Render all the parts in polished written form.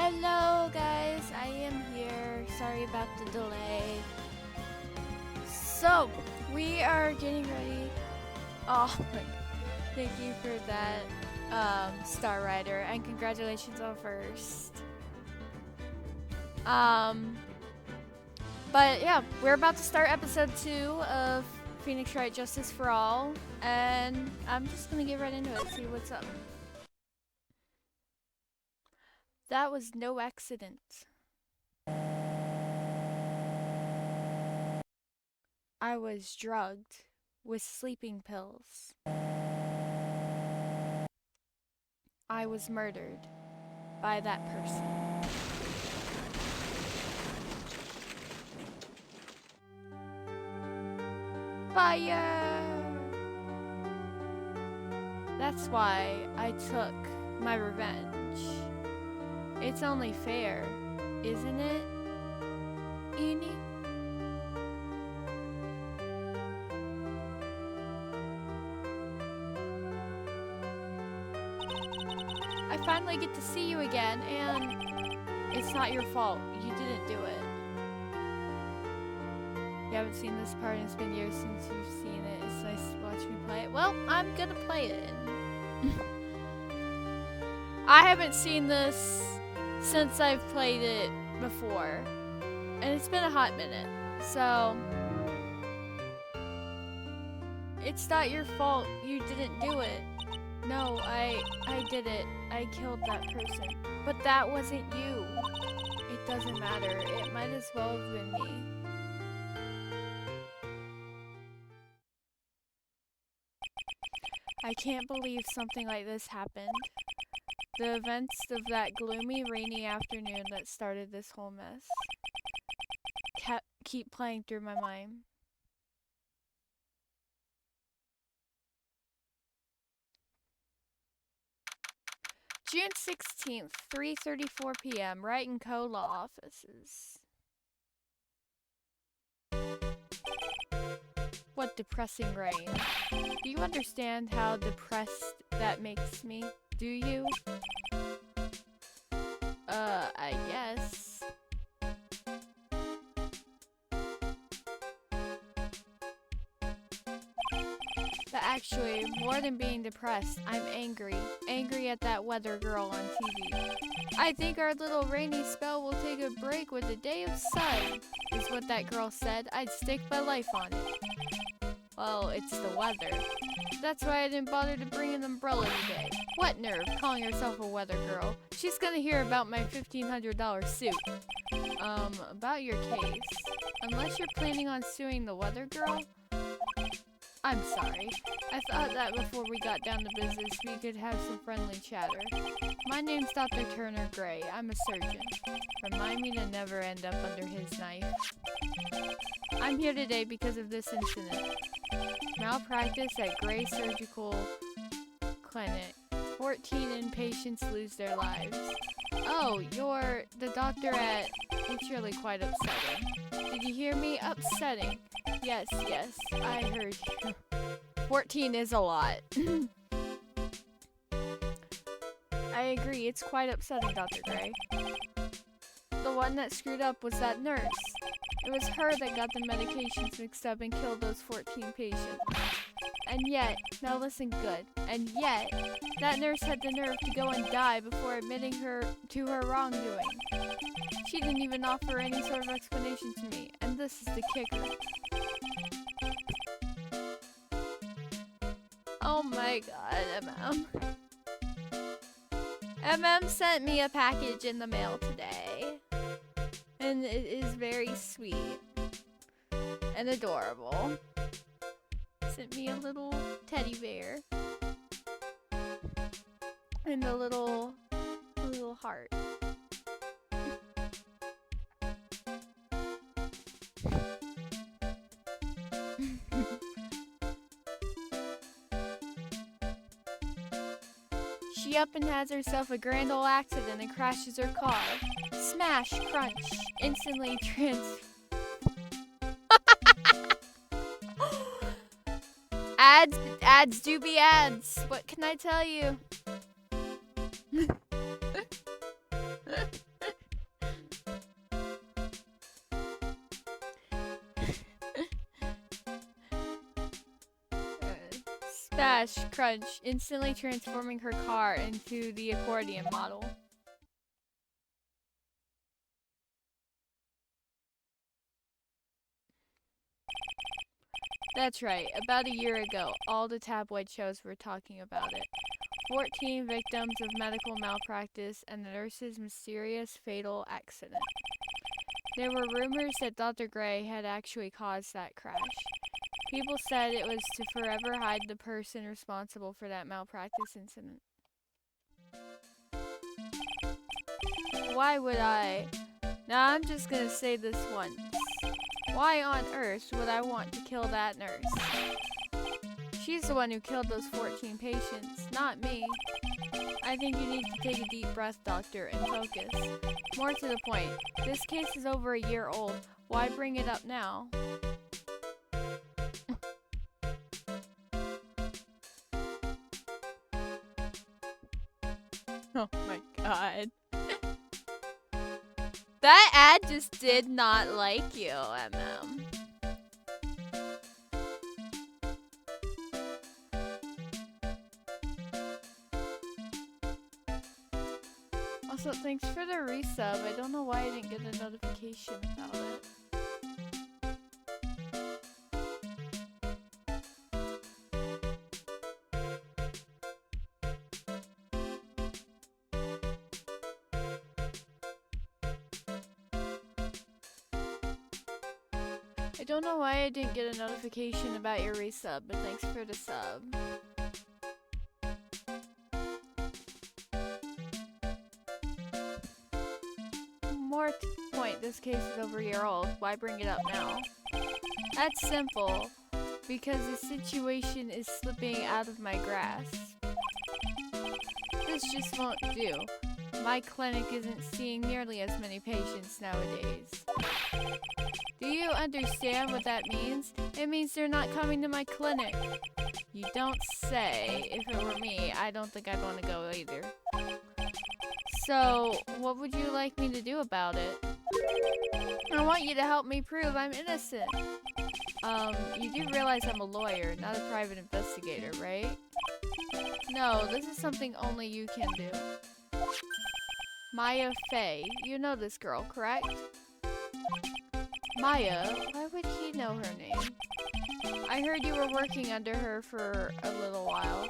Hello guys, I am here. Sorry about the delay. So, we are getting ready. Oh my, thank you for that, Star Rider, and congratulations on first. But yeah, we're about to start episode 2 of Phoenix Wright Justice for All, and I'm just gonna get right into it, see what's up. That was no accident. I was drugged with sleeping pills. I was murdered by that person. Fire! That's why I took my revenge. It's only fair, isn't it, Uni? I finally get to see you again, and it's not your fault. You didn't do it. You haven't seen this part, and it's been years since you've seen it. It's nice to watch me play it. Well, I'm gonna play it. I haven't seen this since I've played it before, and it's been a hot minute, so it's not your fault. You didn't do it. No, I did it. I killed that person. But that wasn't you. It doesn't matter. It might as well have been me. I can't believe something like this happened. The events of that gloomy, rainy afternoon that started this whole mess keep playing through my mind. June 16th, 3:34 p.m., Wright & Co. Law Offices. What depressing rain. Do you understand how depressed that makes me? Do you? I guess. But actually, more than being depressed, I'm angry. Angry at that weather girl on TV. I think our little rainy spell will take a break with a day of sun, is what that girl said. I'd stake my life on it. Well, it's the weather. That's why I didn't bother to bring an umbrella today. What nerve, calling herself a weather girl. She's gonna hear about my $1,500 suit. About your case. Unless you're planning on suing the weather girl? I'm sorry. I thought that before we got down to business, we could have some friendly chatter. My name's Dr. Turner Gray. I'm a surgeon. Remind me to never end up under his knife. I'm here today because of this incident. Malpractice at Gray Surgical Clinic. 14 inpatients lose their lives. Oh, you're the doctor at... It's really quite upsetting. Did you hear me? Upsetting. Yes, I heard you. 14 is a lot. I agree, it's quite upsetting, Dr. Gray. The one that screwed up was that nurse. It was her that got the medications mixed up and killed those 14 patients. And yet, now listen good, and yet, that nurse had the nerve to go and die before admitting her to her wrongdoing. She didn't even offer any sort of explanation to me, and this is the kicker. Oh my god, MM sent me a package in the mail today, and it is very sweet and adorable. Sent me a little teddy bear and a little heart. She up and has herself a grand ol' accident and crashes her car. Smash, crunch, instantly Ads do be ads. What can I tell you? Dash, crunch, instantly transforming her car into the accordion model. That's right, about a year ago, all the tabloid shows were talking about it. 14 victims of medical malpractice and the nurse's mysterious fatal accident. There were rumors that Dr. Gray had actually caused that crash. People said it was to forever hide the person responsible for that malpractice incident. Why would I? Now I'm just gonna say this once. Why on earth would I want to kill that nurse? She's the one who killed those 14 patients, not me. I think you need to take a deep breath, doctor, and focus. More to the point, this case is over a year old. Why bring it up now? Oh my god. That ad just did not like you, MM. Also, thanks for the resub. I don't know why I didn't get a notification about it. I don't know why I didn't get a notification about your resub, but thanks for the sub. More to the point, this case is over a year old. Why bring it up now? That's simple, because the situation is slipping out of my grasp. This just won't do. My clinic isn't seeing nearly as many patients nowadays. Do you understand what that means? It means they're not coming to my clinic. You don't say. If it were me, I don't think I'd want to go either. So, what would you like me to do about it? I want you to help me prove I'm innocent. You do realize I'm a lawyer, not a private investigator, right? No, this is something only you can do. Maya Fey. You know this girl, correct? Maya? Why would he know her name? I heard you were working under her for a little while.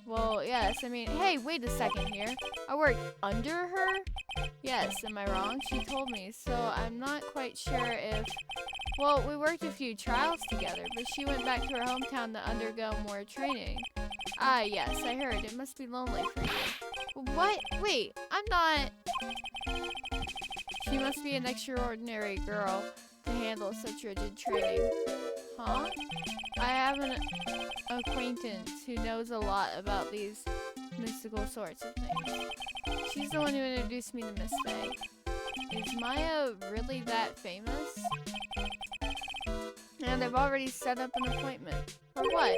Well, yes, I mean, hey, wait a second here. I worked under her? Yes, am I wrong? She told me, so I'm not quite sure if... Well, we worked a few trials together, but she went back to her hometown to undergo more training. Ah, yes, I heard. It must be lonely for you. What? Wait, I'm not... She must be an extraordinary girl to handle such rigid training. Huh? I have an acquaintance who knows a lot about these mystical sorts of things. She's the one who introduced me to Miss Faye. Is Maya really that famous? And I've already set up an appointment. For what?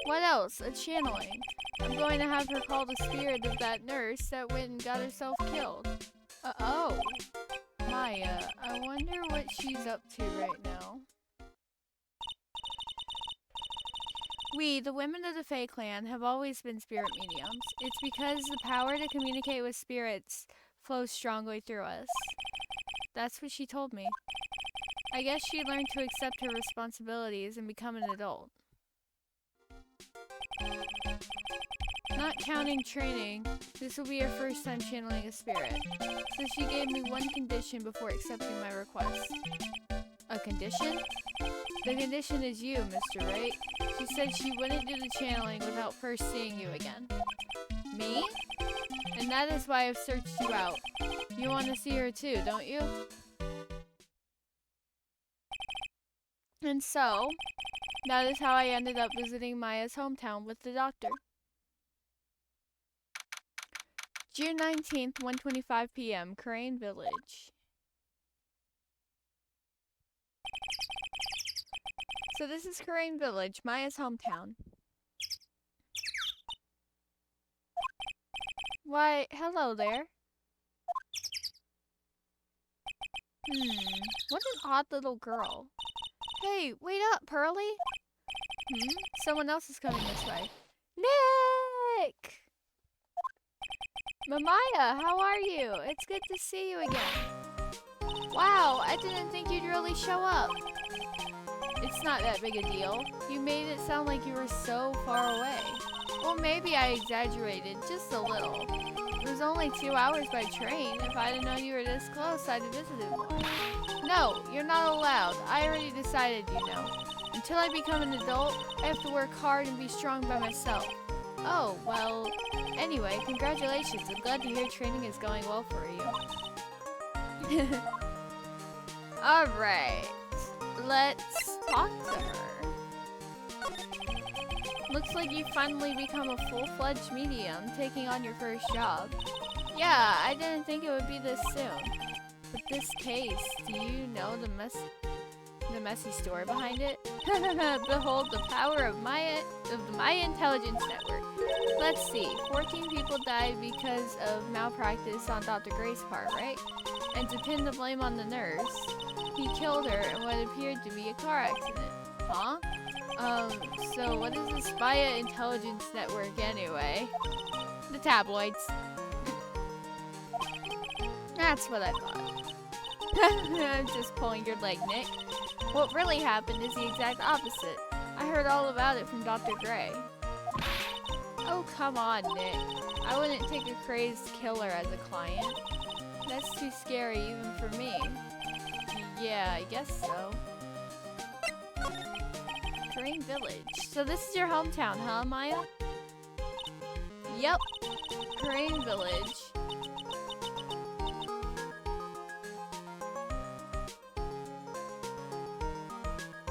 What else? A channeling. I'm going to have her call the spirit of that nurse that went and got herself killed. Oh. Maya, I wonder what she's up to right now. We, the women of the Fae clan, have always been spirit mediums. It's because the power to communicate with spirits flows strongly through us. That's what she told me. I guess she learned to accept her responsibilities and become an adult. Not counting training, this will be her first time channeling a spirit. So she gave me one condition before accepting my request. A condition? The condition is you, Mr. Wright. She said she wouldn't do the channeling without first seeing you again. Me? And that is why I've searched you out. You want to see her too, don't you? And so, that is how I ended up visiting Maya's hometown with the doctor. June 19th, 1:25 p.m., Crane Village. So this is Crane Village, Maya's hometown. Why, hello there. What an odd little girl. Hey, wait up, Pearly. Someone else is coming this way. Nick! Mamaya, how are you? It's good to see you again. Wow, I didn't think you'd really show up. It's not that big a deal. You made it sound like you were so far away. Well, maybe I exaggerated, just a little. It was only 2 hours by train. If I didn't know you were this close, I'd have visited more. No, you're not allowed. I already decided, you know. Until I become an adult, I have to work hard and be strong by myself. Oh, well, anyway, congratulations. I'm glad to hear training is going well for you. Alright, let's talk to her. Looks like you finally become a full-fledged medium, taking on your first job. Yeah, I didn't think it would be this soon. But this case, do you know the messy story behind it? Behold the power of the Maya Intelligence Network. Let's see, 14 people died because of malpractice on Dr. Gray's part, right? And to pin the blame on the nurse, he killed her in what appeared to be a car accident. Huh? So what is this Maya Intelligence Network anyway? The tabloids. That's what I thought. I'm just pulling your leg, Nick. What really happened is the exact opposite. I heard all about it from Dr. Gray. Oh, come on, Nick. I wouldn't take a crazed killer as a client. That's too scary even for me. Yeah, I guess so. Crane Village. So this is your hometown, huh, Maya? Yep. Crane Village.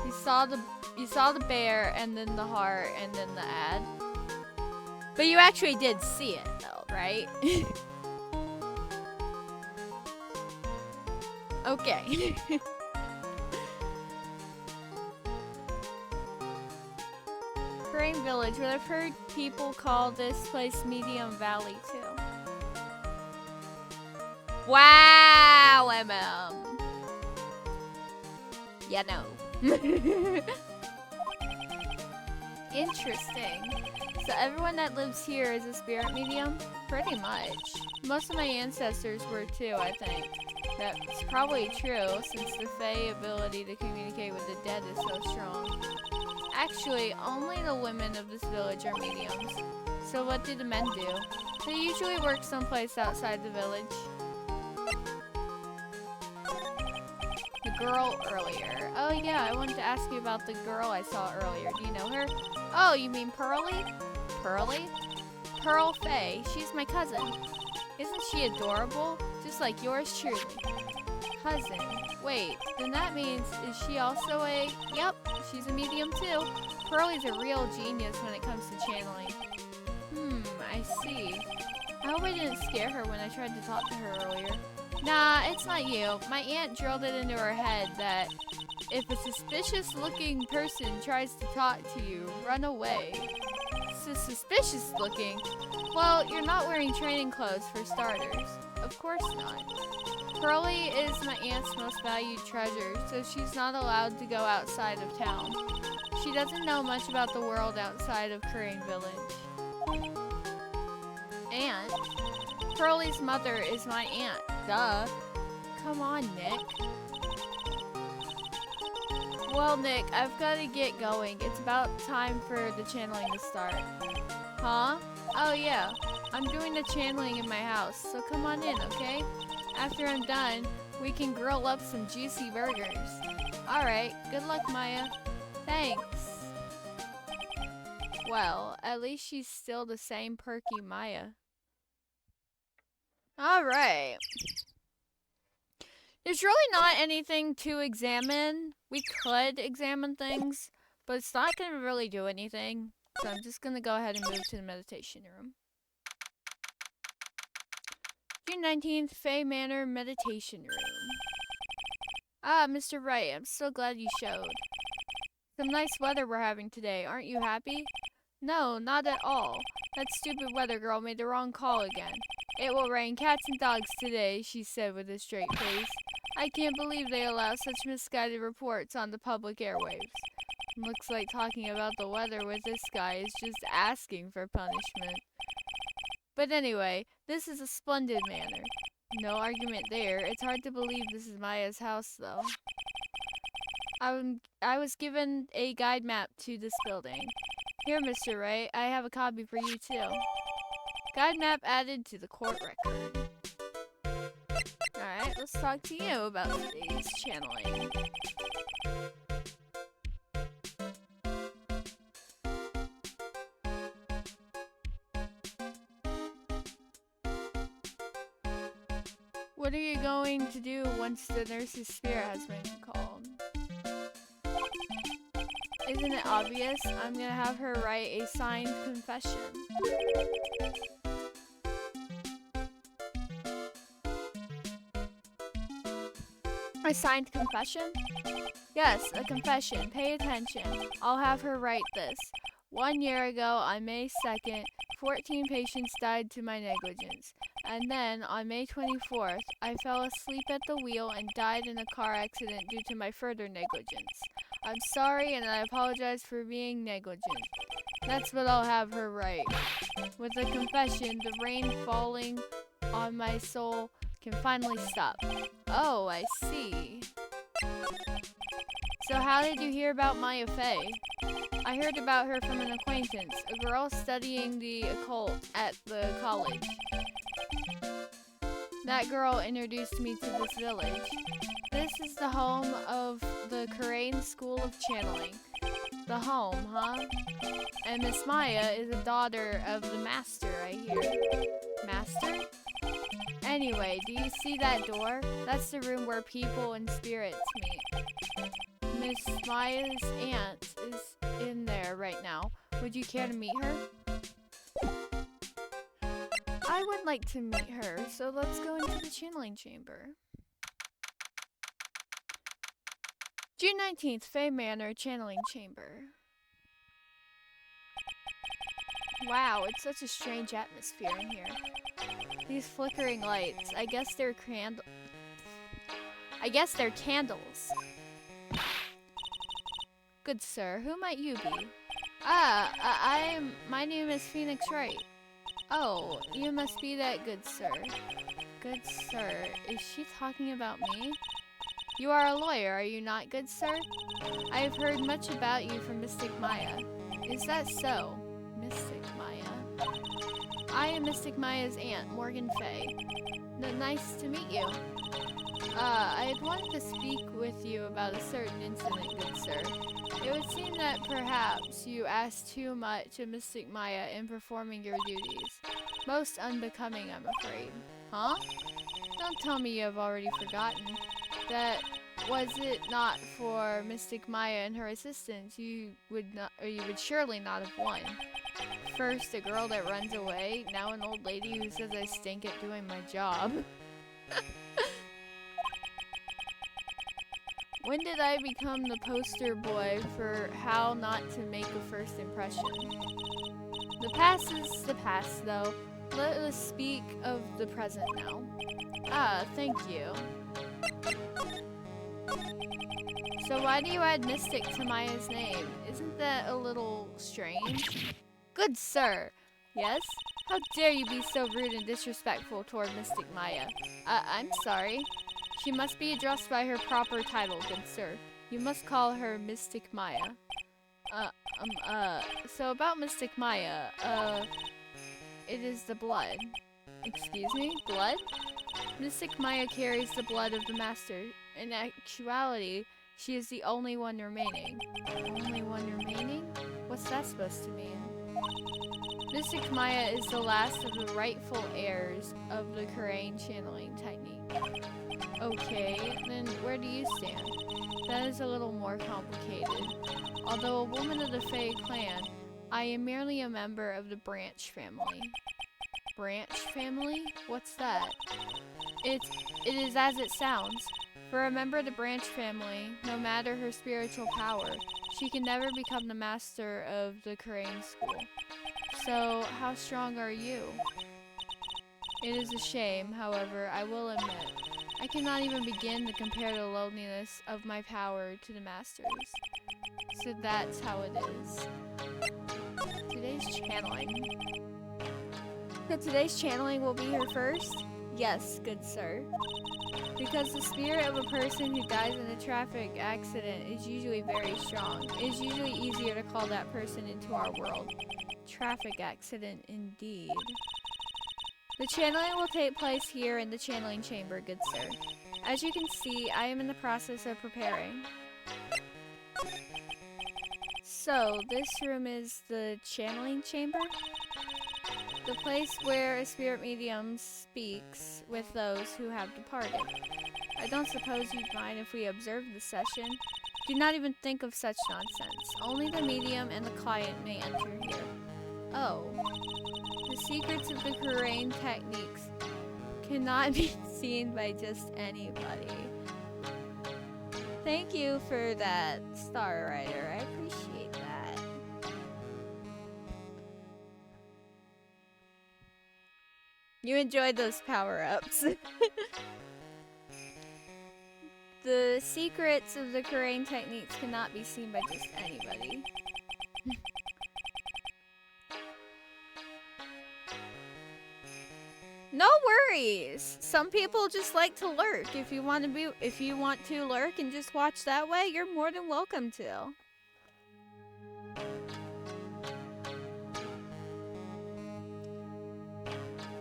You saw the bear and then the heart and then the ad. But you actually did see it though, right? Okay. Crane Village, but I've heard people call this place Medium Valley too. Wow, MM. Yeah, no. Interesting. So everyone that lives here is a spirit medium? Pretty much. Most of my ancestors were too, I think. That's probably true, since the Fae ability to communicate with the dead is so strong. Actually, only the women of this village are mediums. So what do the men do? They usually work someplace outside the village. The girl earlier. Oh yeah, I wanted to ask you about the girl I saw earlier. Do you know her? Oh, you mean Pearly? Pearly? Pearl Faye. She's my cousin. Isn't she adorable? Just like yours truly. Cousin. Wait, then that means, is she also a... Yep, she's a medium too. Pearly's a real genius when it comes to channeling. I see. I hope I didn't scare her when I tried to talk to her earlier. Nah, it's not you. My aunt drilled it into her head that if a suspicious looking person tries to talk to you, run away. Suspicious looking? Well, you're not wearing training clothes for starters. Of course not. Pearly is my aunt's most valued treasure, so she's not allowed to go outside of town. She doesn't know much about the world outside of Crane Village. Aunt? Pearly's mother is my aunt. Duh. Come on, Nick. Well, Nick, I've got to get going. It's about time for the channeling to start. Huh? Oh, yeah. I'm doing the channeling in my house, so come on in, okay? After I'm done, we can grill up some juicy burgers. Alright, good luck, Maya. Thanks. Well, at least she's still the same perky Maya. Alright. There's really not anything to examine. We could examine things, but it's not going to really do anything. So I'm just going to go ahead and move to the meditation room. June 19th, Fay Manor Meditation Room. Ah, Mr. Wright, I'm so glad you showed. Some nice weather we're having today. Aren't you happy? No, not at all. That stupid weather girl made the wrong call again. It will rain cats and dogs today, she said with a straight face. I can't believe they allow such misguided reports on the public airwaves. Looks like talking about the weather with this guy is just asking for punishment. But anyway, this is a splendid manor. No argument there. It's hard to believe this is Maya's house, though. I was given a guide map to this building. Here, Mr. Wright, I have a copy for you, too. Guide map added to the court record. Alright, let's talk to you about today's channeling. What are you going to do once the nurse's spirit has been called? Isn't it obvious? I'm gonna have her write a signed confession. A signed confession? Yes, a confession. Pay attention. I'll have her write this. 1 year ago, on May 2nd, 14 patients died to my negligence. And then, on May 24th, I fell asleep at the wheel and died in a car accident due to my further negligence. I'm sorry and I apologize for being negligent. That's what I'll have her write. With a confession, the rain falling on my soul can finally stop. Oh, I see. So how did you hear about Maya Fey? I heard about her from an acquaintance, a girl studying the occult at the college. That girl introduced me to this village. This is the home of the Karain School of Channeling. The home, huh? And Miss Maya is a daughter of the master, I hear. Master? Anyway, do you see that door? That's the room where people and spirits meet. Miss Maya's aunt is in there right now. Would you care to meet her? I would like to meet her, so let's go into the channeling chamber. June 19th, Fey Manor Channeling Chamber. Wow, it's such a strange atmosphere in here. These flickering lights, I guess they're candles. Good sir, who might you be? My name is Phoenix Wright. Oh, you must be that good sir. Good sir, is she talking about me? You are a lawyer, are you not, good sir? I have heard much about you from Mystic Maya. Is that so? Mystic Maya. I am Mystic Maya's aunt, Morgan Fey. Nice to meet you. I had wanted to speak with you about a certain incident, good sir. It would seem that perhaps you asked too much of Mystic Maya in performing your duties. Most unbecoming, I'm afraid. Huh? Don't tell me you have already forgotten. That was it not for Mystic Maya and her assistants, you would surely not have won. First, a girl that runs away, now an old lady who says I stink at doing my job. When did I become the poster boy for how not to make a first impression? The past is the past, though. Let us speak of the present now. Thank you. So why do you add Mystic to Maya's name? Isn't that a little strange? Good sir! Yes? How dare you be so rude and disrespectful toward Mystic Maya? I'm sorry. She must be addressed by her proper title, good sir. You must call her Mystic Maya. So about Mystic Maya, it is the blood. Excuse me? Blood? Mystic Maya carries the blood of the Master. In actuality, she is the only one remaining. Only one remaining? What's that supposed to mean? Mystic Maya is the last of the rightful heirs of the Karain channeling technique. Okay, then where do you stand? That is a little more complicated. Although a woman of the Fey clan, I am merely a member of the Branch family. Branch family? What's that? It is as it sounds. For a member of the Branch family, no matter her spiritual power, she can never become the master of the Karain school. So, how strong are you? It is a shame, however, I will admit. I cannot even begin to compare the loneliness of my power to the Master's. So that's how it is. Today's channeling. So today's channeling will be here first? Yes, good sir. Because the spirit of a person who dies in a traffic accident is usually very strong. It is usually easier to call that person into our world. Traffic accident indeed. The channeling will take place here in the channeling chamber, good sir. As you can see, I am in the process of preparing. So, this room is the channeling chamber? The place where a spirit medium speaks with those who have departed. I don't suppose you'd mind if we observe the session. Do not even think of such nonsense. Only the medium and the client may enter here. Oh. The secrets of the Kurain techniques cannot be seen by just anybody. Thank you for that, Star Rider. I appreciate that. You enjoyed those power-ups. The secrets of the Kurain techniques cannot be seen by just anybody. No worries. Some people just like to lurk. If you want to lurk and just watch that way, you're more than welcome to.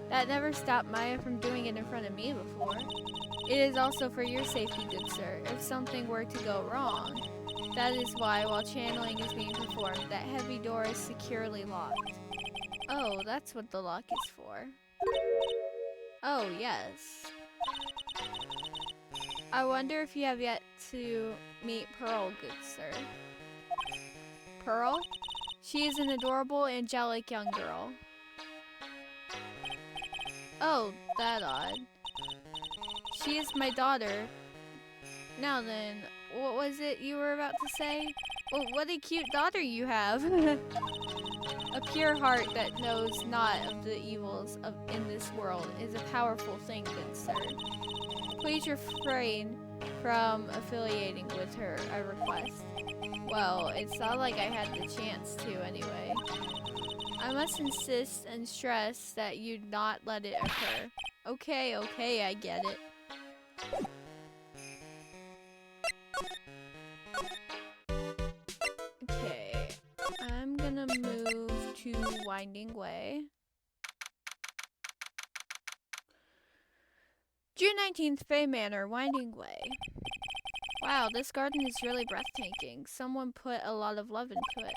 That never stopped Maya from doing it in front of me before. It is also for your safety, good sir. If something were to go wrong, that is why, while channeling is being performed, that heavy door is securely locked. Oh, that's what the lock is for. Oh, yes. I wonder if you have yet to meet Pearl, good sir. Pearl? She is an adorable, angelic young girl. Oh, that odd. She is my daughter. Now then, what was it you were about to say? Oh, what a cute daughter you have. A pure heart that knows not of the evils in this world is a powerful thing, good sir. Please refrain from affiliating with her, I request. Well, it's not like I had the chance to anyway. I must insist and stress that you not let it occur. Okay, I get it. Okay, I'm gonna move to Winding Way. June 19th, Fay Manor, Winding Way. Wow, this garden is really breathtaking. Someone put a lot of love into it.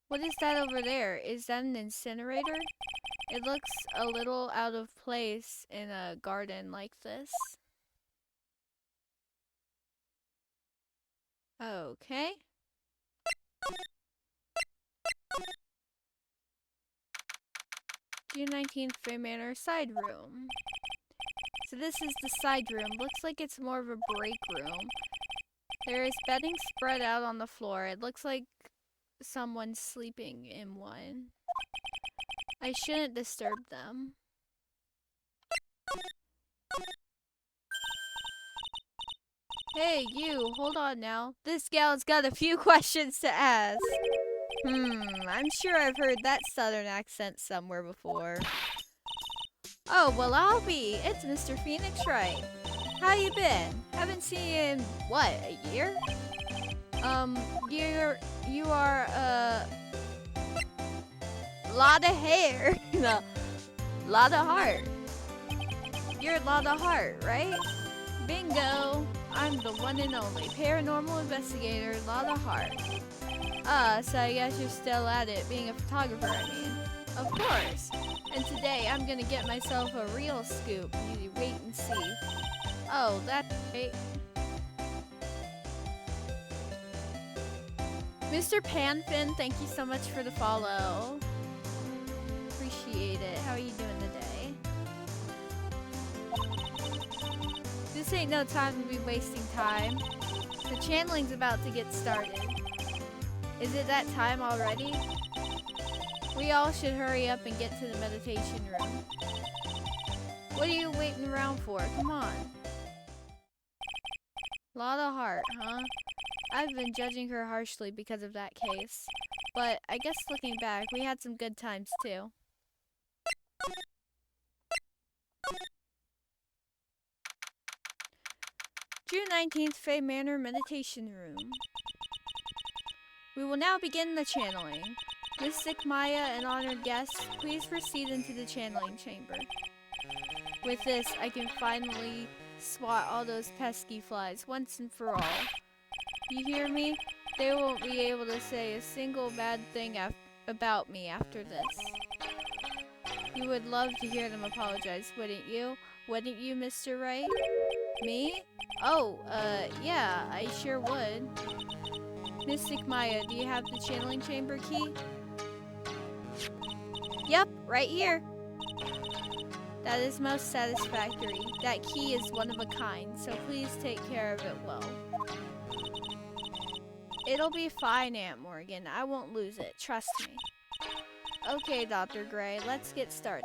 What is that over there? Is that an incinerator? It looks a little out of place in a garden like this. Okay. June 19th, Fay Manor side room. So this is the side room. Looks like it's more of a break room. There is bedding spread out on the floor. It looks like someone's sleeping in one. I shouldn't disturb them. Hey, you, hold on now. This gal's got a few questions to ask. I'm sure I've heard that southern accent somewhere before. Oh, well, I'll be. It's Mr. Phoenix Wright. How you been? Haven't seen you in, what, a year? You are, lot of hair. No, lot of heart. You're a lot of heart, right? Bingo. I'm the one and only paranormal investigator, lot of heart. So I guess you're still at it, being a photographer, I mean. Of course. And today I'm gonna get myself a real scoop. You wait and see. Oh, that's great. Mr. Panfin, thank you so much for the follow. Appreciate it. How are you doing today? This ain't no time to be wasting time. The channeling's about to get started. Is it that time already? We all should hurry up and get to the meditation room. What are you waiting around for? Come on. Lot of heart, huh? I've been judging her harshly because of that case. But I guess looking back, we had some good times too. June 19th, Faye Manor Meditation Room. We will now begin the channeling. Mystic Maya and honored guests, please proceed into the channeling chamber. With this, I can finally swat all those pesky flies once and for all. You hear me? They won't be able to say a single bad thing about me after this. You would love to hear them apologize, wouldn't you? Wouldn't you, Mr. Wright? Me? Oh, yeah, I sure would. Mystic Maya, do you have the channeling chamber key? Yep, right here. That is most satisfactory. That key is one of a kind, so please take care of it well. It'll be fine, Aunt Morgan. I won't lose it. Trust me. Okay, Dr. Gray, let's get started.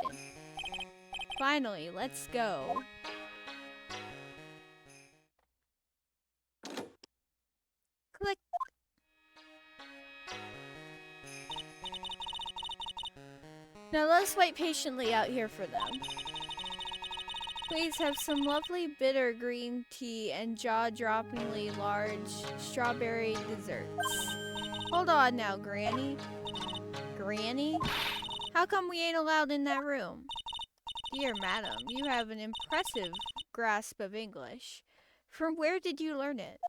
Finally, let's go. Click. Now let's wait patiently out here for them. Please have some lovely bitter green tea and jaw-droppingly large strawberry desserts. Hold on now, Granny. Granny? How come we ain't allowed in that room? Dear madam, you have an impressive grasp of English. From where did you learn it?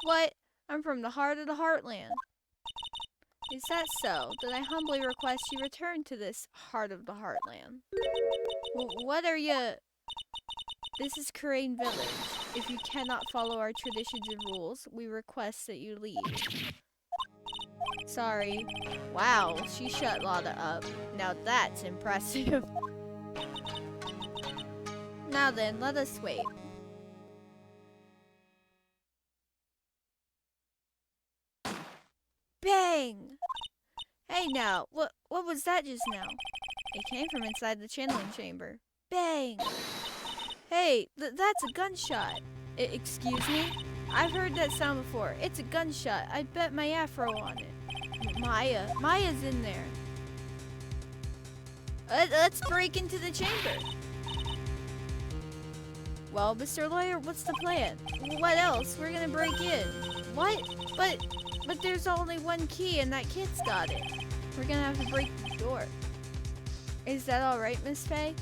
What? I'm from the heart of the heartland. Is that so? Then I humbly request you return to this heart of the heartland. What are you... This is Crane Village. If you cannot follow our traditions and rules, we request that you leave. Sorry. Wow, she shut Lotta up. Now that's impressive. Now then, let us wait. Bang! Hey now, what was that just now? It came from inside the channeling chamber. Bang! Hey, that's a gunshot. Excuse me? I've heard that sound before. It's a gunshot. I bet my afro on it. Maya's in there. Let's break into the chamber. Well, Mr. Lawyer, what's the plan? What else? We're gonna break in. What? But there's only one key and that kid's got it. We're gonna have to break the door. Is that alright, Miss Faye?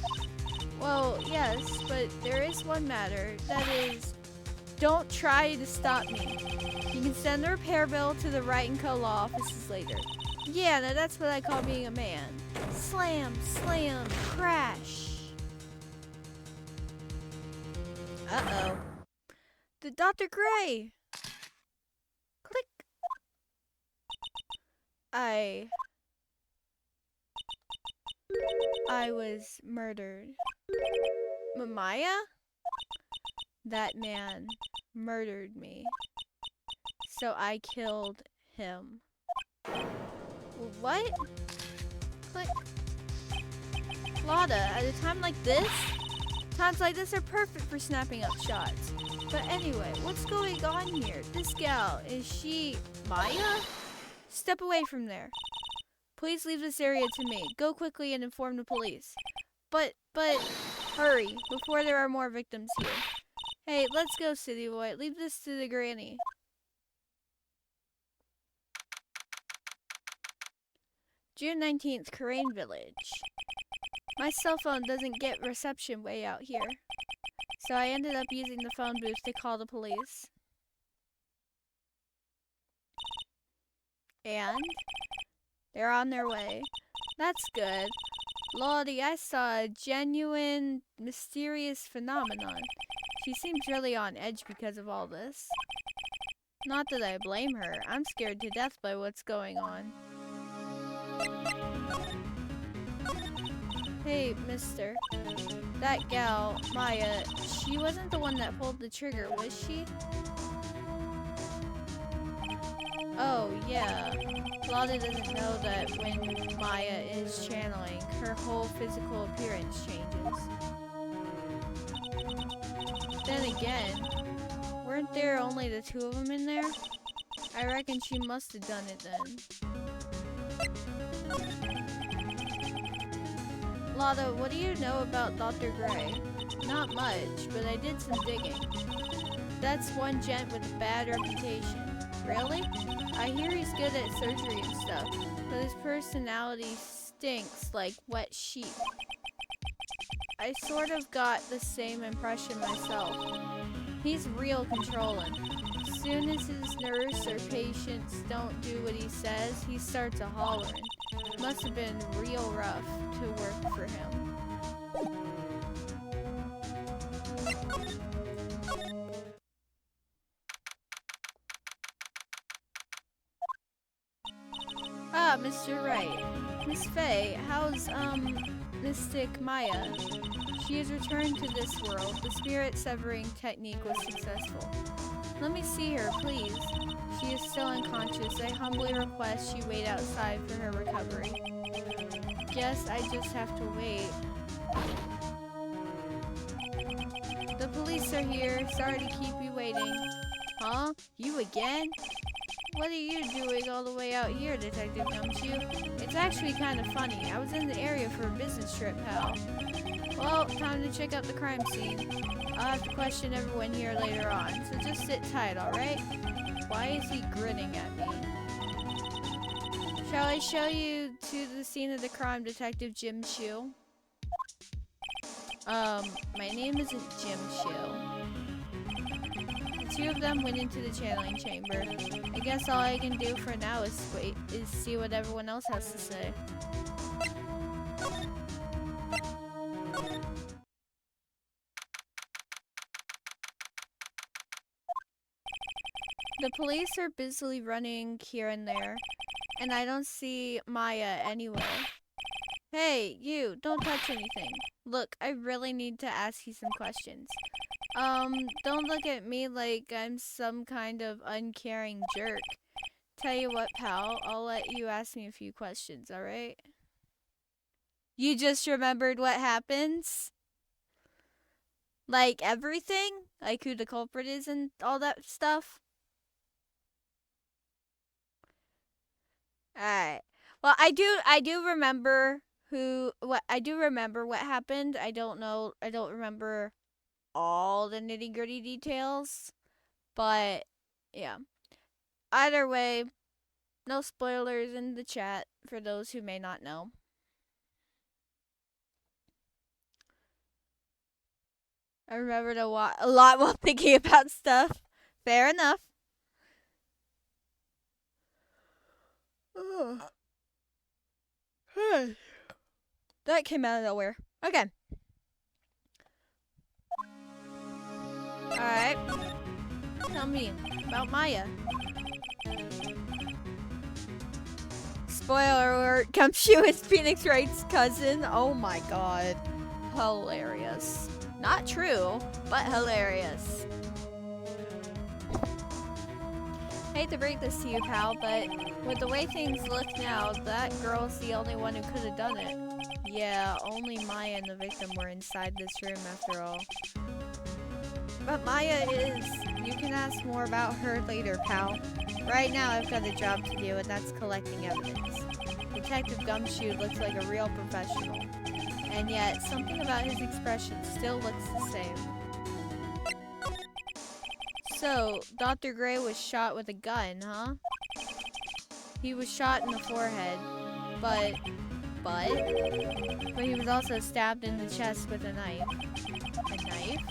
Well, yes, but there is one matter. That is, don't try to stop me. You can send the repair bill to the Wright & Co. law offices later. Yeah, now that's what I call being a man. Slam, slam, crash. Uh-oh. The Dr. Gray! Click. I was murdered. Maya? That man murdered me. So I killed him. What? Click. Lotta, at a time like this? Times like this are perfect for snapping up shots. But anyway, what's going on here? This gal, is she Maya? Step away from there. Please leave this area to me. Go quickly and inform the police. But, hurry, before there are more victims here. Hey, let's go, city boy. Leave this to the granny. June 19th, Crane Village. My cell phone doesn't get reception way out here. So I ended up using the phone booth to call the police. And they're on their way. That's good. Lottie, I saw a genuine, mysterious phenomenon. She seems really on edge because of all this. Not that I blame her. I'm scared to death by what's going on. Hey, mister. That gal, Maya, she wasn't the one that pulled the trigger, was she? Oh, yeah. Lotta doesn't know that when Maya is channeling, her whole physical appearance changes. Then again, we're Weren't there only the two of them in there? I reckon she must have done it then. Lotto, what do you know about Dr. Gray? Not much, but I did some digging. That's one gent with a bad reputation. Really? I hear he's good at surgery and stuff, but his personality stinks like wet sheep. I sort of got the same impression myself. He's real controlling. As soon as his nurse or patients don't do what he says, he starts a hollering. Must have been real rough to work for him. Ah, Mr. Wright. Miss Faye, how's, Mystic Maya? She has returned to this world. The spirit severing technique was successful. Let me see her, please. She is still unconscious. I humbly request she wait outside for her recovery. Guess I just have to wait. The police are here. Sorry to keep you waiting. Huh? You again? What are you doing all the way out here, Detective Gumshoe? It's actually kind of funny. I was in the area for a business trip, pal. Well, time to check out the crime scene. I'll have to question everyone here later on, so just sit tight, alright? Why is he grinning at me? Shall I show you to the scene of the crime, Detective Jim Shoe? My name isn't Jim Shoe. The two of them went into the channeling chamber. I guess all I can do for now is see what everyone else has to say. The police are busily running here and there, and I don't see Maya anywhere. Hey, you, don't touch anything. Look, I really need to ask you some questions. Don't look at me like I'm some kind of uncaring jerk. Tell you what, pal, I'll let you ask me a few questions, alright? You just remembered what happens? Like everything? Like who the culprit is and all that stuff? Alright. Well, I do remember what happened. I don't remember all the nitty-gritty details, but yeah. Either way, no spoilers in the chat for those who may not know. I remembered a lot while thinking about stuff. Fair enough. That came out of nowhere. Okay. Alright. Tell me about Maya. Spoiler alert, Gumshoe is Phoenix Wright's cousin. Oh my god. Hilarious. Not true, but hilarious. Hate to break this to you, pal, but with the way things look now, that girl's the only one who could have done it. Yeah, only Maya and the victim were inside this room after all. But Maya is. You can ask more about her later, pal. Right now, I've got a job to do, and that's collecting evidence. Detective Gumshoe looks like a real professional. And yet, something about his expression still looks the same. So, Dr. Gray was shot with a gun, huh? He was shot in the forehead, but he was also stabbed in the chest with a knife. A knife?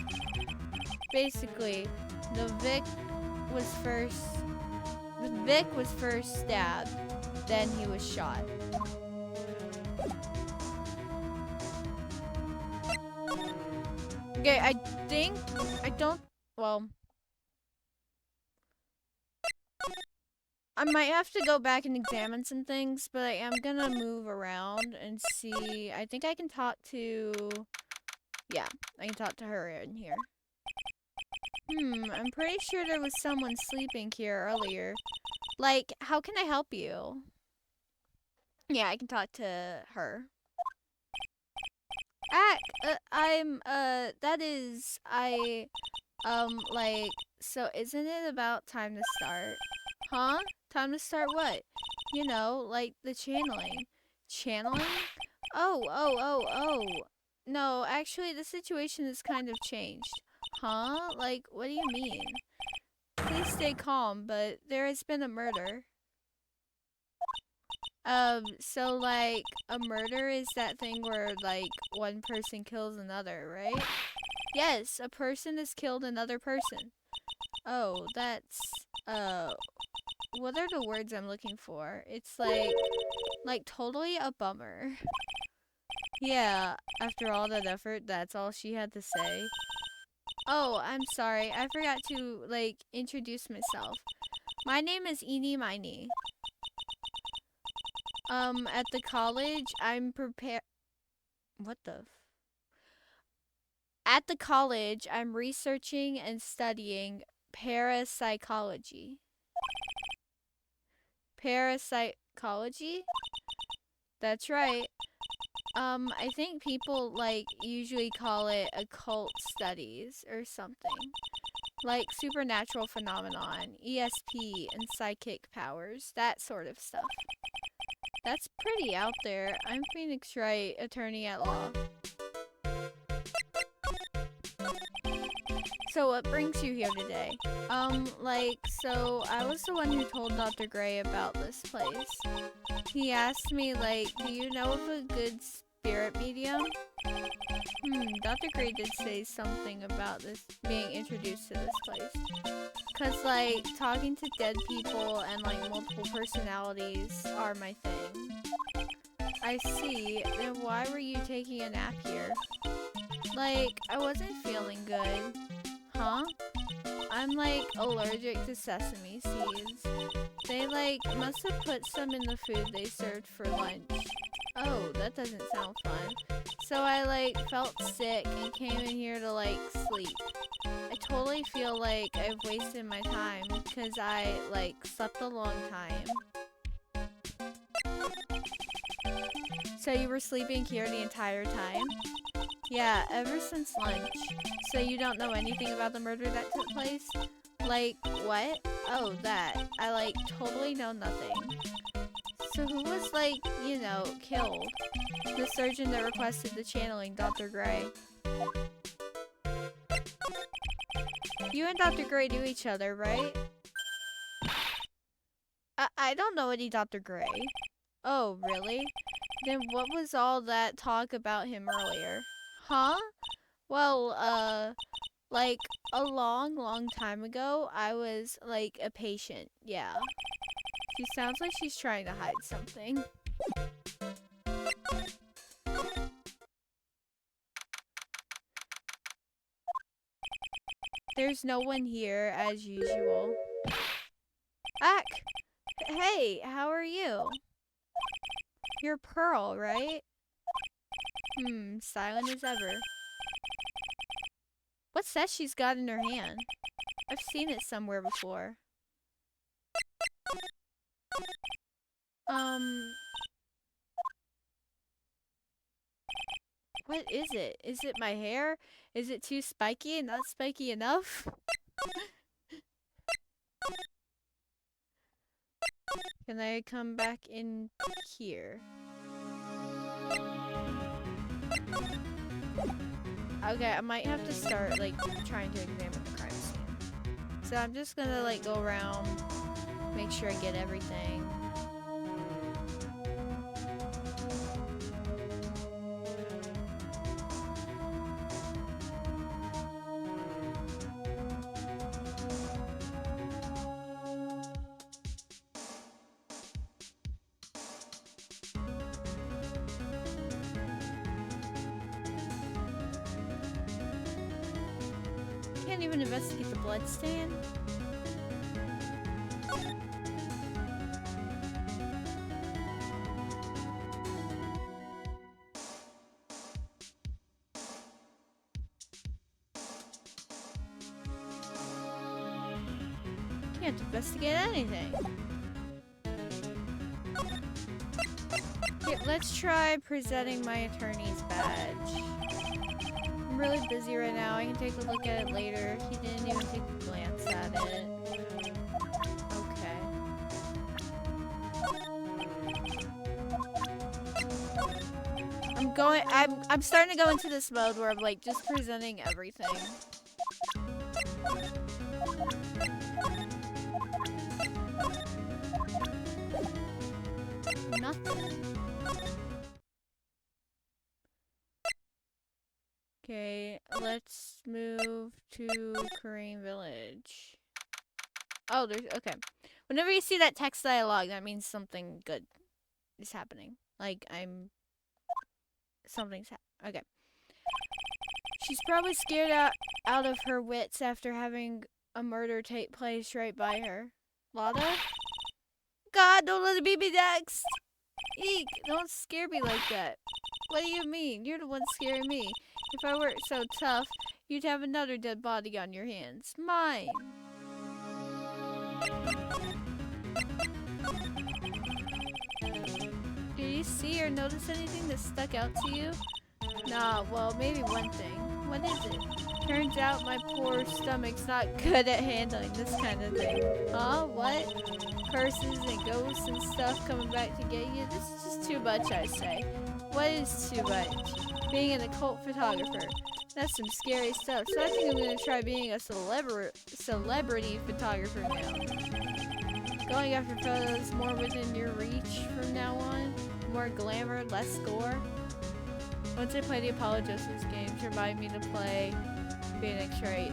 Basically, the Vic was first stabbed, then he was shot. Okay, I might have to go back and examine some things, but I am gonna move around and see. I think I can talk to... Yeah, I can talk to her in here. I'm pretty sure there was someone sleeping here earlier. Like, how can I help you? Yeah, I can talk to her. So isn't it about time to start? Huh? Time to start what? You know, like the channeling. Channeling? Oh. No, actually, the situation has kind of changed. Huh? Like, what do you mean? Please stay calm, but there has been a murder. So like, a murder is that thing where, like, one person kills another, right? Yes, a person has killed another person. Oh, that's, what are the words I'm looking for? It's like totally a bummer. Yeah, after all that effort, that's all she had to say. Oh, I'm sorry. I forgot to, like, introduce myself. My name is Eenie Miney. At the college, I'm prepare. What the? At the college, I'm researching and studying parapsychology. Parapsychology? That's right. I think people, like, usually call it occult studies or something. Like supernatural phenomenon, ESP, and psychic powers, that sort of stuff. That's pretty out there. I'm Phoenix Wright, attorney at law. So what brings you here today? So I was the one who told Dr. Gray about this place. He asked me, like, do you know of a good spirit medium? Dr. Gray did say something about this being introduced to this place. Cause, like, talking to dead people and, like, multiple personalities are my thing. I see. Then why were you taking a nap here? Like, I wasn't feeling good. Huh? I'm, like, allergic to sesame seeds. They, like, must have put some in the food they served for lunch. Oh, that doesn't sound fun. So I, like, felt sick and came in here to, like, sleep. I totally feel like I've wasted my time because I, like, slept a long time. So you were sleeping here the entire time? Yeah, ever since lunch. So you don't know anything about the murder that took place? Like, what? Oh, that. I, like, totally know nothing. So who was, like, you know, killed? The surgeon that requested the channeling, Dr. Gray. You and Dr. Gray knew each other, right? I don't know any Dr. Gray. Oh, really? Then what was all that talk about him earlier? Huh? Well, like, a long time ago, I was, like, a patient, yeah. She sounds like she's trying to hide something. There's no one here, as usual. Ack! Hey, how are you? You're Pearl, right? Silent as ever. What's that she's got in her hand? I've seen it somewhere before. What is it? Is it my hair? Is it too spiky and not spiky enough? Can I come back in here? Okay, I might have to start, like, trying to examine the crime scene. So I'm just gonna, like, go around, make sure I get everything. Can't even investigate the blood stain. Can't investigate anything. Okay, let's try presenting my attorney's badge. I'm really busy right now. I can take a look at it later. He didn't even take a glance Is that it? Okay. I'm starting to go into this mode where I'm like just presenting everything. Nothing. Okay, let's move to Korean Village. Oh, there's okay. Whenever you see that text dialogue, that means something good is happening. Like something's okay. She's probably scared out of her wits after having a murder take place right by her. Lada? God, don't let it be me next! Eek, don't scare me like that. What do you mean? You're the one scaring me. If I weren't so tough, you'd have another dead body on your hands. Mine! Did you see or notice anything that stuck out to you? Nah, well, maybe one thing. What is it? Turns out my poor stomach's not good at handling this kind of thing. Huh? What? Curses and ghosts and stuff coming back to get you? This is just too much, I say. What is too much? Being an occult photographer. That's some scary stuff, so I think I'm gonna try being a celebrity photographer now. Going after photos more within your reach from now on. More glamour, less gore. Once I play the Apollo Justice games, remind me to play Phoenix Wright.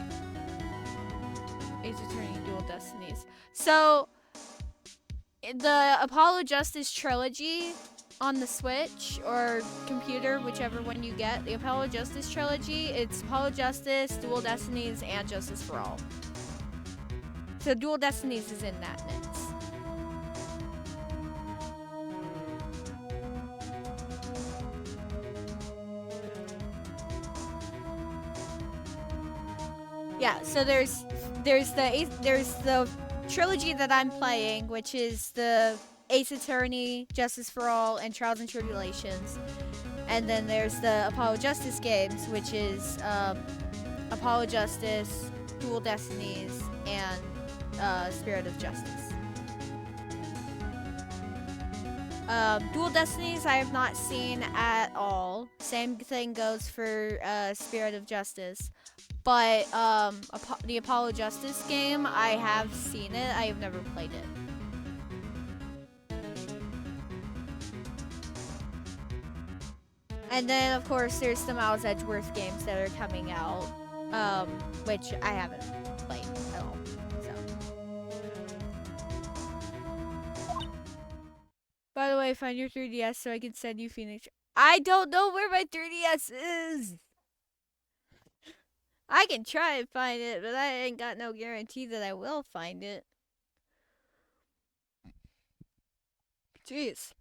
Ace Attorney Dual Destinies. So, the Apollo Justice trilogy on the Switch or computer, whichever one you get, the Apollo Justice trilogy, it's Apollo Justice, Dual Destinies, and Justice for All. So Dual Destinies is in that mix. Yeah, so there's the trilogy that I'm playing, which is the Ace Attorney, Justice for All, and Trials and Tribulations. And then there's the Apollo Justice games, which is Apollo Justice, Dual Destinies, and Spirit of Justice. Dual Destinies I have not seen at all. Same thing goes for Spirit of Justice. But the Apollo Justice game, I have seen it. I have never played it. And then, of course, there's the Miles Edgeworth games that are coming out, which I haven't played at all. So. By the way, find your 3DS so I can send you Phoenix. I don't know where my 3DS is! I can try and find it, but I ain't got no guarantee that I will find it. Jeez.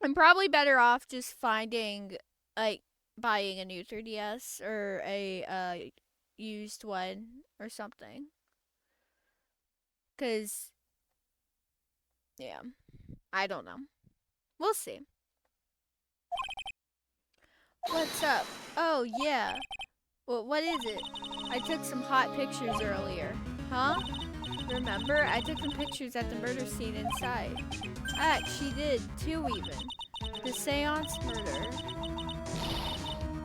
I'm probably better off just finding, like, buying a new 3DS or a used one or something. Because, yeah, I don't know. We'll see. What's up? Oh, yeah. Well, what is it? I took some hot pictures earlier. Huh? Remember? I took some pictures at the murder scene inside. She did, too, even. The seance murder.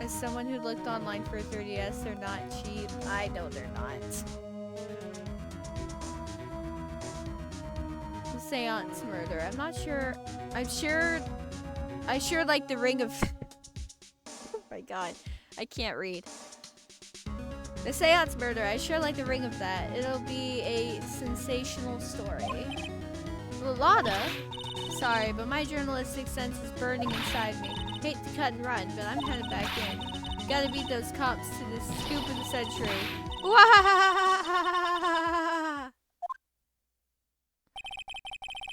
As someone who looked online for a 3DS, they're not cheap. I know they're not. The seance murder. I'm not sure. I sure like the ring of... Oh my god. I can't read. The seance murder. I sure like the ring of that. It'll be a sensational story. Lada? Sorry, but my journalistic sense is burning inside me. Hate to cut and run, but I'm headed back in. Gotta beat those cops to the scoop of the century.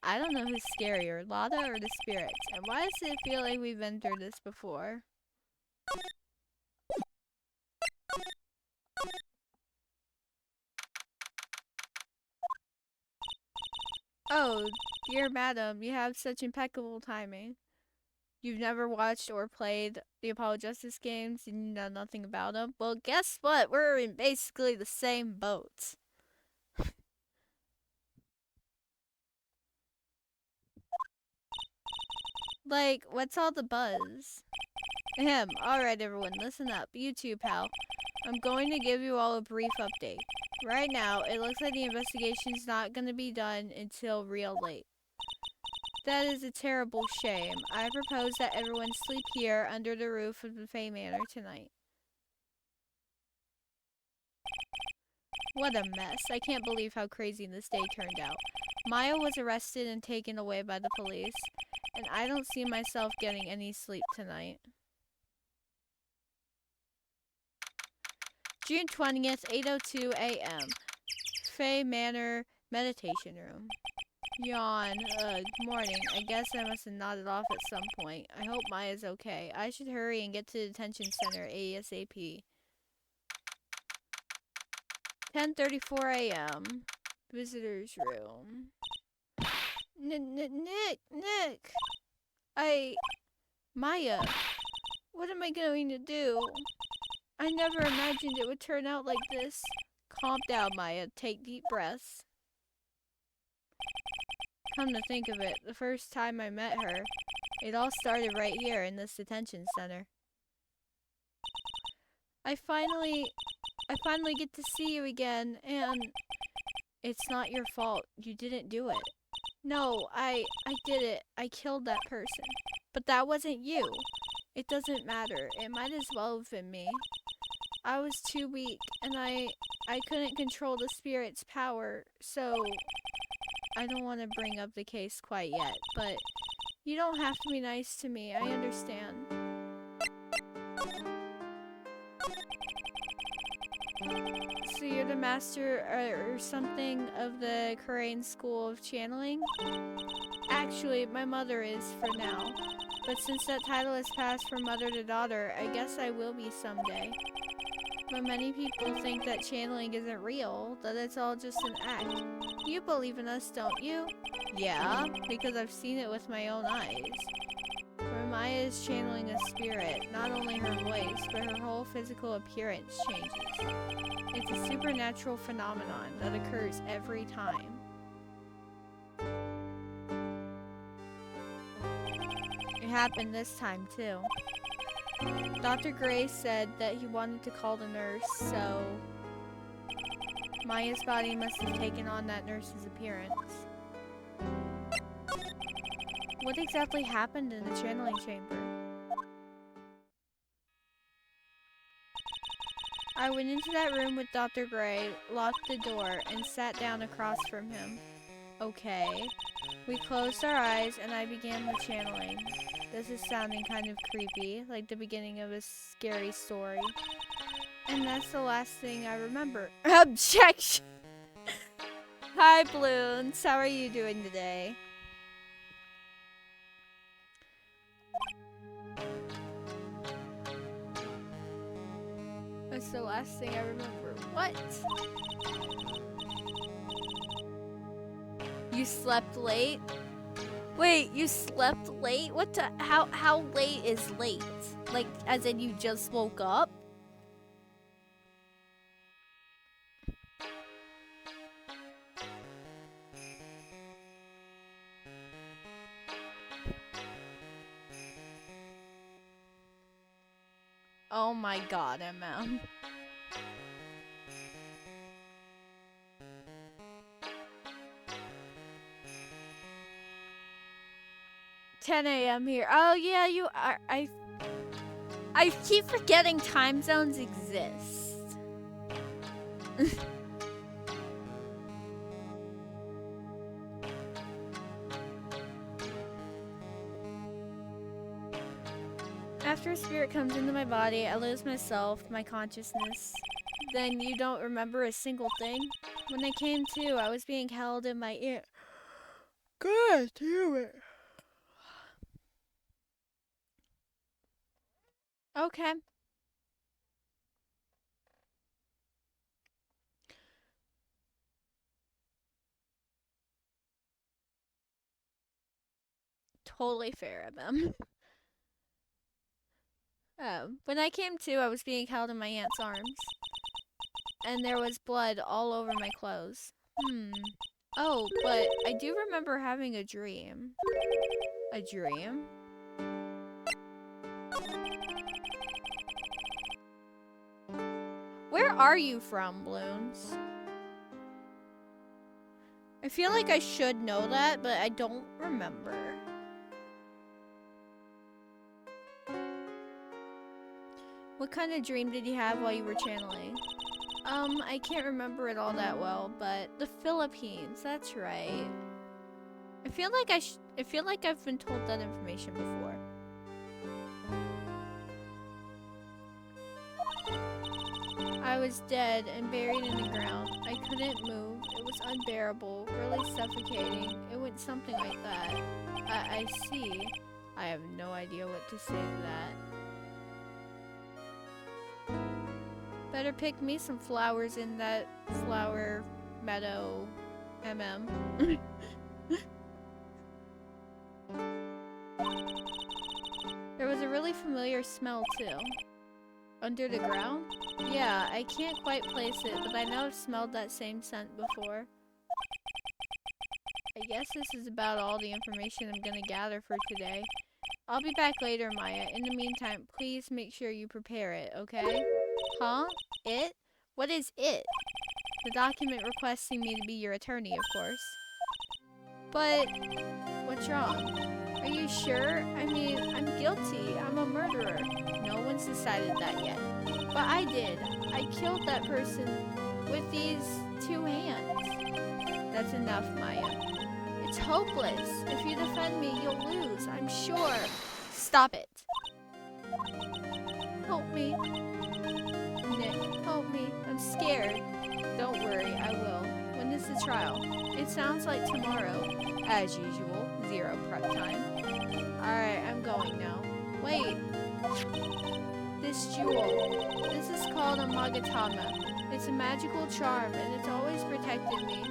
I don't know who's scarier, Lada or the spirits. And why does it feel like we've been through this before? Oh, dear madam, you have such impeccable timing. You've never watched or played the Apollo Justice games and you know nothing about them? Well, guess what? We're in basically the same boat. Like, what's all the buzz? Ahem. Alright, everyone, listen up. You too, pal. I'm going to give you all a brief update. Right now, it looks like the investigation's not going to be done until real late. That is a terrible shame. I propose that everyone sleep here under the roof of the Fay Manor tonight. What a mess. I can't believe how crazy this day turned out. Maya was arrested and taken away by the police, and I don't see myself getting any sleep tonight. June 20th, 8:02 a.m. Fay Manor Meditation Room. Yawn. Ugh, morning. I guess I must have nodded off at some point. I hope Maya's okay. I should hurry and get to the detention center ASAP. 10:34 a.m. Visitor's room. Nick! Maya, what am I going to do? I never imagined it would turn out like this. Calm down, Maya. Take deep breaths. Come to think of it, the first time I met her, it all started right here in this detention center. I finally get to see you again, and it's not your fault. You didn't do it. No, I did it. I killed that person. But that wasn't you. It doesn't matter. It might as well have been me. I was too weak, and I couldn't control the spirit's power, so I don't want to bring up the case quite yet, but you don't have to be nice to me. I understand. So you're the master or something of the Korean School of Channeling? Actually, my mother is for now. But since that title has passed from mother to daughter, I guess I will be someday. But many people think that channeling isn't real, that it's all just an act. You believe in us, don't you? Yeah, because I've seen it with my own eyes. Where Maya is channeling a spirit, not only her voice, but her whole physical appearance changes. It's a supernatural phenomenon that occurs every time. It happened this time, too. Dr. Gray said that he wanted to call the nurse, so Maya's body must have taken on that nurse's appearance. What exactly happened in the channeling chamber? I went into that room with Dr. Gray, locked the door, and sat down across from him. Okay. We closed our eyes and I began the channeling. This is sounding kind of creepy, like the beginning of a scary story. And that's the last thing I remember. Objection! Hi, Bloons. How are you doing today? That's the last thing I remember. What? You slept late? Wait, you slept late? What the? How late is late? Like, as in you just woke up? Oh my god, MM. $10 a.m. here. Oh yeah, you are. I keep forgetting time zones exist. After a spirit comes into my body, I lose myself, my consciousness. Then you don't remember a single thing? When I came to, I was being held in my ear. God damn it. Okay. Totally fair of them. When I came to, I was being held in my aunt's arms. And there was blood all over my clothes. Oh, but I do remember having a dream. A dream? Where are you from, Bloons? I feel like I should know that, but I don't remember. What kind of dream did you have while you were channeling? I can't remember it all that well, but the Philippines, that's right. I feel like I've been told that information before. I was dead and buried in the ground. I couldn't move. It was unbearable, really suffocating. It went something like that. I see. I have no idea what to say to that. Better pick me some flowers in that flower meadow, MM. There was a really familiar smell too. Under the ground? Yeah, I can't quite place it, but I know I've smelled that same scent before. I guess this is about all the information I'm gonna gather for today. I'll be back later, Maya. In the meantime, please make sure you prepare it, okay? Huh? It? What is it? The document requesting me to be your attorney, of course. But what's wrong? Are you sure? I mean, I'm guilty. I'm a murderer. No one's decided that yet. But I did. I killed that person with these 2 hands. That's enough, Maya. It's hopeless. If you defend me, you'll lose. I'm sure. Stop it. Help me. Nick, help me. I'm scared. Don't worry, I will. When is the trial? It sounds like tomorrow. As usual, 0 prep time. Alright, I'm going now. Wait. This jewel. This is called a Magatama. It's a magical charm, and it's always protected me.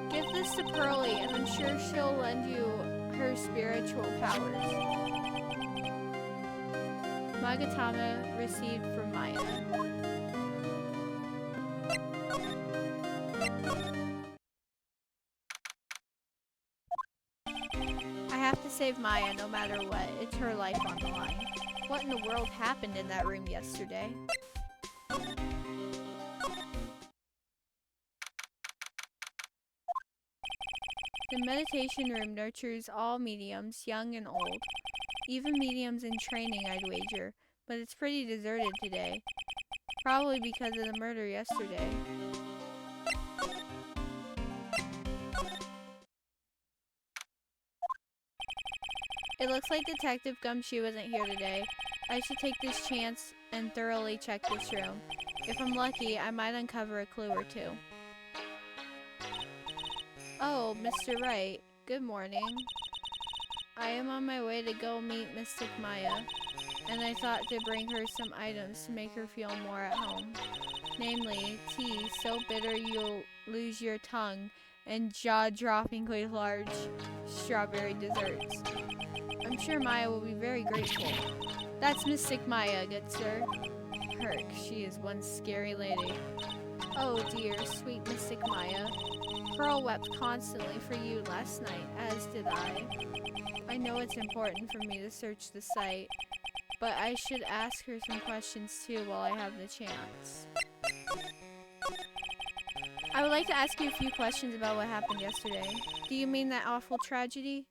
Give this to Pearly, and I'm sure she'll lend you her spiritual powers. Magatama received from Maya. I have to save Maya no matter what. It's her life on the line. What in the world happened in that room yesterday? The meditation room nurtures all mediums, young and old. Even mediums in training, I'd wager. But it's pretty deserted today. Probably because of the murder yesterday. It looks like Detective Gumshoe isn't here today. I should take this chance and thoroughly check this room. If I'm lucky, I might uncover a clue or two. Oh, Mr. Wright. Good morning. I am on my way to go meet Mystic Maya, and I thought to bring her some items to make her feel more at home. Namely, tea so bitter you'll lose your tongue, and jaw-droppingly large strawberry desserts. I'm sure Maya will be very grateful. That's Mystic Maya, good sir. Herc, she is one scary lady. Oh dear, sweet Mystic Maya. Pearl wept constantly for you last night, as did I. I know it's important for me to search the site, but I should ask her some questions too while I have the chance. I would like to ask you a few questions about what happened yesterday. Do you mean that awful tragedy?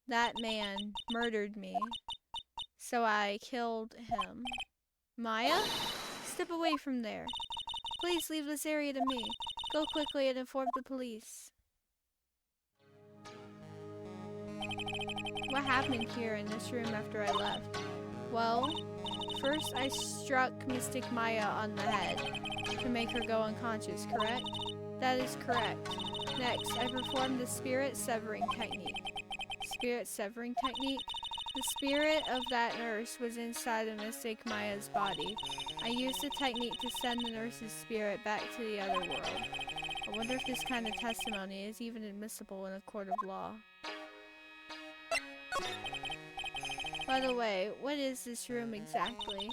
That man murdered me, so I killed him. Maya? Step away from there. Please leave this area to me. Go quickly and inform the police. What happened here in this room after I left? Well, first I struck Mystic Maya on the head to make her go unconscious, correct? That is correct. Next, I performed the spirit severing technique. Spirit severing technique? The spirit of that nurse was inside of Mystic Maya's body. I used the technique to send the nurse's spirit back to the other world. I wonder if this kind of testimony is even admissible in a court of law. By the way, what is this room exactly?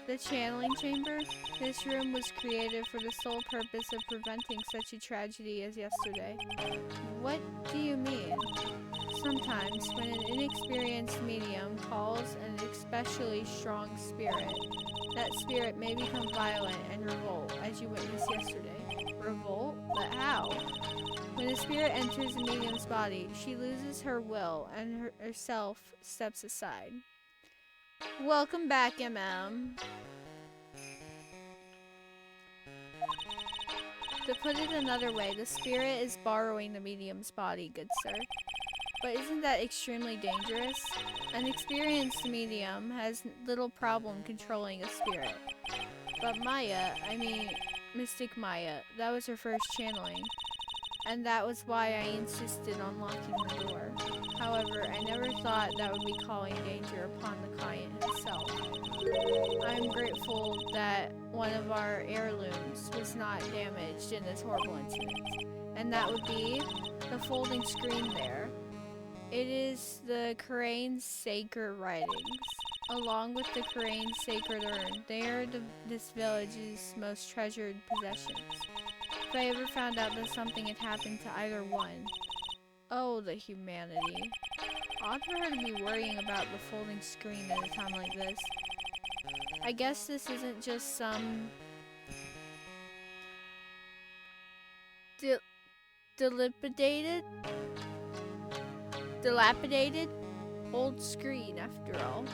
The channeling chamber? This room was created for the sole purpose of preventing such a tragedy as yesterday. What do you mean? Sometimes, when an inexperienced medium calls an especially strong spirit, that spirit may become violent and revolt, as you witnessed yesterday. Revolt? But how? When a spirit enters a medium's body, she loses her will and herself steps aside. Welcome back, MM. To put it another way, the spirit is borrowing the medium's body, good sir. But isn't that extremely dangerous? An experienced medium has little problem controlling a spirit. But Maya, Mystic Maya, that was her first channeling. And that was why I insisted on locking the door. However, I never thought that would be calling danger upon the client himself. I'm grateful that one of our heirlooms was not damaged in this horrible incident. And that would be the folding screen there. It is the Karane's sacred writings. Along with the Karane's sacred urn, they are this village's most treasured possessions. If I ever found out that something had happened to either one. Oh, the humanity. Odd for her to be worrying about the folding screen at a time like this. I guess this isn't just some dilapidated old screen after all.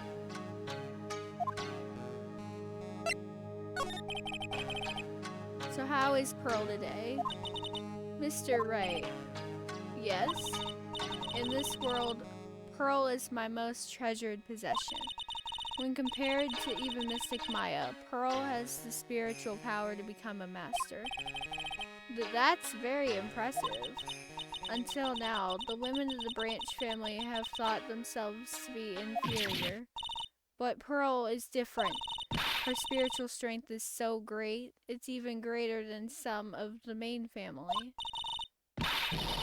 So how is Pearl today? Mr. Wright. Yes? In this world, Pearl is my most treasured possession. When compared to even Mystic Maya, Pearl has the spiritual power to become a master. That's very impressive. Until now, the women of the Branch family have thought themselves to be inferior. But Pearl is different. Her spiritual strength is so great, it's even greater than some of the main family.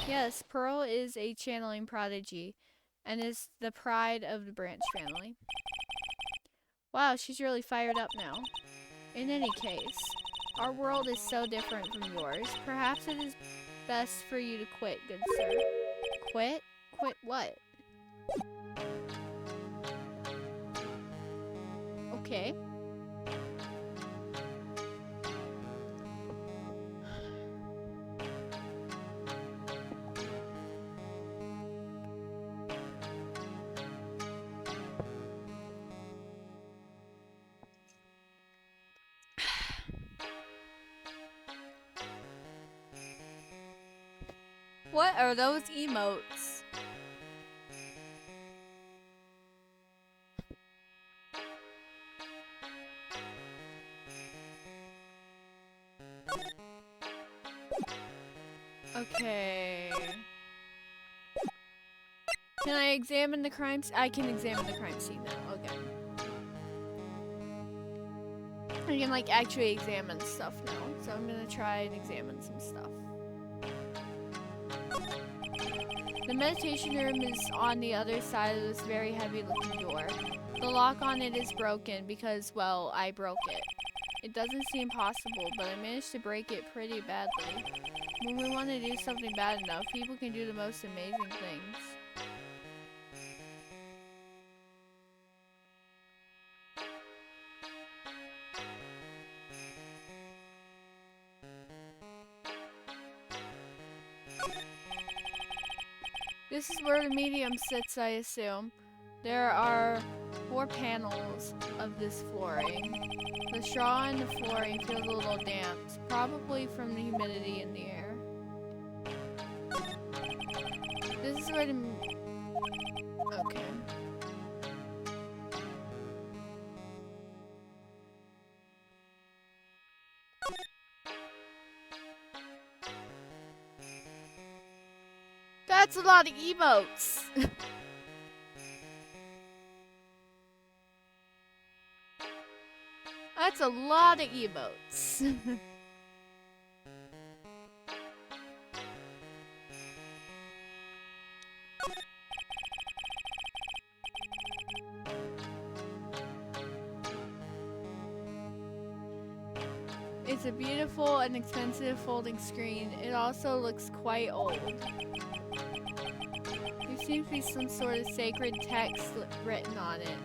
Yes, Pearl is a channeling prodigy, and is the pride of the Branch family. Wow, she's really fired up now. In any case, our world is so different from yours. Perhaps it is best for you to quit, good sir. Quit? Quit what? Okay. What are those emotes? Okay. Can I examine the crimes? I can examine the crime scene now. Okay. I can like actually examine stuff now. So I'm gonna try and examine some stuff. The meditation room is on the other side of this very heavy looking door. The lock on it is broken because, well, I broke it. It doesn't seem possible, but I managed to break it pretty badly. When we want to do something bad enough, people can do the most amazing things. This is where the medium sits, I assume. There are 4 panels of this flooring. The straw in the flooring feels a little damp, probably from the humidity in the air. This is where the... Okay. That's a lot of emotes. That's a lot of emotes. It's a beautiful and expensive folding screen. It also looks quite old. There seems to be some sort of sacred text written on it.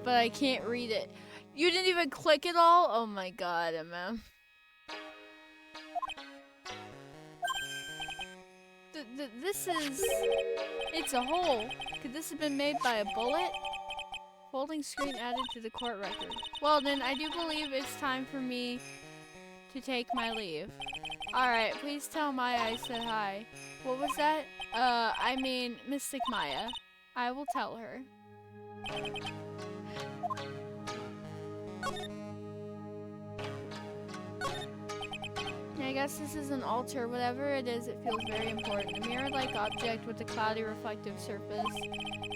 But I can't read it. You didn't even click it all? Oh my god, Emma. This is... It's a hole. Could this have been made by a bullet? Folding screen added to the court record. Well then, I do believe it's time for me to take my leave. Alright, please tell Maya I said hi. What was that? I mean, Mystic Maya. I will tell her. I guess this is an altar. Whatever it is, it feels very important. A mirror-like object with a cloudy reflective surface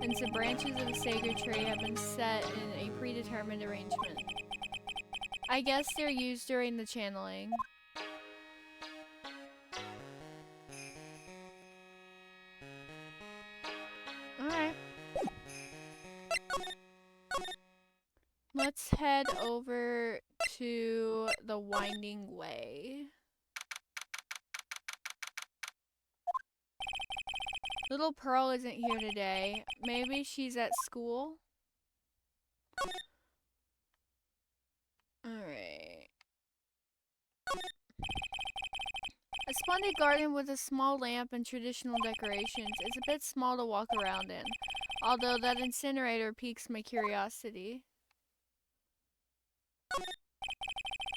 and some branches of a sacred tree have been set in a predetermined arrangement. I guess they're used during the channeling. Alright. Let's head over to the Winding Way. Little Pearl isn't here today. Maybe she's at school? Alright. A splendid garden with a small lamp and traditional decorations is a bit small to walk around in, although that incinerator piques my curiosity.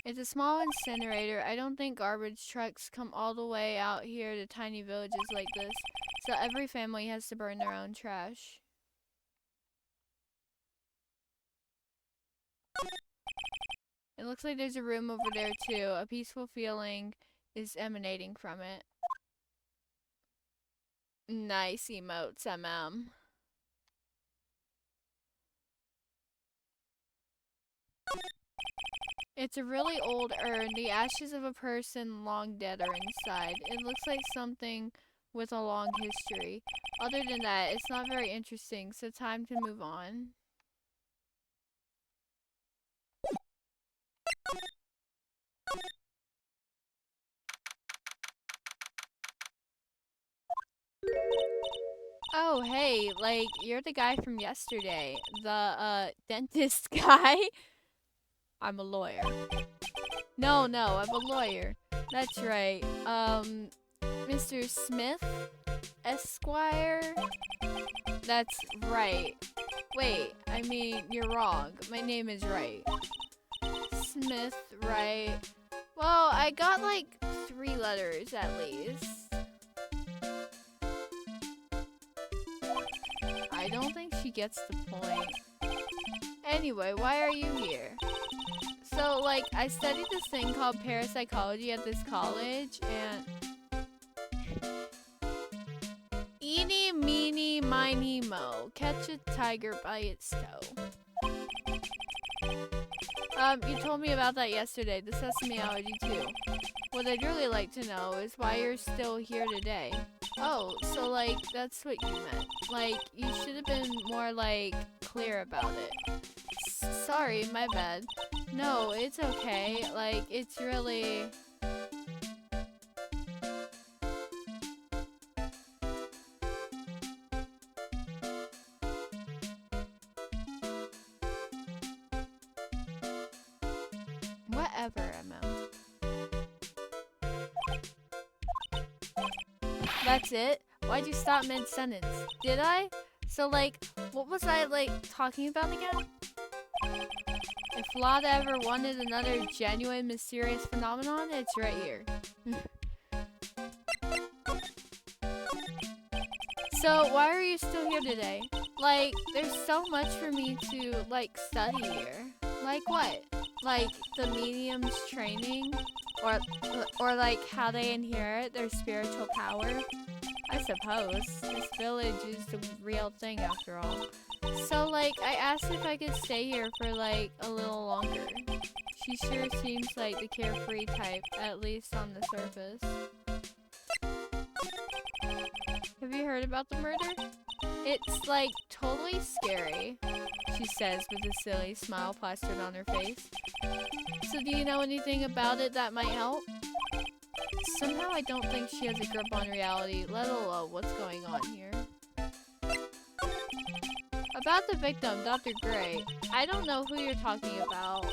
It's a small incinerator. I don't think garbage trucks come all the way out here to tiny villages like this, so every family has to burn their own trash. It looks like there's a room over there too. A peaceful feeling is emanating from it. Nice emotes, MM. It's a really old urn. The ashes of a person long dead are inside. It looks like something with a long history. Other than that, it's not very interesting, so time to move on. Oh, hey, like, you're the guy from yesterday. The, dentist guy? I'm a lawyer. No, I'm a lawyer. That's right. Mr. Smith? Esquire? That's right. Wait, I mean, you're wrong. My name is Wright. Smith, Wright. Well, I got like 3 letters at least. I don't think she gets the point. Anyway, why are you here? So, like, I studied this thing called parapsychology at this college, and... Eeny, meeny, miny, mo. Catch a tiger by its toe. You told me about that yesterday, the sesame allergy too. What I'd really like to know is why you're still here today. Oh, so like, that's what you meant. Like, you should have been more, like, clear about it. Sorry, my bad. No, it's okay. Like, it's really... Whatever, Emma. That's it? Why'd you stop mid-sentence? Did I? So, like, what was I, like, talking about again? If Lada ever wanted another genuine mysterious phenomenon, it's right here. So, why are you still here today? Like, there's so much for me to, like, study here. Like what? Like, the medium's training? Or like, how they inherit their spiritual power? I suppose. This village is the real thing after all. So, like, I asked if I could stay here for, like, a little longer. She sure seems like the carefree type, at least on the surface. Have you heard about the murder? It's, like, totally scary, she says with a silly smile plastered on her face. So do you know anything about it that might help? Somehow I don't think she has a grip on reality, let alone what's going on here. About the victim, Dr. Gray, I don't know who you're talking about.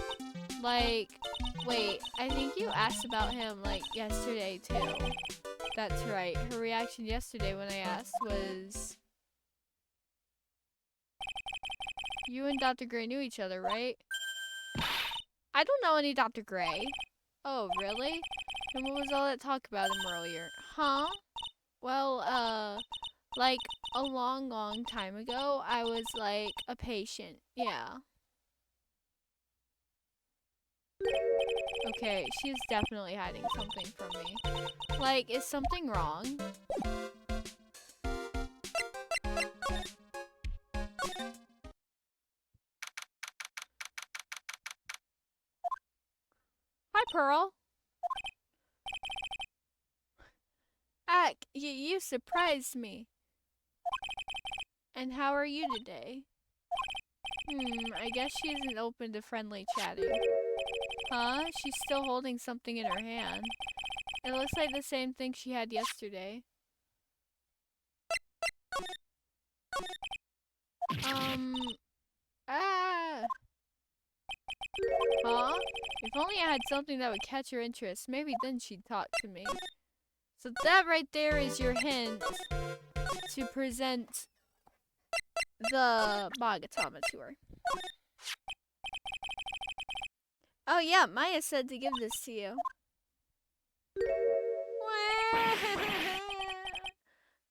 Like, wait, I think you asked about him, like, yesterday, too. That's right. Her reaction yesterday when I asked was... You and Dr. Gray knew each other, right? I don't know any Dr. Gray. Oh, really? Then what was all that talk about him earlier? Huh? Well, like, a long, long time ago, I was, like, a patient. Yeah. Okay, she's definitely hiding something from me. Like, is something wrong? Hi, Pearl. Ack, you surprised me. And how are you today? I guess she isn't open to friendly chatting. Huh? She's still holding something in her hand. It looks like the same thing she had yesterday. Ah! Huh? If only I had something that would catch her interest, maybe then she'd talk to me. So that right there is your hint to present the Magatama to her. Oh yeah, Maya said to give this to you.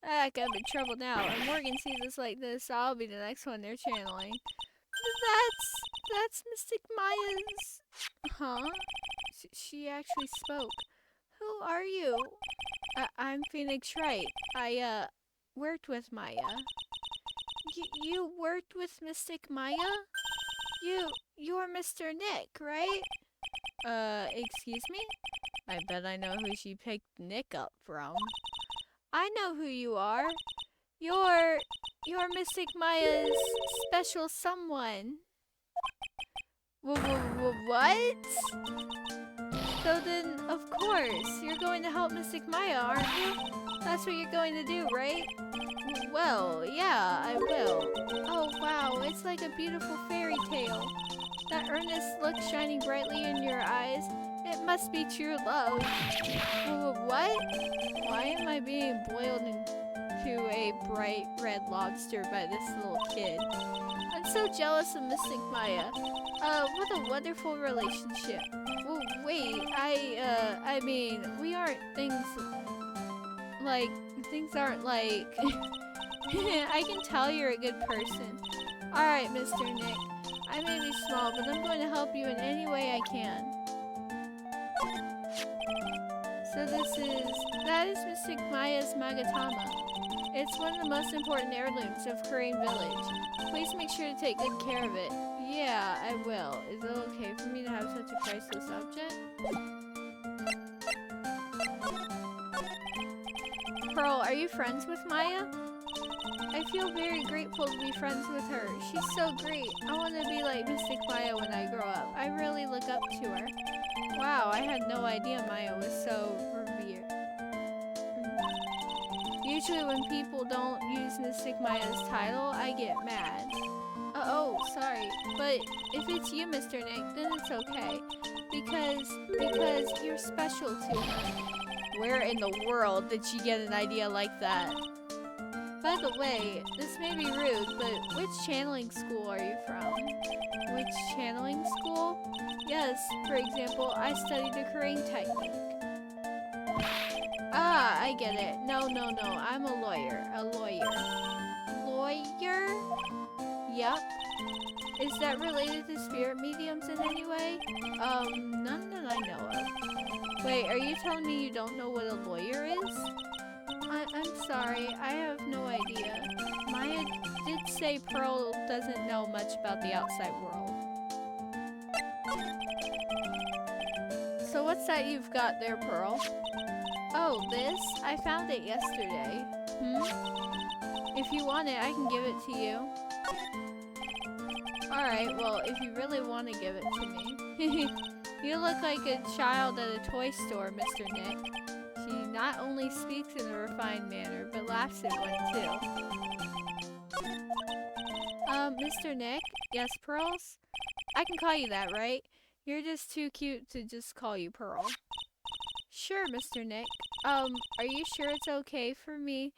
I'm in trouble now. If Morgan sees us like this, I'll be the next one they're channeling. That's Mystic Maya's... Huh? She actually spoke. Who are you? I'm Phoenix Wright. I, worked with Maya. You worked with Mystic Maya? You're Mr. Nick, right? Excuse me? I bet I know who she picked Nick up from. I know who you are. You're Mystic Maya's special someone. What? So then, of course, you're going to help Mystic Maya, aren't you? That's what you're going to do, right? Well, yeah, I will. Oh, wow, it's like a beautiful fairy tale. That earnest look shining brightly in your eyes. It must be true love. What? Why am I being boiled into a bright red lobster by this little kid? I'm so jealous of Mystic Maya. What a wonderful relationship. Well, wait, I mean, we aren't things aren't like... I can tell you're a good person. Alright, Mr. Nick. I may be small, but I'm going to help you in any way I can. So that is Mystic Maya's Magatama. It's one of the most important heirlooms of Korean Village. Please make sure to take good care of it. Yeah, I will. Is it okay for me to have such a priceless object? Pearl, are you friends with Maya? I feel very grateful to be friends with her. She's so great. I want to be like Mystic Maya when I grow up. I really look up to her. Wow, I had no idea Maya was so revered. Usually when people don't use Mystic Maya's title, I get mad. Oh, sorry. But if it's you, Mr. Nick, then it's okay. Because you're special to her. Where in the world did she get an idea like that? By the way, this may be rude, but which channeling school are you from? Which channeling school? Yes, for example, I studied the Korean technique. Ah, I get it. No, I'm a lawyer. Lawyer? Yep. Is that related to spirit mediums in any way? None that I know of. Wait, are you telling me you don't know what a lawyer is? I'm sorry, I have no idea. Maya did say Pearl doesn't know much about the outside world. So what's that you've got there, Pearl? Oh, this? I found it yesterday. If you want it, I can give it to you. Alright, well, if you really want to give it to me. You look like a child at a toy store, Mr. Nick. She not only speaks in a refined manner, but laughs at one too. Mr. Nick? Yes, Pearls? I can call you that, right? You're just too cute to just call you Pearl. Sure, Mr. Nick. Are you sure it's okay for me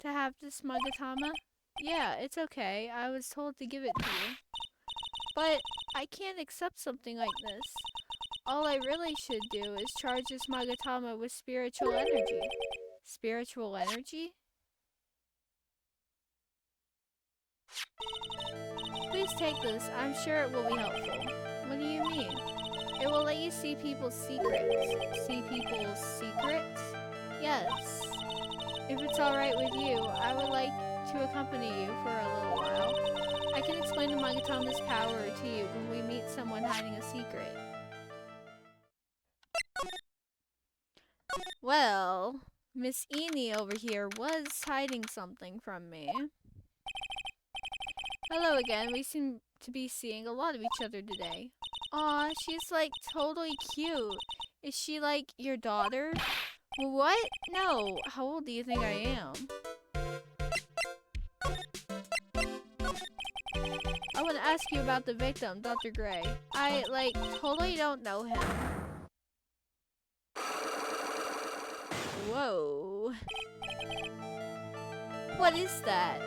to have this Magatama? Yeah, it's okay. I was told to give it to you. But I can't accept something like this. All I really should do is charge this Magatama with spiritual energy. Spiritual energy? Please take this. I'm sure it will be helpful. What do you mean? It will let you see people's secrets. See people's secrets? Yes. If it's alright with you, I would like to accompany you for a little while. I can explain the Magatama's power to you when we meet someone hiding a secret. Well, Miss Eni over here was hiding something from me. Hello again. We seem to be seeing a lot of each other today. Aw, she's like totally cute. Is she like your daughter? What? No. How old do you think I am? I want to ask you about the victim, Dr. Gray. I, like, totally don't know him. Whoa. What is that?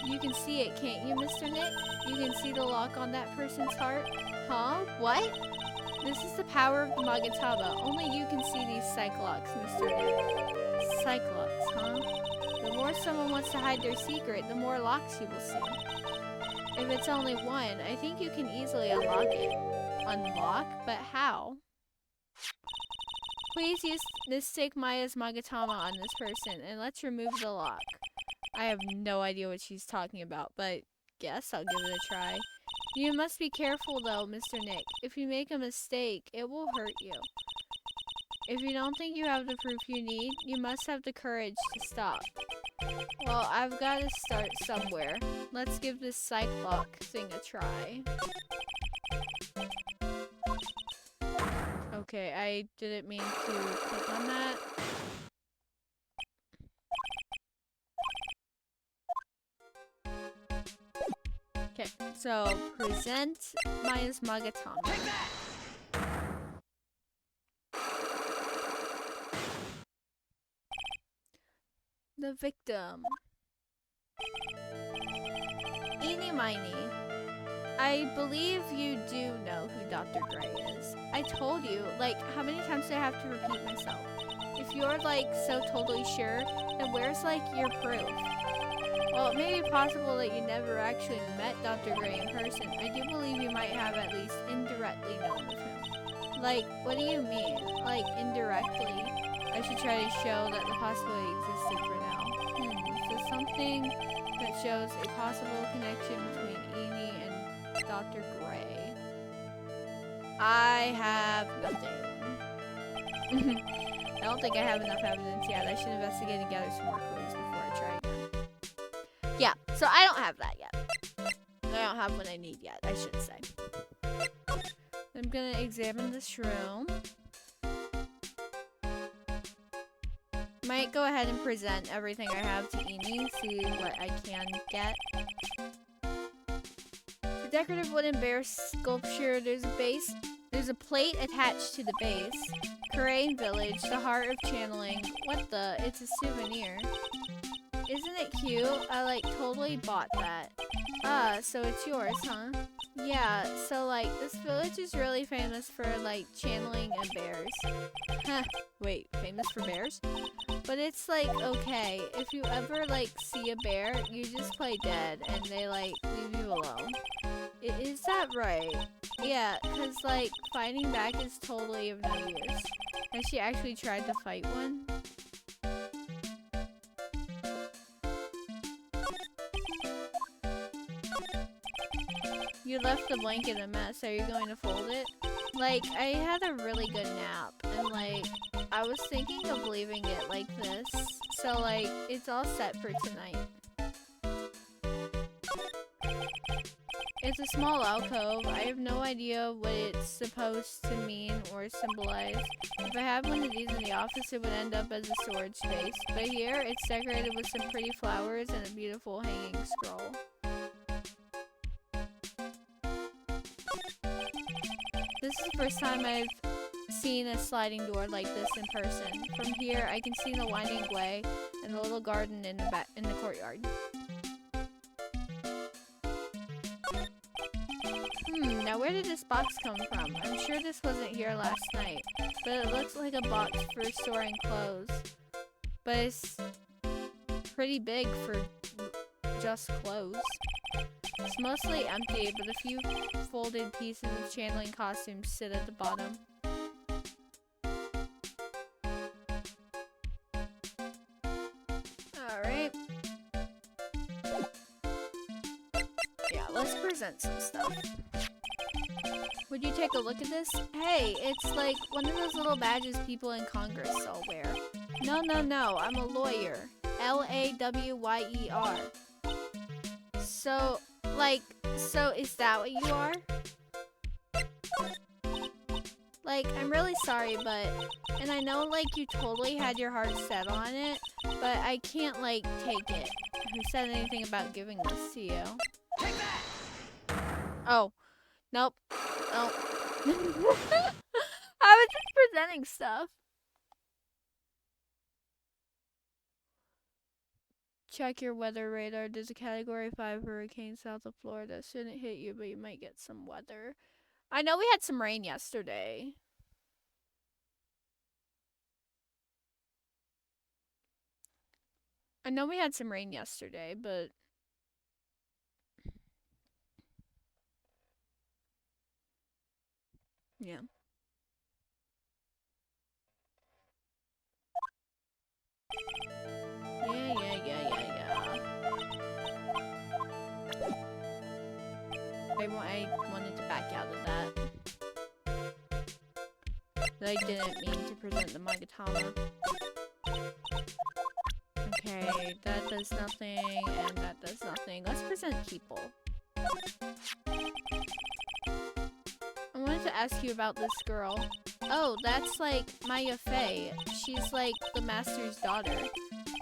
You can see it, can't you, Mr. Nick? You can see the lock on that person's heart? Huh? What? This is the power of the Magatama. Only you can see these Cyclops, Mr. Nick. Cyclops, huh? The more someone wants to hide their secret, the more locks you will see. If it's only one, I think you can easily unlock it. Unlock? But how? Please use Mystic Maya's Magatama on this person, and let's remove the lock. I have no idea what she's talking about, but guess I'll give it a try. You must be careful though, Mr. Nick. If you make a mistake, it will hurt you. If you don't think you have the proof you need, you must have the courage to stop. Well, I've got to start somewhere. Let's give this Cyclops thing a try. Okay, I didn't mean to click on that. Okay, so present Maya's Magatama. The victim. Eeny Miny. I believe you do know who Dr. Gray is. I told you, like, how many times do I have to repeat myself? If you're, like, so totally sure, then where's, like, your proof? Well, it may be possible that you never actually met Dr. Gray in person. I do believe you might have at least indirectly known of him. Like, what do you mean? Like, indirectly? I should try to show that the possibility existed for now. So something that shows a possible connection between Eni and Dr. Gray. I have nothing. I don't think I have enough evidence yet. I should investigate and gather some more clues before I try again. Yeah, so I don't have that yet. I don't have what I need yet, I should say. I'm gonna examine this room. Might go ahead and present everything I have to Eni, see what I can get. The decorative wooden bear sculpture, there's a plate attached to the base. Karain Village, the heart of channeling. What the? It's a souvenir. Isn't it cute? I like totally bought that. Ah, so it's yours, huh? Yeah, so like this village is really famous for like channeling and bears. Huh, wait, famous for bears? But it's like, okay, if you ever like see a bear, you just play dead and they like leave you alone. Is that right? Yeah, cause like fighting back is totally of no use. Has she actually tried to fight one? You left the blanket a mess. Are you going to fold it? Like, I had a really good nap, and like, I was thinking of leaving it like this. So like, it's all set for tonight. It's a small alcove. I have no idea what it's supposed to mean or symbolize. If I had one of these in the office, it would end up as a storage space. But here, it's decorated with some pretty flowers and a beautiful hanging scroll. This is the first time I've seen a sliding door like this in person. From here, I can see the winding way and the little garden in the courtyard. Now where did this box come from? I'm sure this wasn't here last night, but it looks like a box for storing clothes. But it's pretty big for just clothes. It's mostly empty, but a few folded pieces of channeling costumes sit at the bottom. Alright. Yeah, let's present some stuff. Would you take a look at this? Hey, it's like one of those little badges people in Congress all wear. No, I'm a lawyer. L-A-W-Y-E-R. So is that what you are? Like, I'm really sorry, and I know, like, you totally had your heart set on it, but I can't, like, take it. Who said anything about giving this to you? Take that! Oh. Nope. Nope. I was just presenting stuff. Check your weather radar. There's a Category 5 hurricane south of Florida. Shouldn't hit you, but you might get some weather. I know we had some rain yesterday. But yeah. Yeah. I wanted to back out of that. I didn't mean to present the Magatama. Okay, that does nothing, and that does nothing. Let's present people. I wanted to ask you about this girl. Oh, that's like Maya Fey. She's like the master's daughter.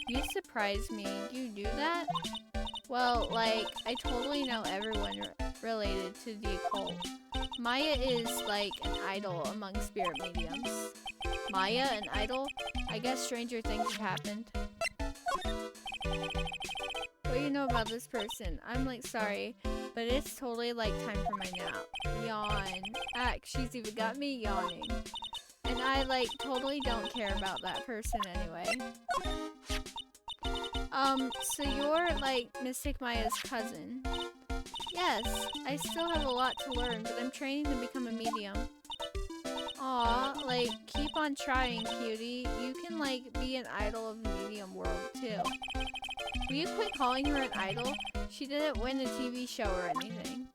You surprise me. You do that? Well, like, I totally know everyone related to the occult. Maya is like an idol among spirit mediums. Maya, an idol? I guess stranger things have happened. What do you know about this person? I'm like, sorry, but it's totally like time for my nap. Yawn. Heck, she's even got me yawning. And I like totally don't care about that person anyway. So you're like Mystic Maya's cousin. Yes, I still have a lot to learn, but I'm training to become a medium. Aw, like, keep on trying, cutie. You can, like, be an idol of the medium world, too. Will you quit calling her an idol? She didn't win a TV show or anything.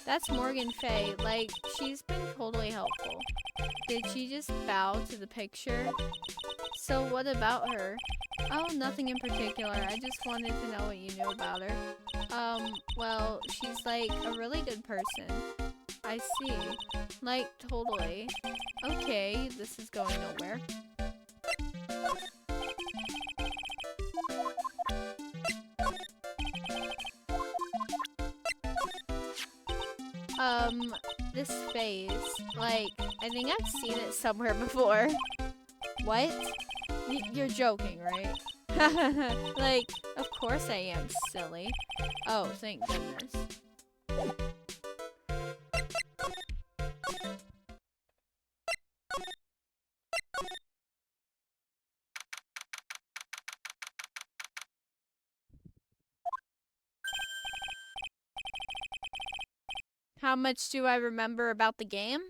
That's Morgan Fay. Like, she's been totally helpful. Did she just bow to the picture? So what about her? Oh, nothing in particular. I just wanted to know what you knew about her. Well, she's like a really good person. I see. Like, totally. Okay, this is going nowhere. This phase. Like, I think I've seen it somewhere before. What? You're joking, right? Like, of course I am, silly. Oh, thank goodness. How much do I remember about the game?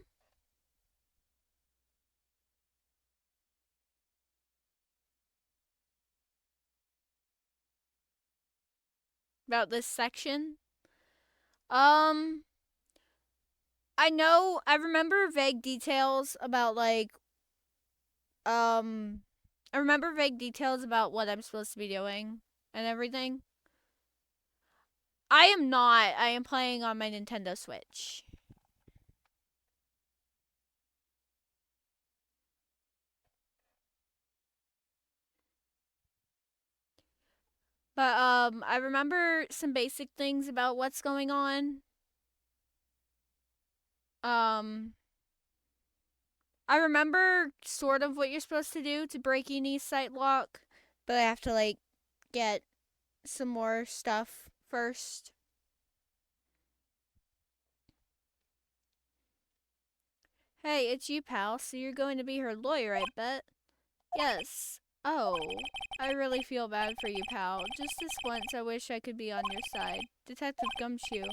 About this section? I remember vague details about, like, I remember vague details about what I'm supposed to be doing and everything. I am not. I am playing on my Nintendo Switch. But I remember some basic things about what's going on. I remember sort of what you're supposed to do to break Enie's sight lock, but I have to like get some more stuff first. Hey, it's you, pal. So you're going to be her lawyer, I bet. Yes. Oh, I really feel bad for you, pal. Just this once, I wish I could be on your side. Detective Gumshoe.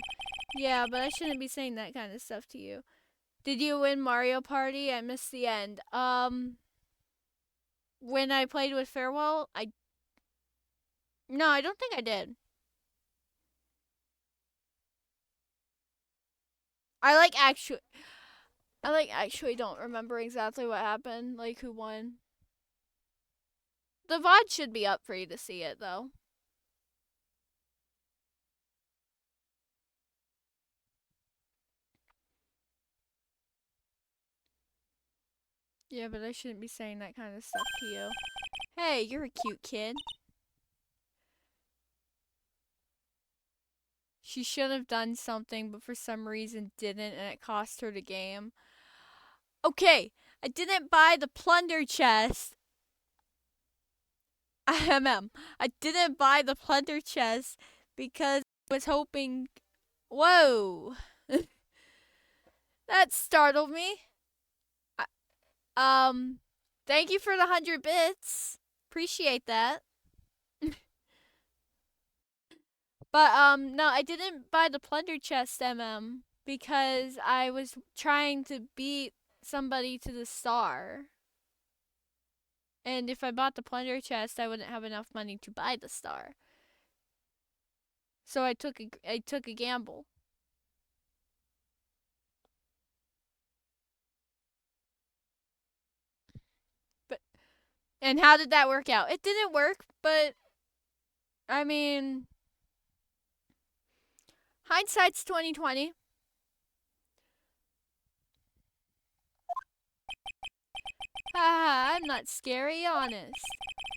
Yeah, but I shouldn't be saying that kind of stuff to you. Did you win Mario Party? I missed the end. When I played with Farewell, No, I don't think I did. I actually don't remember exactly what happened, like who won. The VOD should be up for you to see it, though. Yeah, but I shouldn't be saying that kind of stuff to you. Hey, you're a cute kid. She should have done something, but for some reason didn't, and it cost her the game. Okay, I didn't buy the plunder chest. I didn't buy the plunder chest because I was hoping. Whoa! That startled me. Thank you for the 100 bits. Appreciate that. But no, I didn't buy the plunder chest, because I was trying to beat somebody to the star. And if I bought the plunder chest, I wouldn't have enough money to buy the star. So I took a gamble. And how did that work out? It didn't work, but I mean, hindsight's 2020. Haha, I'm not scary, honest.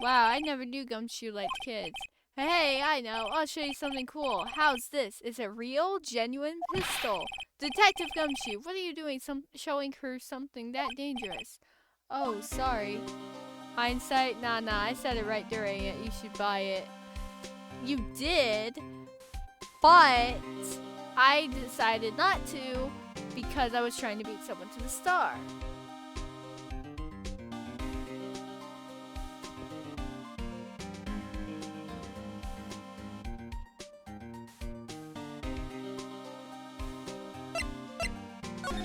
Wow, I never knew Gumshoe liked kids. Hey, I know. I'll show you something cool. How's this? Is it real? Genuine pistol? Detective Gumshoe, what are you doing showing her something that dangerous? Oh, sorry. Hindsight? Nah, I said it right during it. You should buy it. You did, but I decided not to because I was trying to beat someone to the star.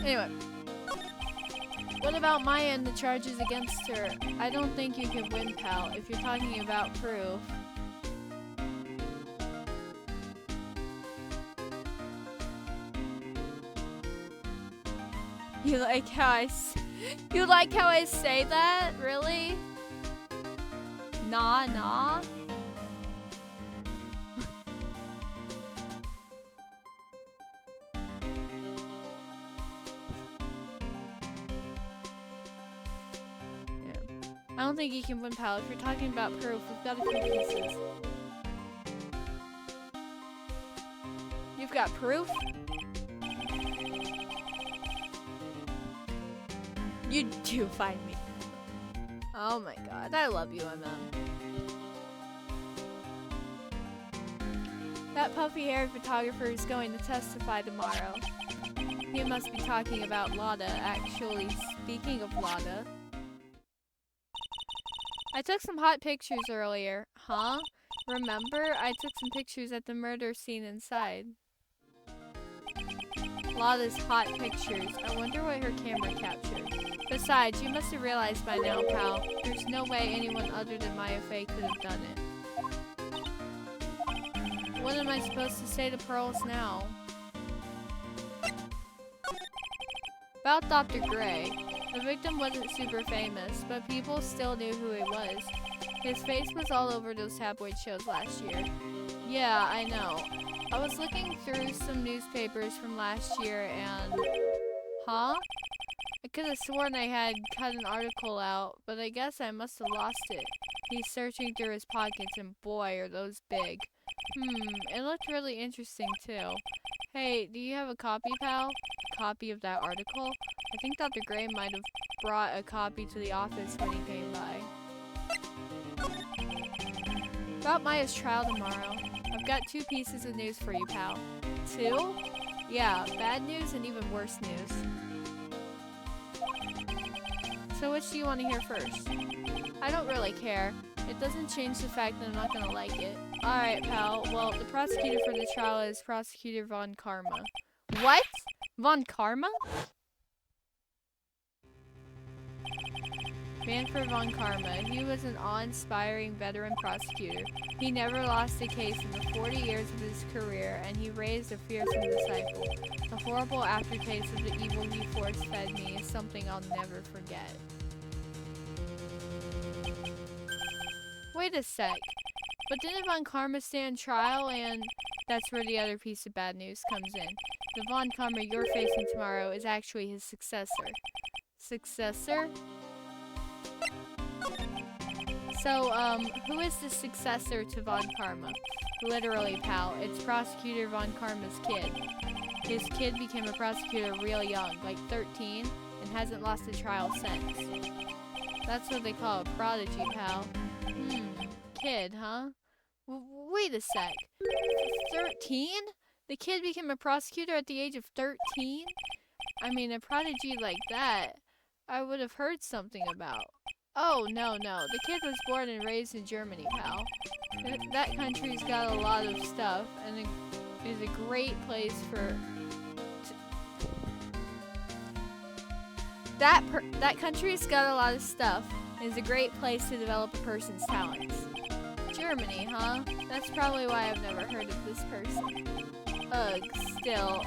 Anyway, what about Maya and the charges against her? I don't think you can win, pal, if you're talking about proof. You like how I say that? Really? Nah. I don't think you can win, pal. If you're talking about proof, we've got a few pieces. You've got proof? You do find me. Oh my god, I love you, That puffy-haired photographer is going to testify tomorrow. He must be talking about Lada, actually. Speaking of Lada. I took some hot pictures earlier. Huh? Remember? I took some pictures at the murder scene inside. Lada's hot pictures. I wonder what her camera captured. Besides, you must have realized by now, pal. There's no way anyone other than Maya Fey could have done it. What am I supposed to say to Pearls now? About Dr. Gray. The victim wasn't super famous, but people still knew who he was. His face was all over those tabloid shows last year. Yeah, I know. I was looking through some newspapers from last year and... Huh? I could have sworn I had cut an article out, but I guess I must have lost it. He's searching through his pockets and boy, are those big. It looked really interesting too. Hey, do you have a copy, pal? Copy of that article? I think Dr. Gray might have brought a copy to the office when he came by. About Maya's trial tomorrow. I've got 2 pieces of news for you, pal. 2? Yeah, bad news and even worse news. So which do you want to hear first? I don't really care. It doesn't change the fact that I'm not gonna like it. Alright, pal. Well, the prosecutor for the trial is Prosecutor Von Karma. What? Von Karma? Manfred Von Karma. He was an awe-inspiring veteran prosecutor. He never lost a case in the 40 years of his career, and he raised a fearsome disciple. The horrible aftertaste of the evil he force-fed me is something I'll never forget. Wait a sec. But didn't Von Karma stand trial? And that's where the other piece of bad news comes in. The Von Karma you're facing tomorrow is actually his successor. Successor? So, who is the successor to Von Karma? Literally, pal, it's Prosecutor Von Karma's kid. His kid became a prosecutor real young, like 13, and hasn't lost a trial since. That's what they call a prodigy, pal. Kid, huh? Wait a sec. 13? The kid became a prosecutor at the age of 13? I mean, a prodigy like that, I would have heard something about. Oh, no. The kid was born and raised in Germany, pal. That country's got a lot of stuff, and it is a great place for... That country's got a lot of stuff, and is a great place to develop a person's talents. Germany, huh? That's probably why I've never heard of this person. Ugh, still.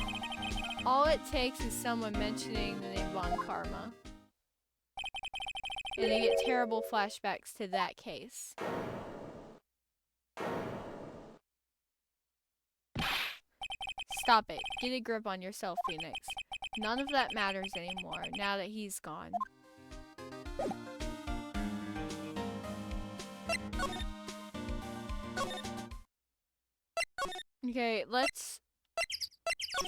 All it takes is someone mentioning the name Von Karma. And they get terrible flashbacks to that case. Stop it. Get a grip on yourself, Phoenix. None of that matters anymore, now that he's gone. Okay, let's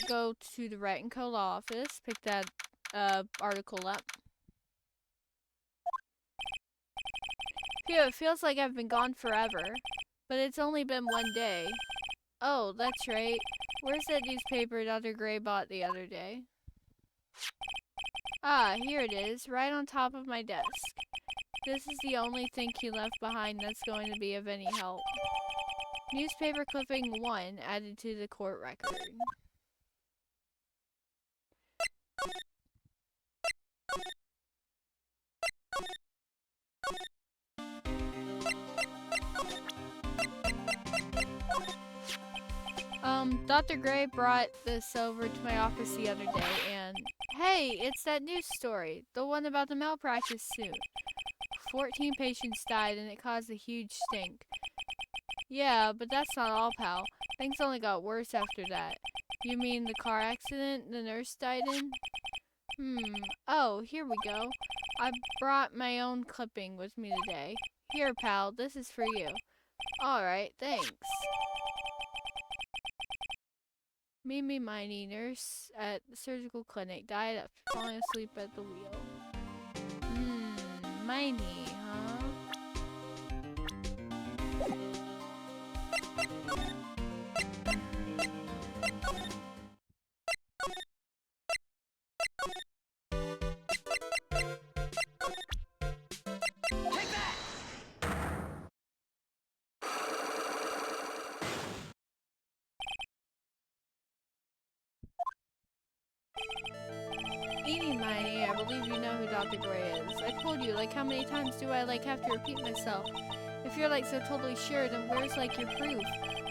go to the Wright & Co. law office, pick that article up. Phew, it feels like I've been gone forever, but it's only been 1 day. Oh, that's right. Where's that newspaper Dr. Gray bought the other day? Ah, here it is, right on top of my desk. This is the only thing he left behind that's going to be of any help. Newspaper clipping 1 added to the court record. Dr. Gray brought this over to my office the other day and... Hey, it's that news story. The one about the malpractice suit. 14 patients died and it caused a huge stink. Yeah, but that's not all, pal. Things only got worse after that. You mean the car accident the nurse died in? Oh, here we go. I brought my own clipping with me today. Here, pal, this is for you. Alright, thanks. Mimi Miney, nurse at the surgical clinic, died after falling asleep at the wheel. Miney, huh? Take that! Eeny Miney, I believe you know who Dr. Gray is. I told you, like, how many times do I, like, have to repeat myself? If you're, like, so totally sure, then where's, like, your proof?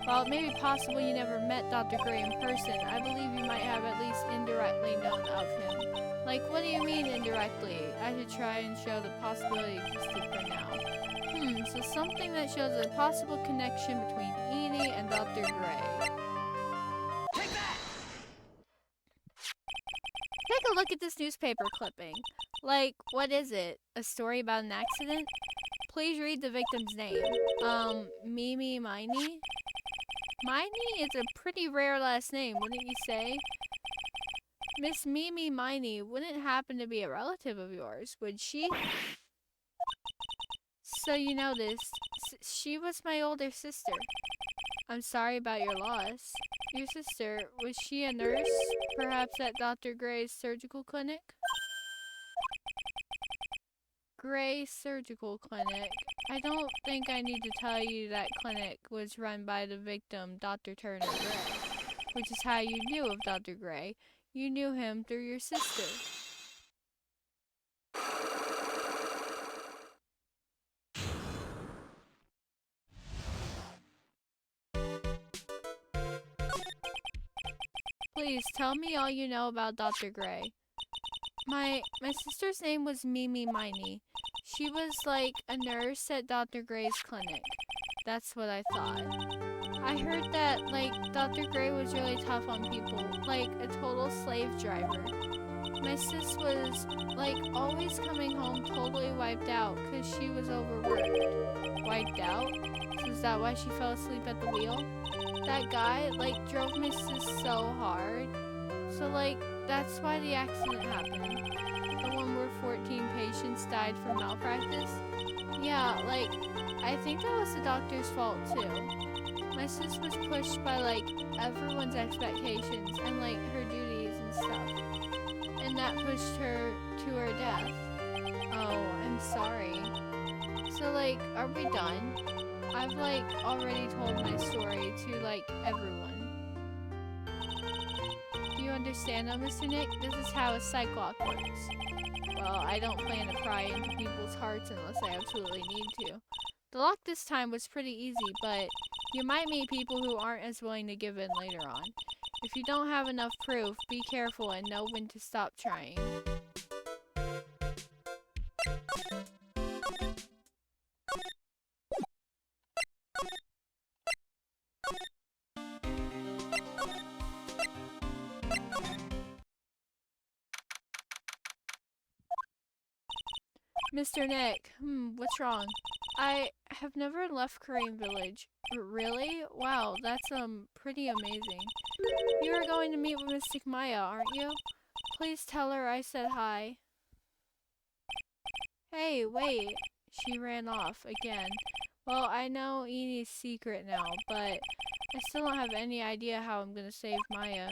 While it may be possible you never met Dr. Gray in person, I believe you might have at least indirectly known of him. Like, what do you mean indirectly? I should try and show the possibility existed for now. So something that shows a possible connection between Edie and Dr. Gray. Take that! Take a look at this newspaper clipping. Like, what is it? A story about an accident? Please read the victim's name. Mimi Miney? Miney is a pretty rare last name, wouldn't you say? Miss Mimi Miney wouldn't happen to be a relative of yours, would she? So you noticed, she was my older sister. I'm sorry about your loss. Your sister, was she a nurse? Perhaps at Dr. Gray's surgical clinic? Gray Surgical Clinic. I don't think I need to tell you that clinic was run by the victim, Dr. Turner Gray, which is how you knew of Dr. Gray. You knew him through your sister. Please tell me all you know about Dr. Gray. My sister's name was Mimi Miney. She was like a nurse at Dr. Gray's clinic. That's what I thought. I heard that like Dr. Gray was really tough on people, like a total slave driver. My sis was like always coming home totally wiped out because she was overworked. Wiped out? So is that why she fell asleep at the wheel? That guy like drove my sis so hard. So like that's why the accident happened. The one where 14 patients died from malpractice. Yeah, like I think that was the doctor's fault too. My sis was pushed by like everyone's expectations and like her duties and stuff. And that pushed her to her death. Oh, I'm sorry. So like, are we done? I've like already told my story to like everyone. Do you understand now, Mr. Nick? This is how a psych lock works. Well, I don't plan to pry into people's hearts unless I absolutely need to. The lock this time was pretty easy, but you might meet people who aren't as willing to give in later on. If you don't have enough proof, be careful and know when to stop trying. Mr. Nick, what's wrong? I have never left Korean Village. Really? Wow, that's pretty amazing. You are going to meet with Mystic Maya, aren't you? Please tell her I said hi. Hey, wait. She ran off again. Well, I know Edie's secret now, but I still don't have any idea how I'm gonna save Maya.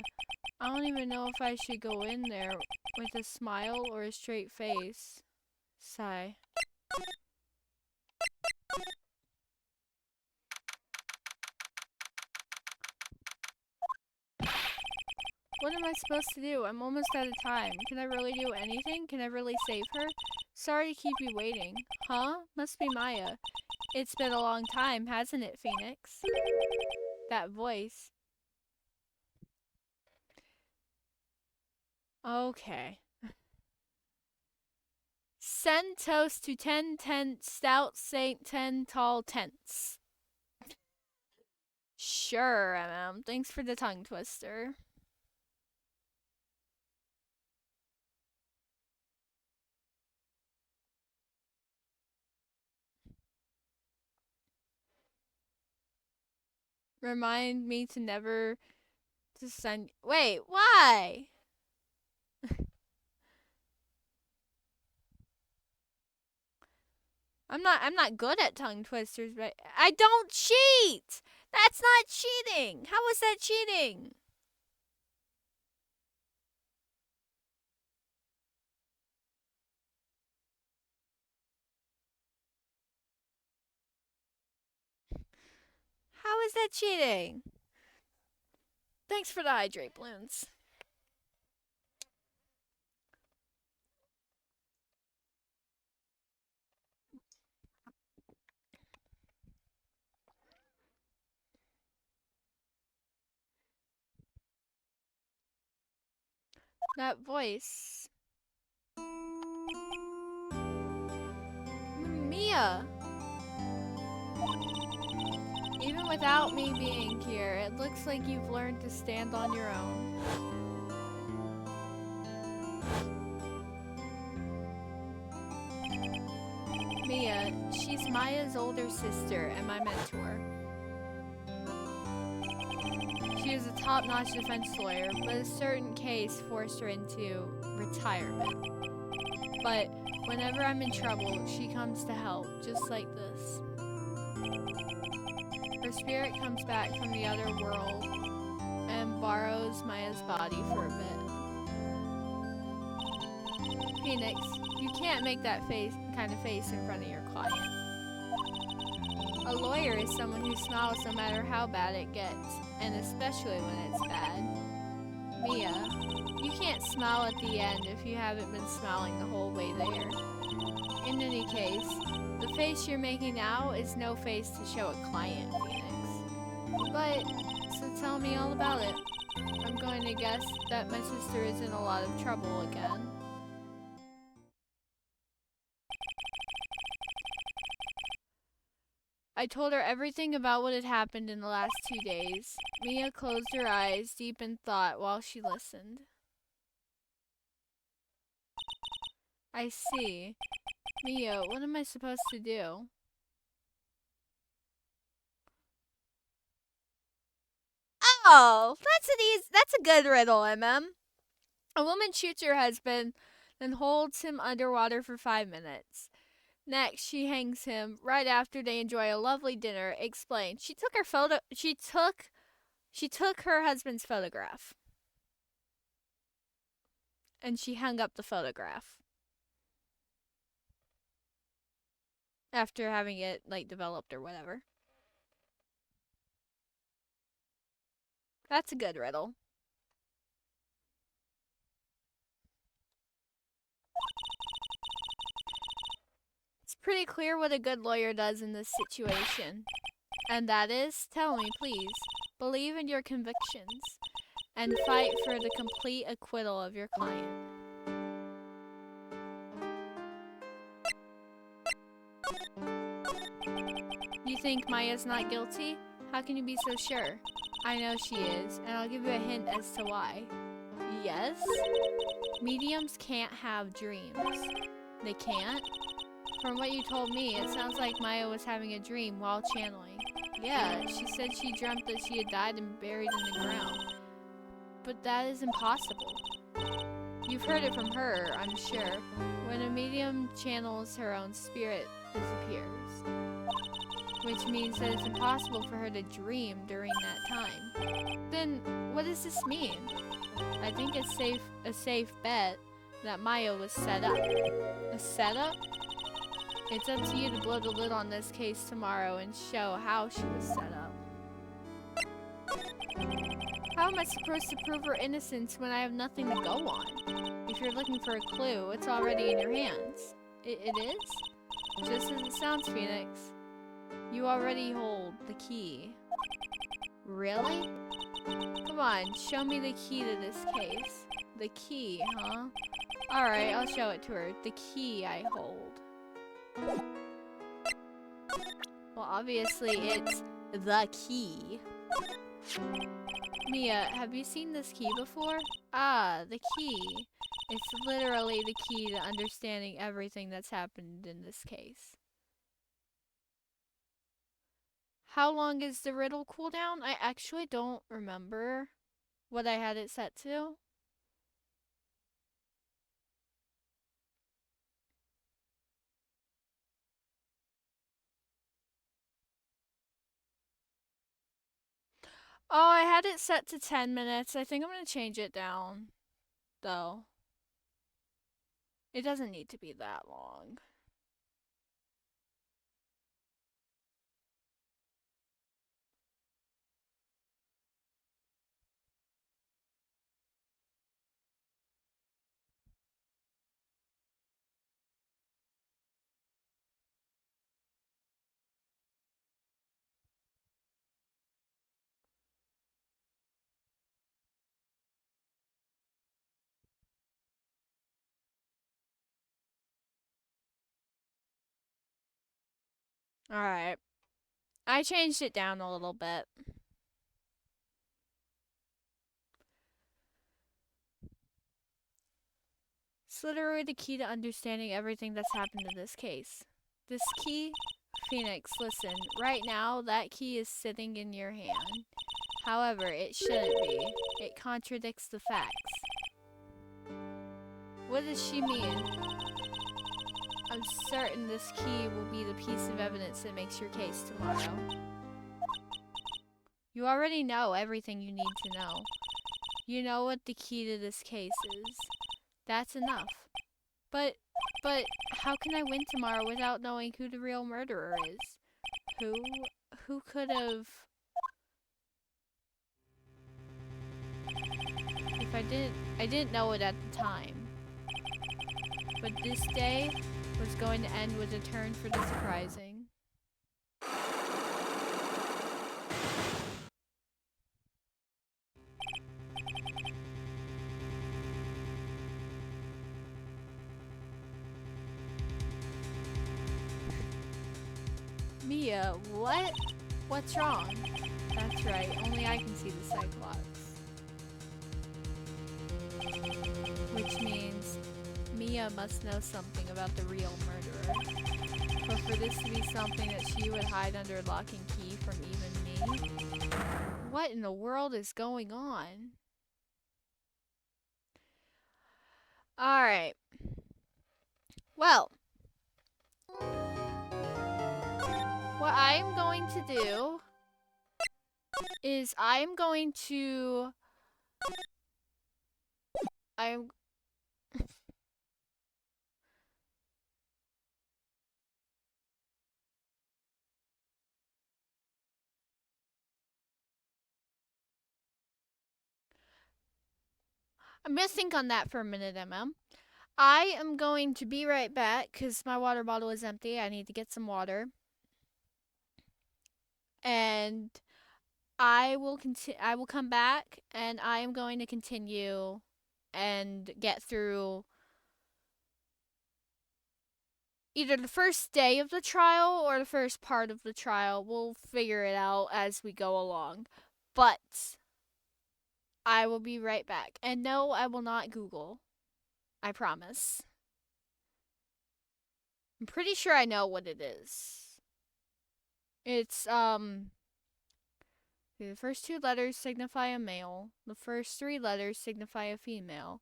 I don't even know if I should go in there with a smile or a straight face. Sigh. What am I supposed to do? I'm almost out of time. Can I really do anything? Can I really save her? Sorry to keep you waiting. Huh? Must be Maya. It's been a long time, hasn't it, Phoenix? That voice. Okay. Send toast to 10 stout Saint 10 tall tents. Sure, MM. Thanks for the tongue twister. Remind me to never to send. Wait, why? I'm not good at tongue twisters, but I don't cheat. That's not cheating. How is that cheating? How is that cheating? Thanks for the hydrate balloons. That voice. Mia! Even without me being here, it looks like you've learned to stand on your own. Mia, she's Maya's older sister and my mentor. She is a top-notch defense lawyer, but a certain case forced her into retirement. But whenever I'm in trouble, she comes to help, just like this. Her spirit comes back from the other world and borrows Maya's body for a bit. Phoenix, you can't make that kind of face in front of your client. A lawyer is someone who smiles no matter how bad it gets, and especially when it's bad. Mia, you can't smile at the end if you haven't been smiling the whole way there. In any case, the face you're making now is no face to show a client, Phoenix. But, so tell me all about it. I'm going to guess that my sister is in a lot of trouble again. I told her everything about what had happened in the last 2 days. Mia closed her eyes, deep in thought, while she listened. I see. Mia, what am I supposed to do? Oh, that's a good riddle, MM. A woman shoots her husband, then holds him underwater for 5 minutes. Next, she hangs him right after they enjoy a lovely dinner. Explain. She took her husband's photograph. And she hung up the photograph. After having it, developed or whatever. That's a good riddle. It's pretty clear what a good lawyer does in this situation. And that is, tell me, please, believe in your convictions and fight for the complete acquittal of your client. You think Maya's not guilty? How can you be so sure? I know she is, and I'll give you a hint as to why. Yes? Mediums can't have dreams. They can't? From what you told me, it sounds like Maya was having a dream while channeling. Yeah, she said she dreamt that she had died and buried in the ground. But that is impossible. You've heard it from her, I'm sure. When a medium channels, her own spirit disappears. Which means that it's impossible for her to dream during that time. Then, what does this mean? I think it's a safe bet that Maya was set up. A setup? It's up to you to blow the lid on this case tomorrow and show how she was set up. How am I supposed to prove her innocence when I have nothing to go on? If you're looking for a clue, it's already in your hands. It is? Just as it sounds, Phoenix. You already hold the key. Really? Come on, show me the key to this case. The key, huh? Alright, I'll show it to her. The key I hold. Well, obviously it's the key. Mia, have you seen this key before? Ah, the key. It's literally the key to understanding everything that's happened in this case. How long is the riddle cooldown? I actually don't remember what I had it set to. Oh, I had it set to 10 minutes. I think I'm going to change it down, though. It doesn't need to be that long. Alright. I changed it down a little bit. It's literally the key to understanding everything that's happened in this case. This key, Phoenix, listen, right now that key is sitting in your hand. However, it shouldn't be. It contradicts the facts. What does she mean? I'm certain this key will be the piece of evidence that makes your case tomorrow. You already know everything you need to know. You know what the key to this case is. That's enough. But how can I win tomorrow without knowing who the real murderer is? Who could have... If I didn't know it at the time. But this day was going to end with a turn for the surprising. Mia, what? What's wrong? That's right, only I can see the Cyclops. Which means Mia must know something about the real murderer. But for this to be something that she would hide under lock and key from even me? What in the world is going on? Alright. Well, what I'm going to do is I'm gonna think on that for a minute, MM. I am going to be right back because my water bottle is empty. I need to get some water. And I will come back and I am going to continue and get through either the first day of the trial or the first part of the trial. We'll figure it out as we go along. But I will be right back. And no, I will not Google. I promise. I'm pretty sure I know what it is. It's, the first two letters signify a male. The first three letters signify a female.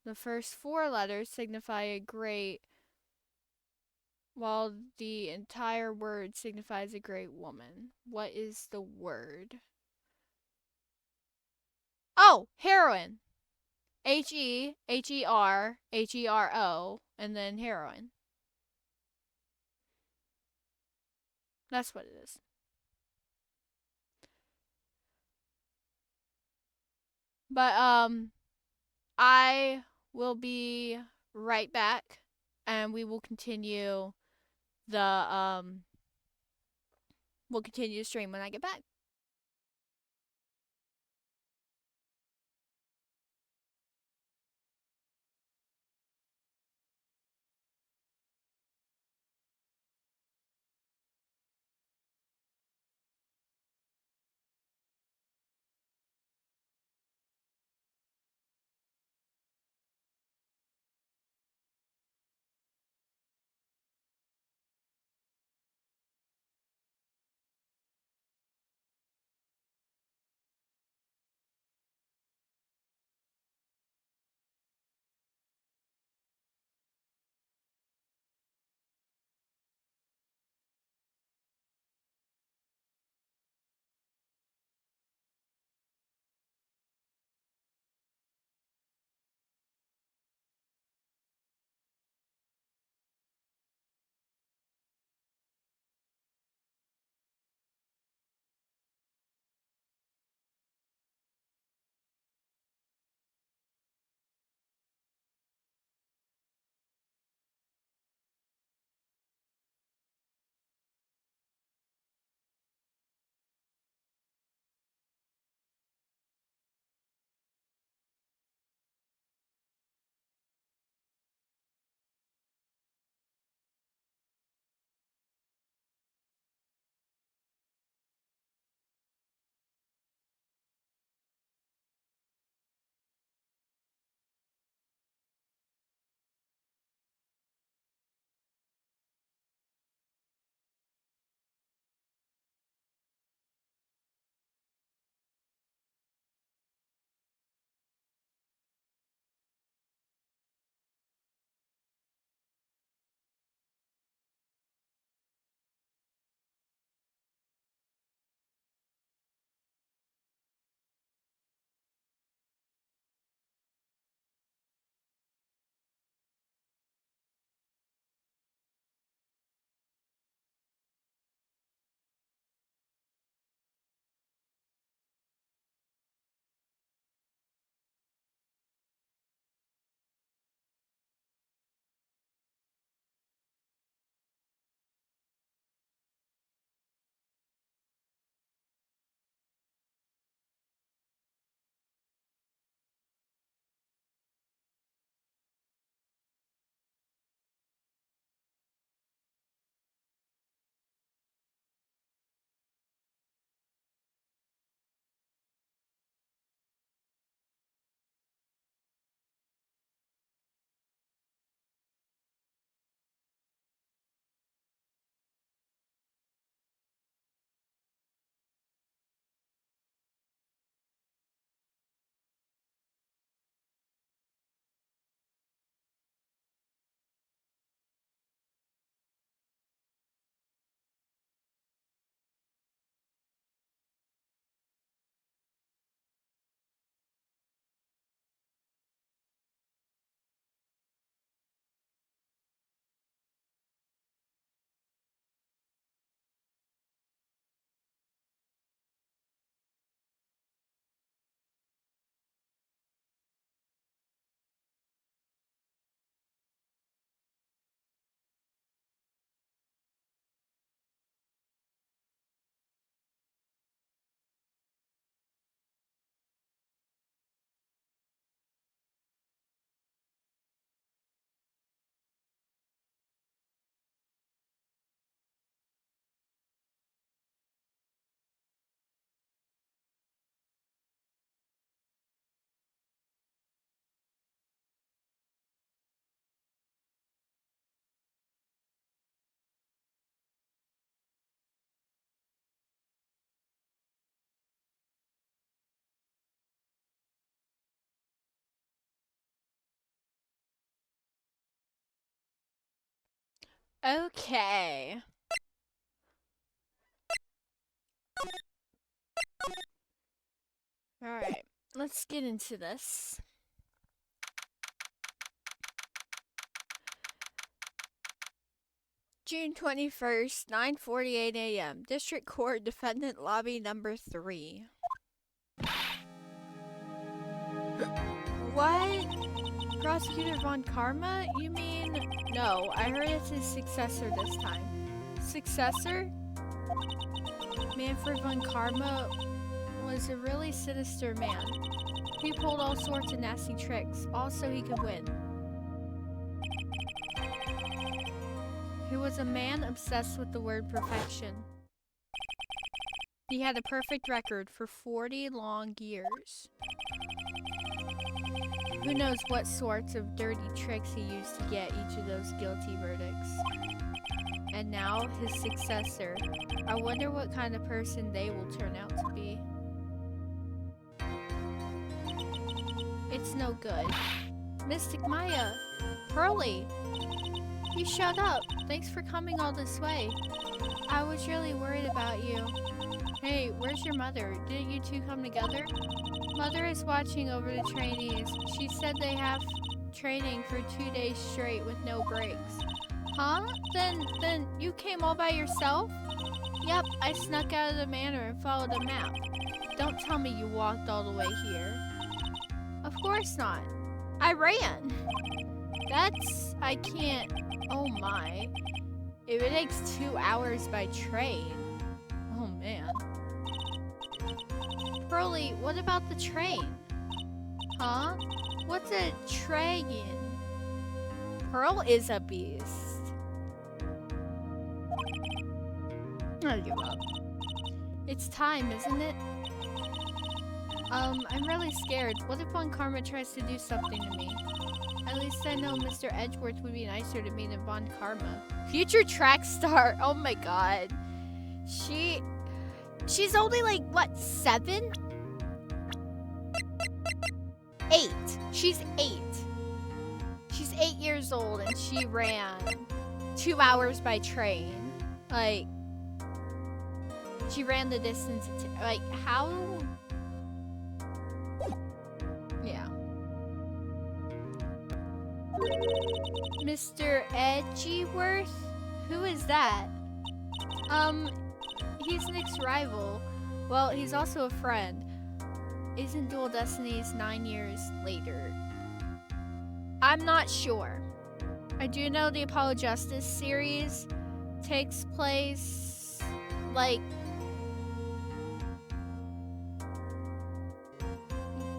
The first four letters signify a great, while the entire word signifies a great woman. What is the word? Oh, heroine. H-E-H-E-R-H-E-R-O, and then heroine. That's what it is. But, I will be right back, and we will continue we'll continue the stream when I get back. Okay. Alright, let's get into this. June 21st, 9:48 a.m. District Court Defendant Lobby Number 3. What? Prosecutor Von Karma? You mean? No, I heard it's his successor this time. Successor? Manfred Von Karma was a really sinister man. He pulled all sorts of nasty tricks, all so he could win. He was a man obsessed with the word perfection. He had a perfect record for 40 long years. Who knows what sorts of dirty tricks he used to get each of those guilty verdicts. And now, his successor. I wonder what kind of person they will turn out to be. It's no good. Mystic Maya! Pearly! You shut up! Thanks for coming all this way. I was really worried about you. Hey, where's your mother? Didn't you two come together? Mother is watching over the trainees. She said they have training for 2 days straight with no breaks. Huh? Then you came all by yourself? Yep, I snuck out of the manor and followed a map. Don't tell me you walked all the way here. Of course not. I ran. I can't. Oh my. If it takes 2 hours by train. Oh man. Pearly, what about the train? Huh? What's a train? Pearl is a beast. I'll give up. It's time, isn't it? I'm really scared. What if Von Karma tries to do something to me? At least I know Mr. Edgeworth would be nicer to me than Von Karma. Future track star. Oh my god. She's only like, what, 7? 8. She's 8. She's 8 years old and she ran 2 hours by train. Like, she ran the distance. Like, how? Yeah. Mr. Edgeworth? Who is that? He's Nick's rival. Well, he's also a friend. Isn't Dual Destinies 9 years later? I'm not sure. I do know the Apollo Justice series takes place, like,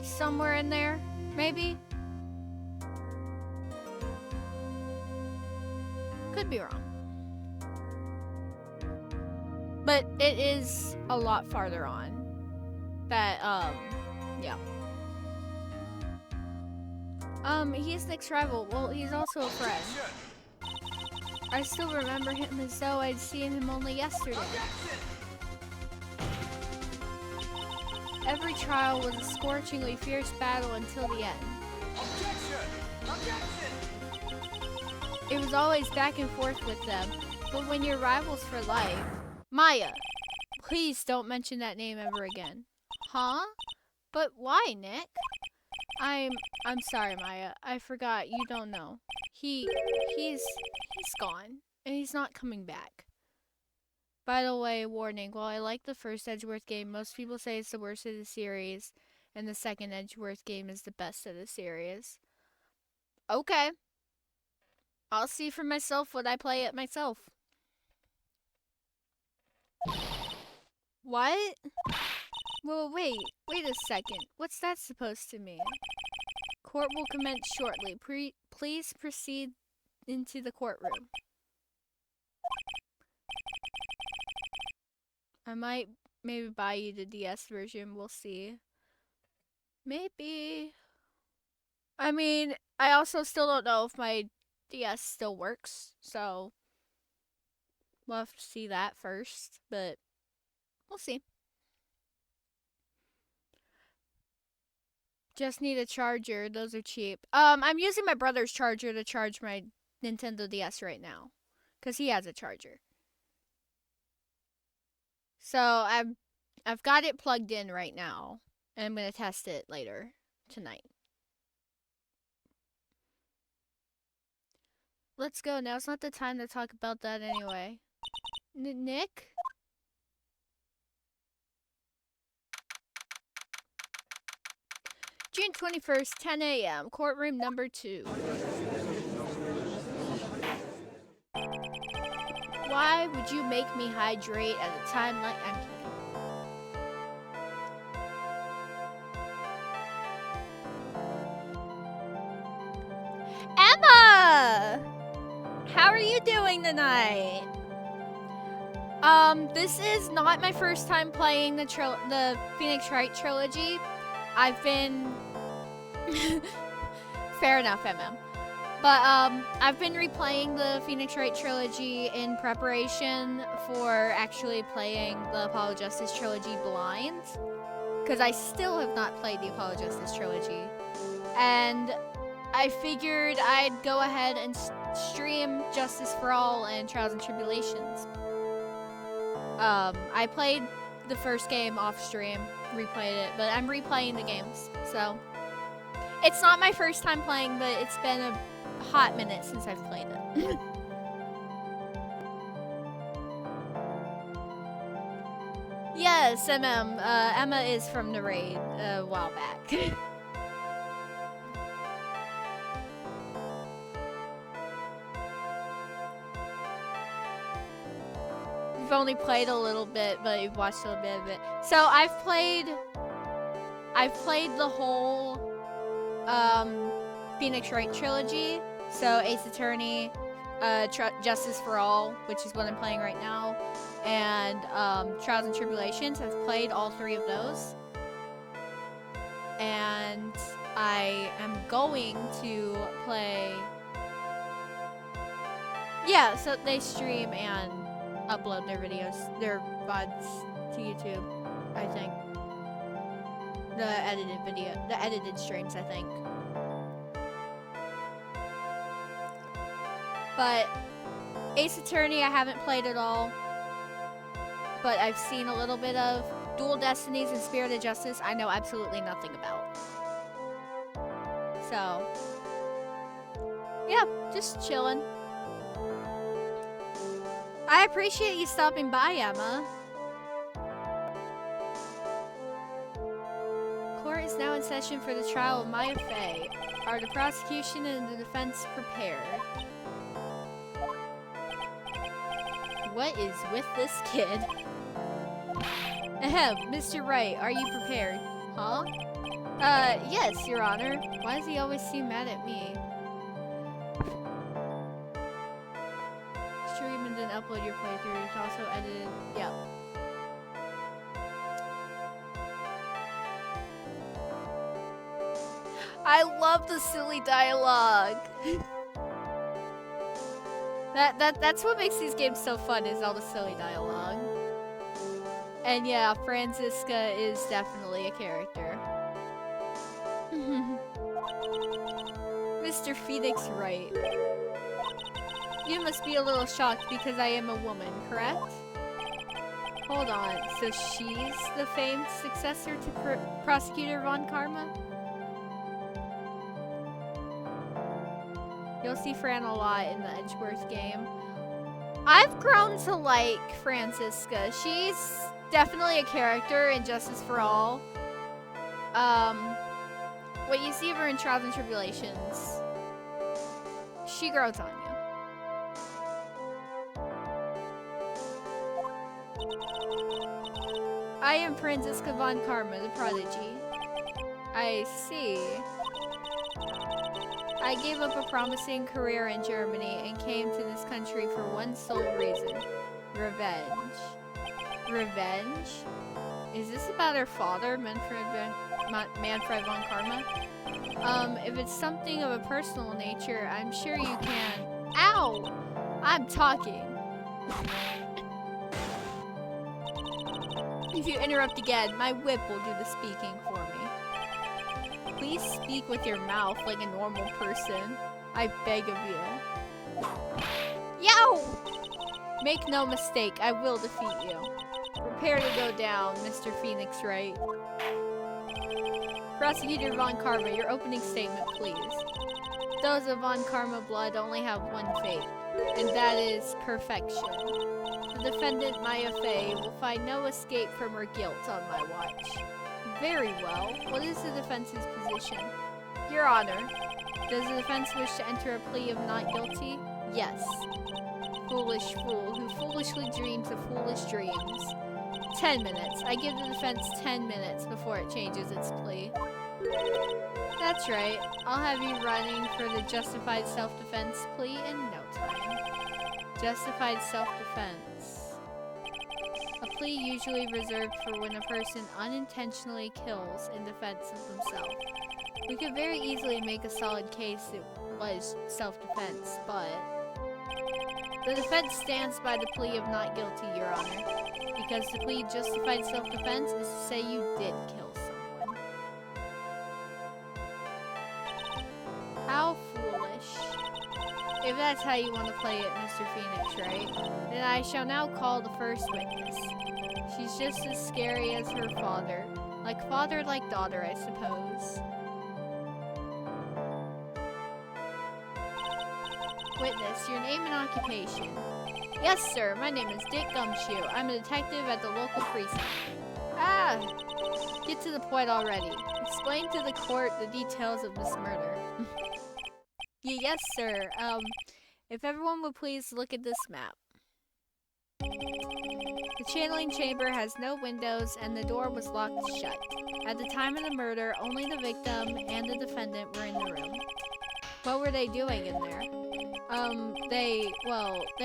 somewhere in there, maybe? Could be wrong. But it is a lot farther on. That, yeah. He's Nick's rival. Well, he's also a friend. I still remember him as though I'd seen him only yesterday. Every trial was a scorchingly fierce battle until the end. It was always back and forth with them, but when you're rivals for life... Maya! Please don't mention that name ever again. Huh? But why, Nick? I'm sorry, Maya. I forgot. You don't know. He's gone, and he's not coming back. By the way, warning, while I like the first Edgeworth game, most people say it's the worst of the series, and the second Edgeworth game is the best of the series. Okay. I'll see for myself when I play it myself. What? Well, wait a second. What's that supposed to mean? Court will commence shortly. Please proceed into the courtroom. I might maybe buy you the DS version. We'll see. Maybe. I mean, I also still don't know if my DS still works, so we'll have to see that first, but we'll see. Just need a charger. Those are cheap. I'm using my brother's charger to charge my Nintendo DS right now. because he has a charger. So I've got it plugged in right now, and I'm gonna test it later tonight. Let's go. Now's not the time to talk about that anyway. Nick? June 21st, 10 a.m. Courtroom number 2. Why would you make me hydrate at a time like I'm kidding. Emma! How are you doing tonight? This is not my first time playing the Phoenix Wright trilogy. I've been fair enough, MM. But I've been replaying the Phoenix Wright trilogy in preparation for actually playing the Apollo Justice trilogy blind, because I still have not played the Apollo Justice trilogy, and I figured I'd go ahead and stream Justice for All and Trials and Tribulations. I played the first game off stream, replayed it, but I'm replaying the games, so it's not my first time playing, but it's been a hot minute since I've played it. Yes, Emma is from the raid a while back. You've only played a little bit, but you've watched a little bit of it. So I've played the whole Phoenix Wright trilogy. So Ace Attorney, Justice for All, which is what I'm playing right now, and Trials and Tribulations. I've played all 3 of those, and I am going to play. Yeah, so they stream and upload their videos, their VODs to YouTube, I think. The edited streams, I think. But Ace Attorney I haven't played at all, but I've seen a little bit of. Dual Destinies and Spirit of Justice I know absolutely nothing about. So, yeah, just chilling. I appreciate you stopping by, Emma. Court is now in session for the trial of Maya Fey. Are the prosecution and the defense prepared? What is with this kid? Ahem, Mr. Wright, are you prepared? Huh? Yes, Your Honor. Why does he always seem mad at me? Stream and then upload your playthrough. It's also edited. Yep. I love the silly dialogue. That's what makes these games so fun, is all the silly dialogue. And yeah, Franziska is definitely a character. Mr. Phoenix Wright. You must be a little shocked because I am a woman, correct? Hold on, so she's the famed successor to Prosecutor Von Karma? You'll see Fran a lot in the Edgeworth game. I've grown to like Franziska. She's definitely a character in Justice for All. When you see her in Trials and Tribulations, she grows on you. I am Franziska Von Karma, the prodigy. I see. I gave up a promising career in Germany and came to this country for one sole reason. Revenge. Revenge? Is this about her father, Manfred von Karma? If it's something of a personal nature, I'm sure you can. Ow! I'm talking. If you interrupt again, my whip will do the speaking for me. Please speak with your mouth like a normal person. I beg of you. Yeah, Ow! Make no mistake, I will defeat you. Prepare to go down, Mr. Phoenix Wright. Prosecutor Von Karma, your opening statement, please. Those of Von Karma blood only have one fate, and that is perfection. The defendant, Maya Fey, will find no escape from her guilt on my watch. Very well. What is the defense's position? Your Honor, does the defense wish to enter a plea of not guilty? Yes. Foolish fool who foolishly dreams of foolish dreams. 10 minutes. I give the defense 10 minutes before it changes its plea. That's right. I'll have you running for the justified self-defense plea in no time. Justified self-defense. A plea usually reserved for when a person unintentionally kills in defense of themselves. We could very easily make a solid case it was self-defense, but the defense stands by the plea of not guilty, Your Honor, because to plead justified self-defense is to say you did kill someone. How foolish. If that's how you want to play it, Mr. Phoenix, right? Then I shall now call the first witness. She's just as scary as her father. Like father, like daughter, I suppose. Witness, your name and occupation. Yes, sir. My name is Dick Gumshoe. I'm a detective at the local precinct. Ah! Get to the point already. Explain to the court the details of this murder. Yes, sir. If everyone would please look at this map. The channeling chamber has no windows and the door was locked shut. At the time of the murder, only the victim and the defendant were in the room. What were they doing in there? They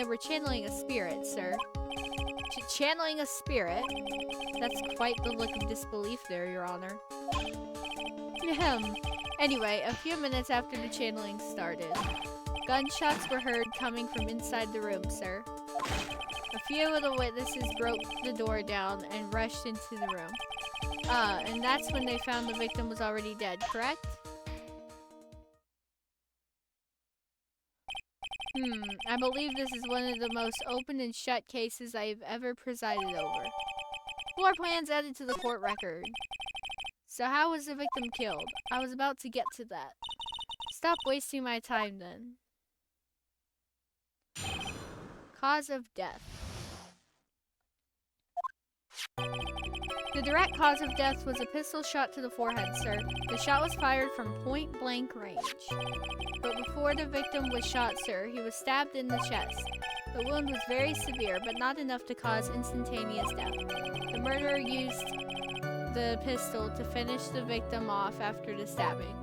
were channeling a spirit, sir. Channeling a spirit? That's quite the look of disbelief there, Your Honor. Anyway, a few minutes after the channeling started, gunshots were heard coming from inside the room, sir. A few of the witnesses broke the door down and rushed into the room. And that's when they found the victim was already dead, correct? I believe this is one of the most open and shut cases I have ever presided over. Floor plans added to the court record. So how was the victim killed? I was about to get to that. Stop wasting my time then. Cause of death. The direct cause of death was a pistol shot to the forehead, sir. The shot was fired from point-blank range. But before the victim was shot, sir, he was stabbed in the chest. The wound was very severe, but not enough to cause instantaneous death. The murderer used the pistol to finish the victim off after the stabbing.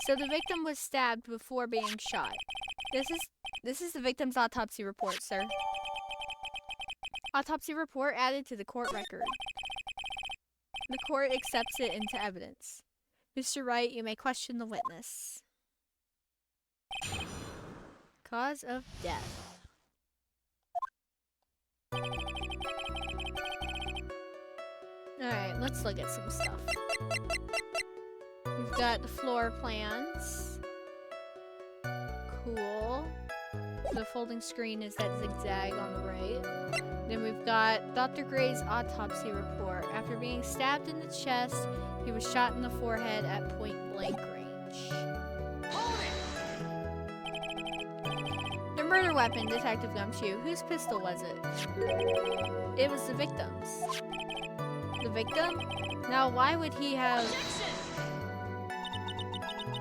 So the victim was stabbed before being shot. This is the victim's autopsy report, sir. Autopsy report added to the court record. The court accepts it into evidence. Mr. Wright, you may question the witness. Cause of death. Alright, let's look at some stuff. We've got the floor plans. Cool. The folding screen is that zigzag on the right. Then we've got Dr. Gray's autopsy report. After being stabbed in the chest, he was shot in the forehead at point-blank range. The murder weapon, Detective Gumshoe. Whose pistol was it? It was the victim's. The victim? Now, why would he have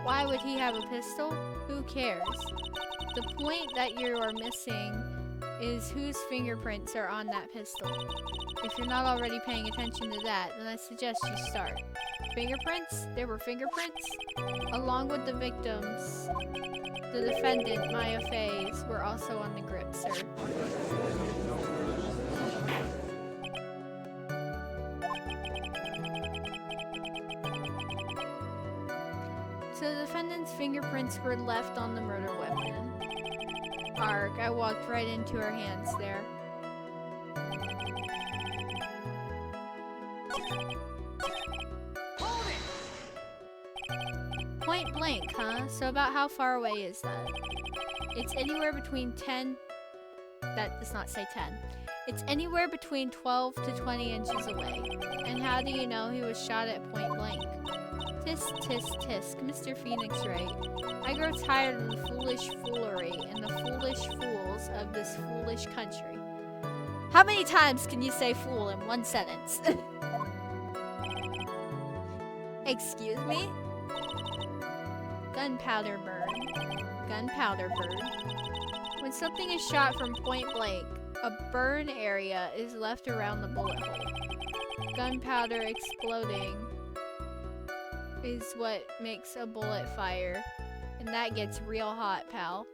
a pistol? Who cares? The point that you are missing is whose fingerprints are on that pistol. If you're not already paying attention to that, then I suggest you start. Fingerprints? There were fingerprints? Along with the victims, the defendant, Maya Fey's, were also on the grip, sir. So the defendant's fingerprints were left on the murder weapon. Arg, I walked right into her hands there. Point Blank, huh? So about how far away is that? It's anywhere between 10... That does not say 10. It's anywhere between 12 to 20 inches away. And how do you know he was shot at point blank? Tisk, tisk, tisk, Mr. Phoenix Wright. I grow tired of the foolish foolery and the foolish fools of this foolish country. How many times can you say fool in one sentence? Excuse me? Gunpowder burn. Gunpowder burn. When something is shot from point blank, a burn area is left around the bullet hole. Gunpowder exploding is what makes a bullet fire, and that gets real hot, pal.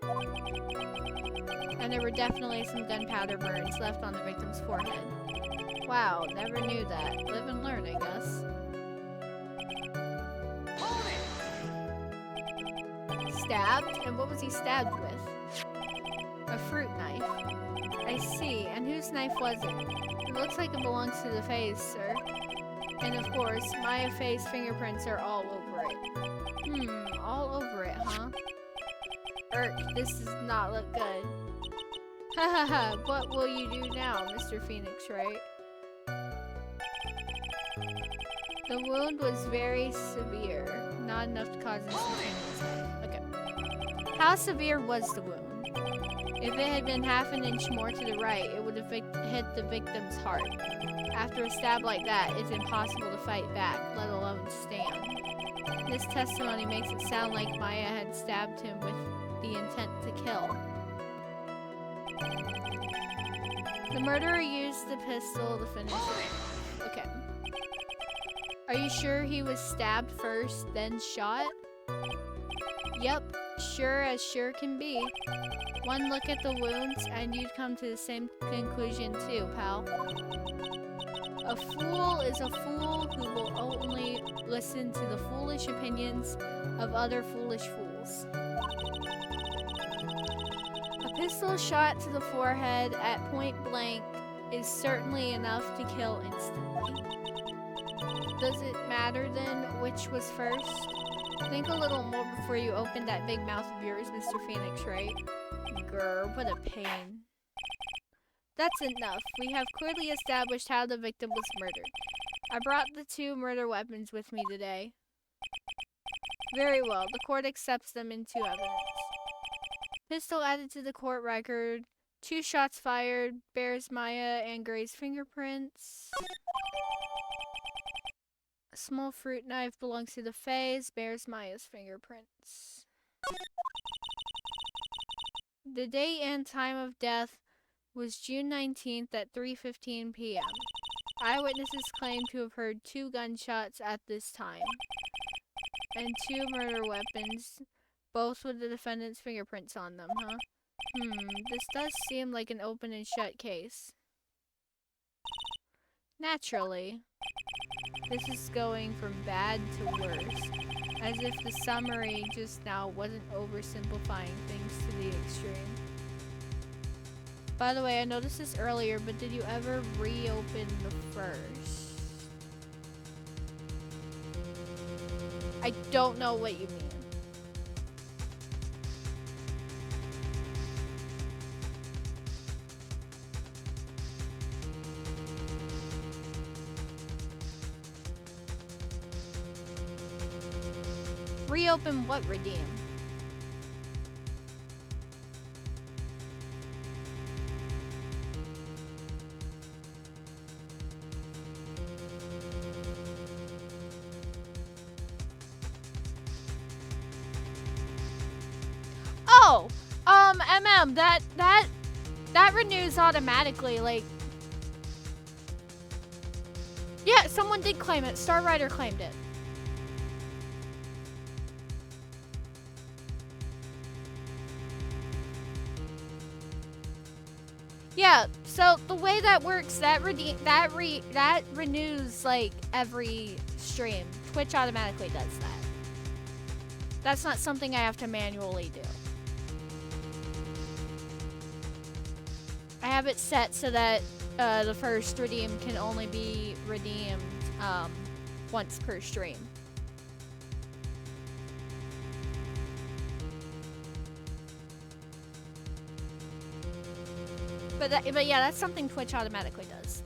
And there were definitely some gunpowder burns left on the victim's forehead. Wow, never knew that. Live and learn, I guess. Stabbed? And what was he stabbed with? A fruit knife. I see. And whose knife was it? It looks like it belongs to the face, sir. And of course, Maya Faye's fingerprints are all over it. All over it, huh? This does not look good. Ha ha ha, what will you do now, Mr. Phoenix Wright? The wound was very severe, not enough to cause instantaneous death. Okay. How severe was the wound? If it had been half an inch more to the right, it would have hit the victim's heart. After a stab like that, it's impossible to fight back, let alone stand. This testimony makes it sound like Maya had stabbed him with the intent to kill. The murderer used the pistol to finish it. Okay. Are you sure he was stabbed first, then shot? Yep, sure as sure can be. One look at the wounds, and you'd come to the same conclusion too, pal. A fool is a fool who will only listen to the foolish opinions of other foolish fools. A pistol shot to the forehead at point blank is certainly enough to kill instantly. Does it matter then which was first? Think a little more before you open that big mouth of yours, Mr. Phoenix Wright. Grr, what a pain. That's enough. We have clearly established how the victim was murdered. I brought the two murder weapons with me today. Very well. The court accepts them into evidence. Pistol added to the court record. 2 shots fired. Bears Maya and Gray's fingerprints. A small fruit knife belongs to the face. Bears Maya's fingerprints. The date and time of death was June 19th at 3:15 p.m. Eyewitnesses claim to have heard 2 gunshots at this time. And 2 murder weapons, both with the defendant's fingerprints on them, huh? This does seem like an open and shut case. Naturally. This is going from bad to worse. As if the summary just now wasn't oversimplifying things to the extreme. By the way, I noticed this earlier, but did you ever reopen the first? I don't know what you mean. Reopen what redeem? Oh, that renews automatically, like. Yeah, someone did claim it. Star Rider claimed it. Yeah, so the way that works, that renews like every stream. Twitch automatically does that. That's not something I have to manually do. I have it set so that the first redeem can only be redeemed once per stream. But yeah, that's something Twitch automatically does.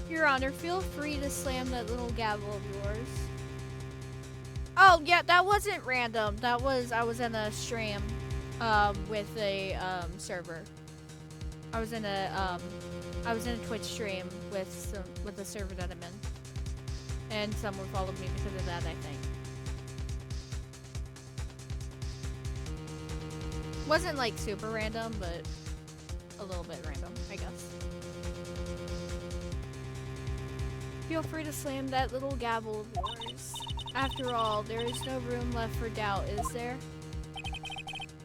Your Honor, feel free to slam that little gavel of yours. Oh, yeah, that wasn't random. That was, I was in a stream, with a, server. I was in a Twitch stream with the server that I'm in. And someone followed me because of that, I think. Wasn't, like, super random, but a little bit random, I guess. Feel free to slam that little gavel of yours. After all, there is no room left for doubt, is there?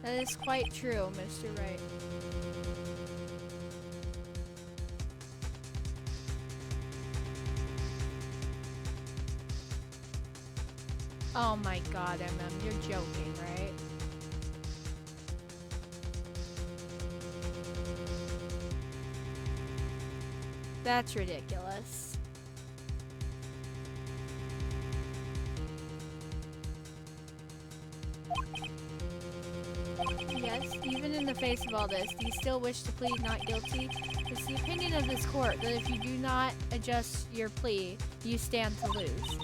That is quite true, Mr. Wright. Oh my god, MM, you're joking, right? That's ridiculous. Yes, even in the face of all this, do you still wish to plead not guilty? It's the opinion of this court that if you do not adjust your plea, you stand to lose.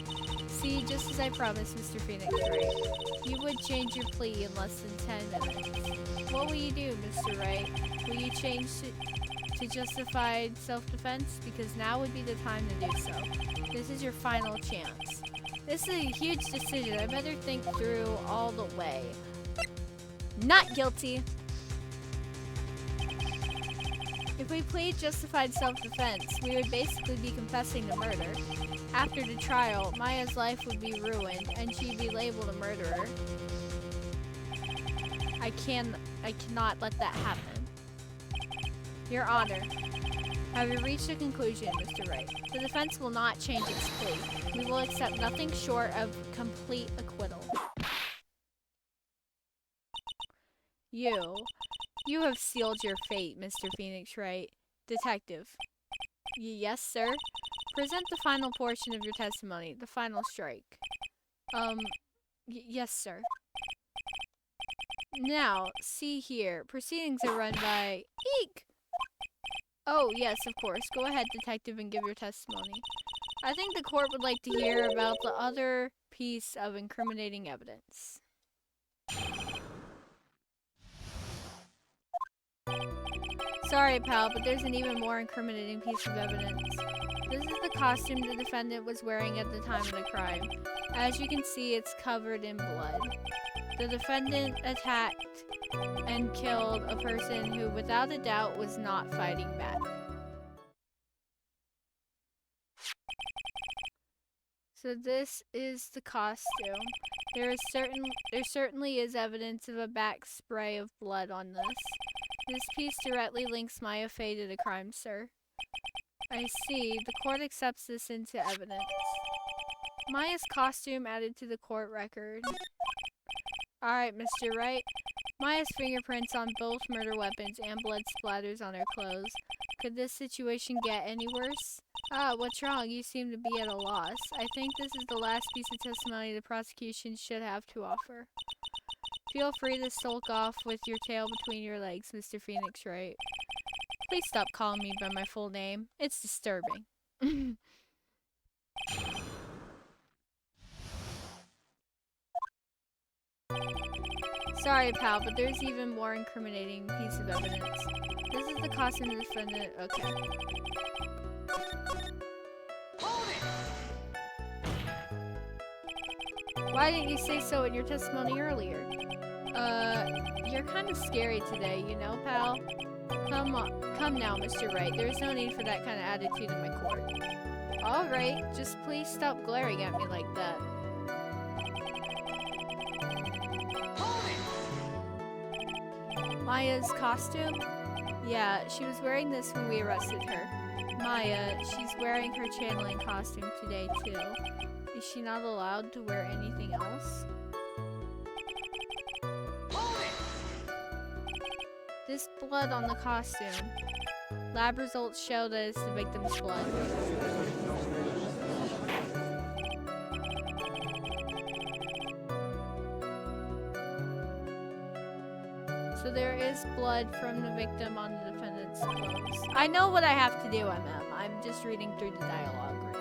See, just as I promised, Mr. Phoenix Wright, you would change your plea in less than 10 minutes. What will you do, Mr. Wright? Will you change to justified self-defense? Because now would be the time to do so. This is your final chance. This is a huge decision. I better think through all the way. Not guilty. If we plead justified self-defense, we would basically be confessing to murder. After the trial, Maya's life would be ruined, and she'd be labeled a murderer. I cannot let that happen. Your Honor, have you reached a conclusion, Mr. Wright? The defense will not change its plea. We will accept nothing short of complete acquittal. You have sealed your fate, Mr. Phoenix Wright. Detective. Yes, sir? Present the final portion of your testimony, the final strike. Yes, sir. Now, see here. Proceedings are run by... Eek! Oh, yes, of course. Go ahead, detective, and give your testimony. I think the court would like to hear about the other piece of incriminating evidence. Sorry, pal, but there's an even more incriminating piece of evidence. This is the costume the defendant was wearing at the time of the crime. As you can see, it's covered in blood. The defendant attacked and killed a person who, without a doubt, was not fighting back. So this is the costume. There certainly is evidence of a back spray of blood on this. This piece directly links Maya Fey to the crime, sir. I see. The court accepts this into evidence. Maya's costume added to the court record. Alright, Mr. Wright. Maya's fingerprints on both murder weapons and blood splatters on her clothes. Could this situation get any worse? Ah, what's wrong? You seem to be at a loss. I think this is the last piece of testimony the prosecution should have to offer. Feel free to sulk off with your tail between your legs, Mr. Phoenix Wright. Please stop calling me by my full name. It's disturbing. Sorry, pal, but there's even more incriminating piece of evidence. This is the costume of the defendant. Okay. Hold it! Why didn't you say so in your testimony earlier? You're kind of scary today, you know, pal? Come now, Mr. Wright. There's no need for that kind of attitude in my court. Alright, just please stop glaring at me like that. Hold it! Maya's costume? Yeah, she was wearing this when we arrested her. Maya, she's wearing her channeling costume today too. Is she not allowed to wear anything else? Hold it! This blood on the costume. Lab results show that it's the victim's blood. So there is blood from the victim on the defendant's clothes. I know what I have to do, MM. I'm just reading through the dialogue right now.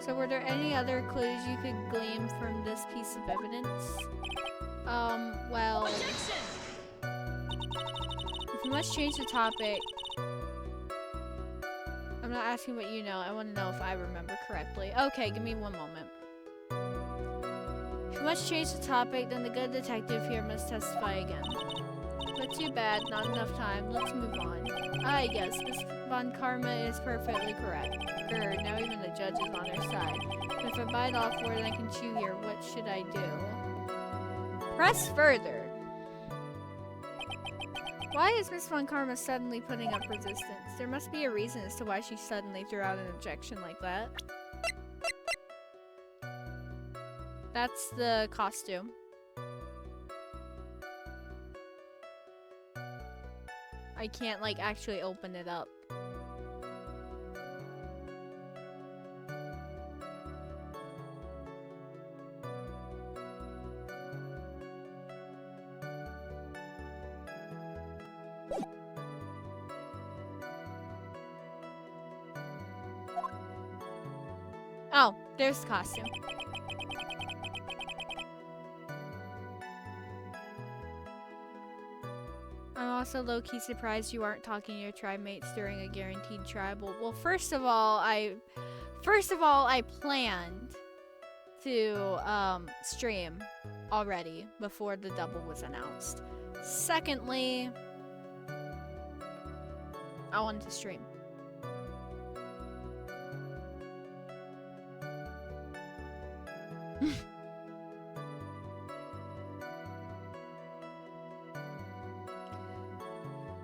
So were there any other clues you could glean from this piece of evidence? Well... Objection! If you must change the topic... I'm not asking what you know, I want to know if I remember correctly. Okay, give me one moment. If you must change the topic, then the good detective here must testify again. But too bad, not enough time. Let's move on. I guess Miss Von Karma is perfectly correct. Grr, now even the judge is on her side. But if I bite off more than I can chew here, what should I do? Press further. Why is Miss Von Karma suddenly putting up resistance? There must be a reason as to why she suddenly threw out an objection like that. That's the costume. I can't, like, actually open it up. Oh, there's the costume. I'm also low-key surprised you aren't talking to your tribe mates during a guaranteed tribal. Well, first of all, I planned to stream already before the double was announced. Secondly, I wanted to stream.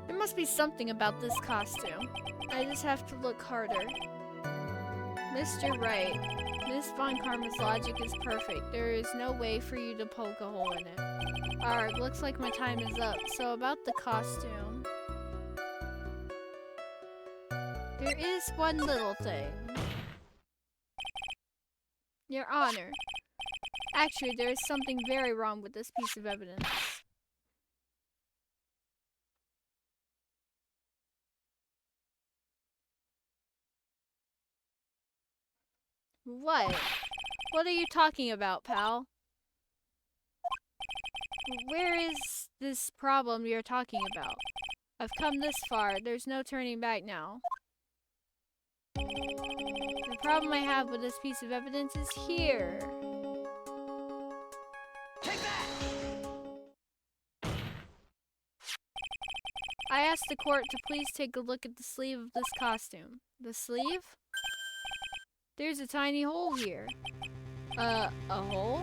There must be something about this costume. I just have to look harder. Mr. Wright, Miss Von Karma's logic is perfect. There is no way for you to poke a hole in it. Alright, looks like my time is up. So about the costume. There is one little thing. Your Honor. Actually, there is something very wrong with this piece of evidence. What? What are you talking about, pal? Where is this problem you're talking about? I've come this far. There's no turning back now. The problem I have with this piece of evidence is here. Take that! I asked the court to please take a look at the sleeve of this costume. The sleeve? There's a tiny hole here. A hole?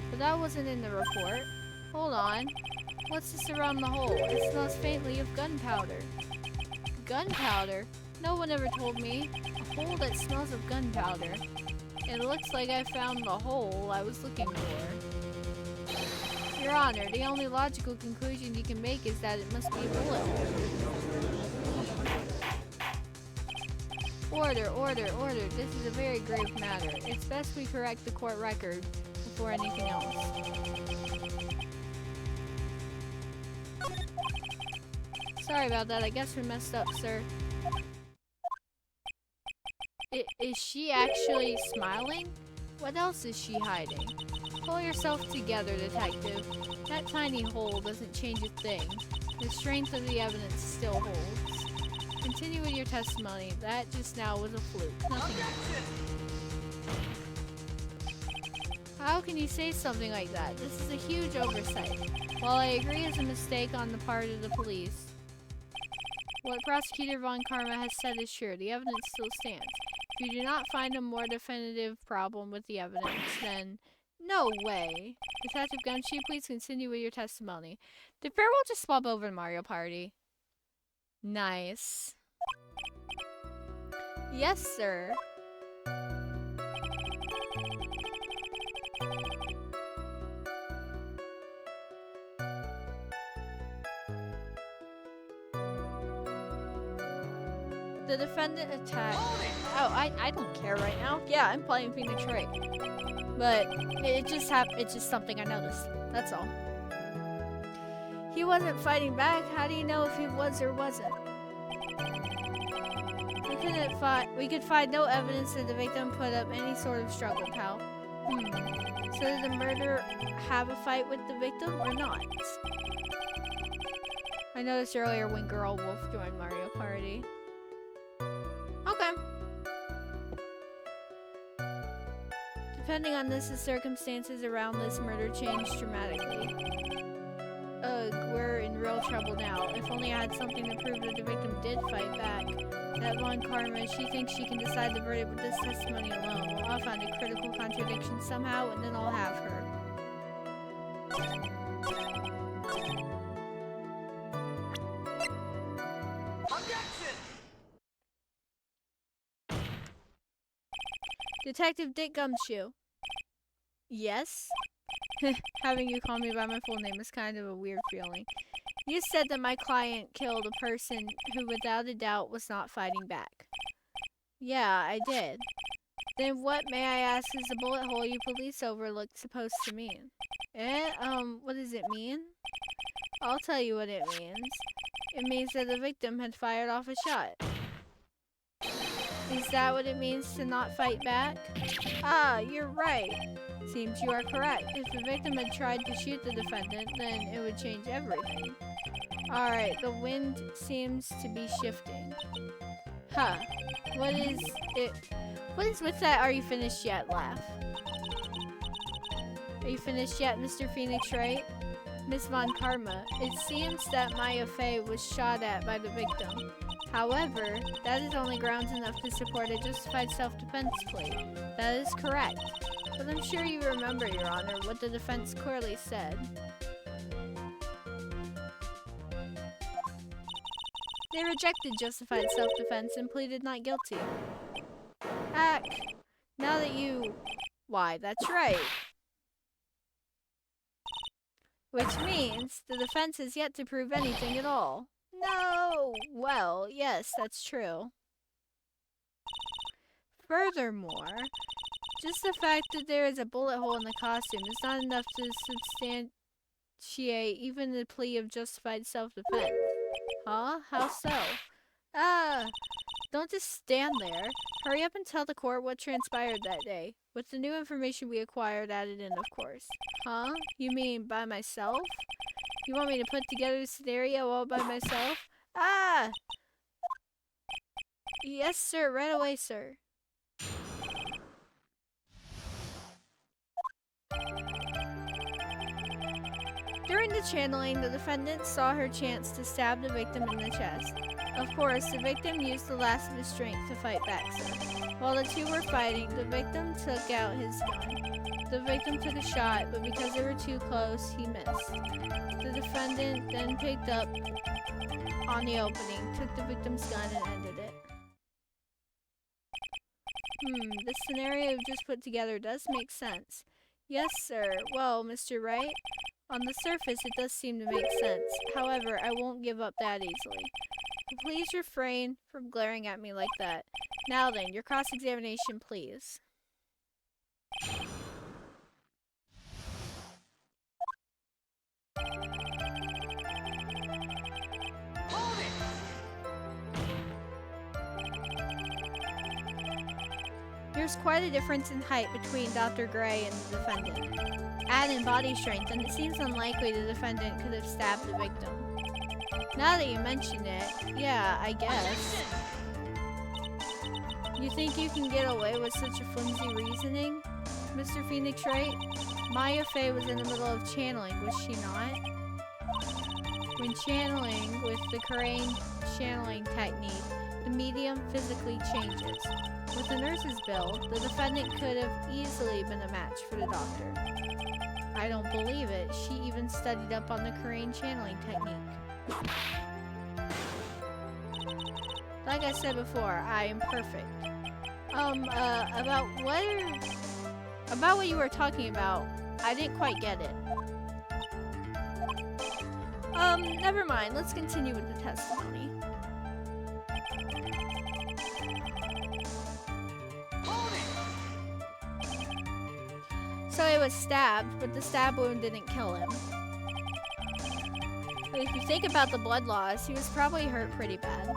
But that wasn't in the report. Hold on. What's this around the hole? It smells faintly of gunpowder. Gunpowder? No one ever told me. A hole that smells of gunpowder. It looks like I found the hole I was looking for. Your Honor, the only logical conclusion you can make is that it must be a bullet hole. Order, order, order. This is a very grave matter. It's best we correct the court record before anything else. Sorry about that. I guess we messed up, sir. Is she actually smiling? What else is she hiding? Pull yourself together, detective. That tiny hole doesn't change a thing. The strength of the evidence still holds. Continue with your testimony. That just now was a fluke. Nothing else. How can you say something like that? This is a huge oversight. While I agree it's a mistake on the part of the police, what Prosecutor Von Karma has said is sure. The evidence still stands. If you do not find a more definitive problem with the evidence, then no way. Detective Gumshoe, please continue with your testimony. Did Farewell just swap over to Mario Party? Nice. Yes, sir. The defendant attacked. Oh, I don't care right now. Yeah, I'm playing Phoenix Wright. But it's just something I noticed. That's all. He wasn't fighting back. How do you know if he was or wasn't? We could find no evidence that the victim put up any sort of struggle, pal. So did the murderer have a fight with the victim or not? I noticed earlier when Girl Wolf joined Mario Party. Okay. Depending on this, the circumstances around this murder changed dramatically. Ugh, we're in real trouble now. If only I had something to prove that the victim did fight back. That Von Karma, she thinks she can decide the verdict with this testimony alone. Well, I'll find a critical contradiction somehow, and then I'll have her. Objection! Detective Dick Gumshoe. Yes? Having you call me by my full name is kind of a weird feeling. You said that my client killed a person who without a doubt was not fighting back. Yeah, I did. Then what, may I ask, is the bullet hole you police overlooked supposed to mean? What does it mean? I'll tell you what it means. It means that the victim had fired off a shot. Is that what it means to not fight back? Ah, you're right. Seems you are correct. If the victim had tried to shoot the defendant, then it would change everything. Alright, the wind seems to be shifting. Huh. What is with that "are you finished yet" laugh? Are you finished yet, Mr. Phoenix Wright? Miss Von Karma, it seems that Maya Fey was shot at by the victim. However, that is only grounds enough to support a justified self-defense plea. That is correct. But I'm sure you remember, Your Honor, what the defense clearly said. They rejected justified self-defense and pleaded not guilty. Heck, now that you... Why, that's right. Which means the defense has yet to prove anything at all. No! Well, yes, that's true. Furthermore, just the fact that there is a bullet hole in the costume is not enough to substantiate even the plea of justified self-defense. Huh? How so? Don't just stand there. Hurry up and tell the court what transpired that day. With the new information we acquired added in, of course. Huh? You mean by myself? You want me to put together a scenario all by myself? Ah! Yes, sir. Right away, sir. During the channeling, the defendant saw her chance to stab the victim in the chest. Of course, the victim used the last of his strength to fight back, sir. While the two were fighting, the victim took out his gun. The victim took a shot, but because they were too close, he missed. The defendant then picked up on the opening, took the victim's gun, and ended it. The scenario you've just put together does make sense. Yes, sir. Well, Mr. Wright, on the surface it does seem to make sense. However, I won't give up that easily. Please refrain from glaring at me like that. Now then, your cross-examination, please. Hold it! There's quite a difference in height between Dr. Gray and the defendant. Add in body strength, and it seems unlikely the defendant could have stabbed the victim. Now that you mention it, yeah, I guess. You think you can get away with such a flimsy reasoning, Mr. Phoenix Wright? Maya Fey was in the middle of channeling, was she not? When channeling with the Karain channeling technique, the medium physically changes. With the nurse's bill, the defendant could have easily been a match for the doctor. I don't believe it. She even studied up on the Korean channeling technique. Like I said before, I am perfect. About what you were talking about, I didn't quite get it. Never mind. Let's continue with the testimony. Hold it! So he was stabbed, but the stab wound didn't kill him. But if you think about the blood loss, he was probably hurt pretty bad.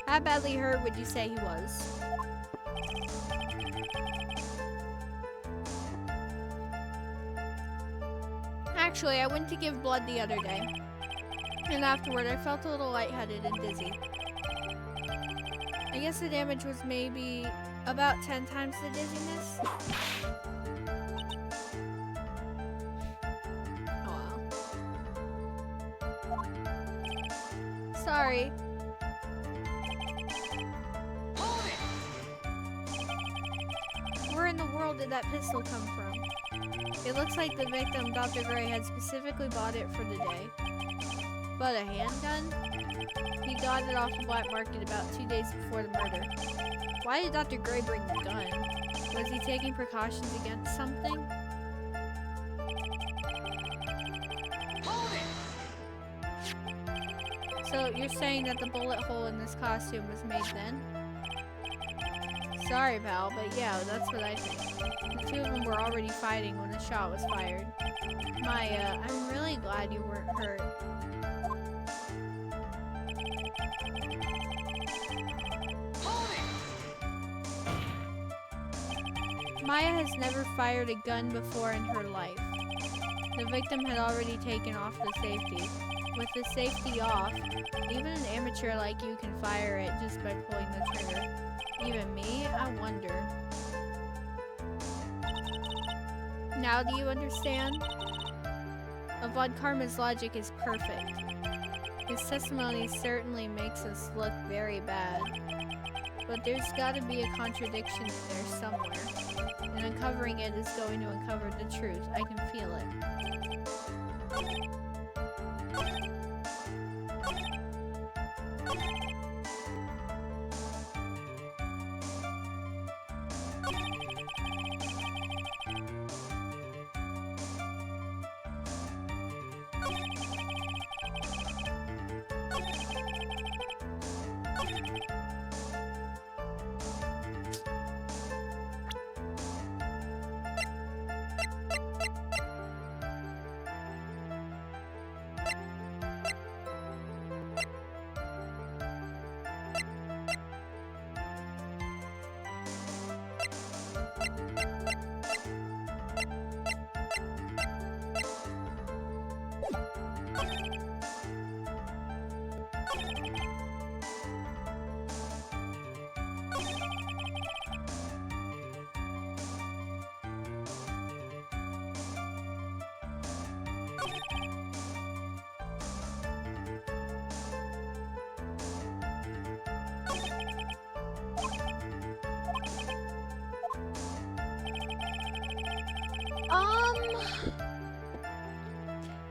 How badly hurt would you say he was? Actually, I went to give blood the other day, and afterward I felt a little lightheaded and dizzy. I guess the damage was maybe about 10 times the dizziness. Oh well. Sorry. Hold it! Where in the world did that pistol come from? It looks like the victim, Dr. Gray, had specifically bought it for the day. But a handgun? He got it off the black market about 2 days before the murder. Why did Dr. Gray bring the gun? Was he taking precautions against something? Hold it! So you're saying that the bullet hole in this costume was made then? Sorry, pal, but yeah, that's what I think. The two of them were already fighting when the shot was fired. Maya, I'm really glad you weren't hurt. Hold it! Maya has never fired a gun before in her life. The victim had already taken off the safety. With the safety off, even an amateur like you can fire it just by pulling the trigger. Even me? I wonder. Now do you understand? Avad Karma's logic is perfect. His testimony certainly makes us look very bad. But there's gotta be a contradiction in there somewhere. And uncovering it is going to uncover the truth. I can feel it.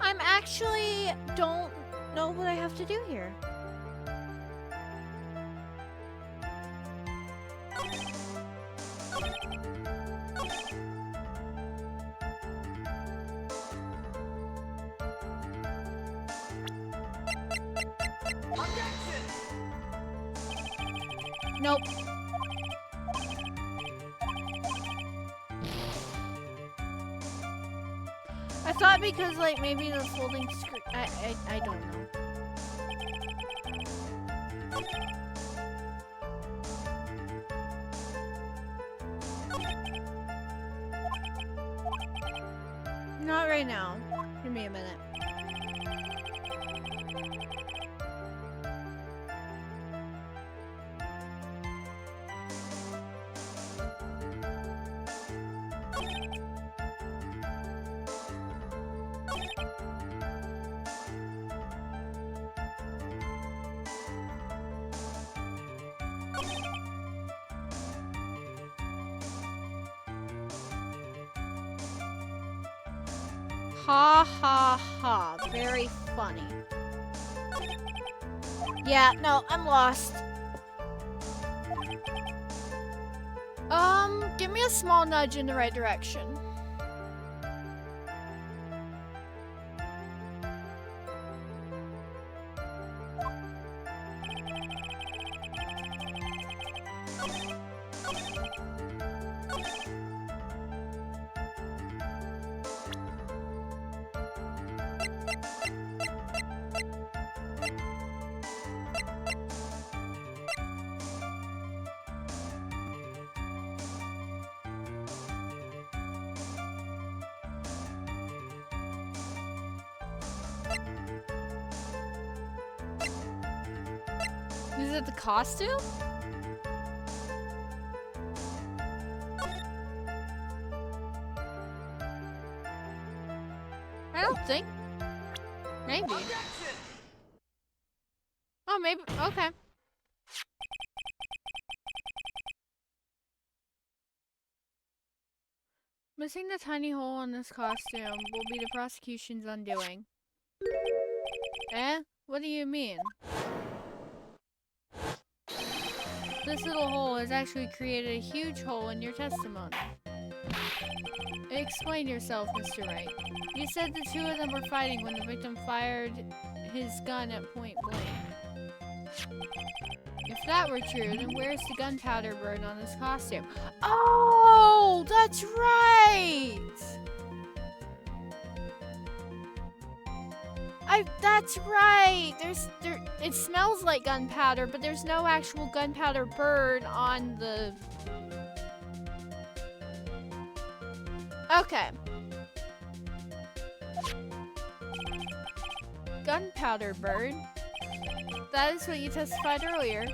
I'm actually don't know what I have to do here. Objection! Nope. I thought because like maybe the folding screen. I don't know. Not right now. Give me a minute. Ha ha ha. Very funny. Yeah, no, I'm lost. Give me a small nudge in the right direction. Is it the costume? I don't think. Maybe. Objection! Oh, maybe. Okay. Missing the tiny hole in this costume will be the prosecution's undoing. Eh? What do you mean? This little hole has actually created a huge hole in your testimony. Explain yourself, Mr. Wright. You said the two of them were fighting when the victim fired his gun at point blank. If that were true, then where's the gunpowder burn on this costume? Oh, that's right! That's right! It smells like gunpowder, but there's no actual gunpowder burn on the... Okay. Gunpowder burn? That is what you testified earlier.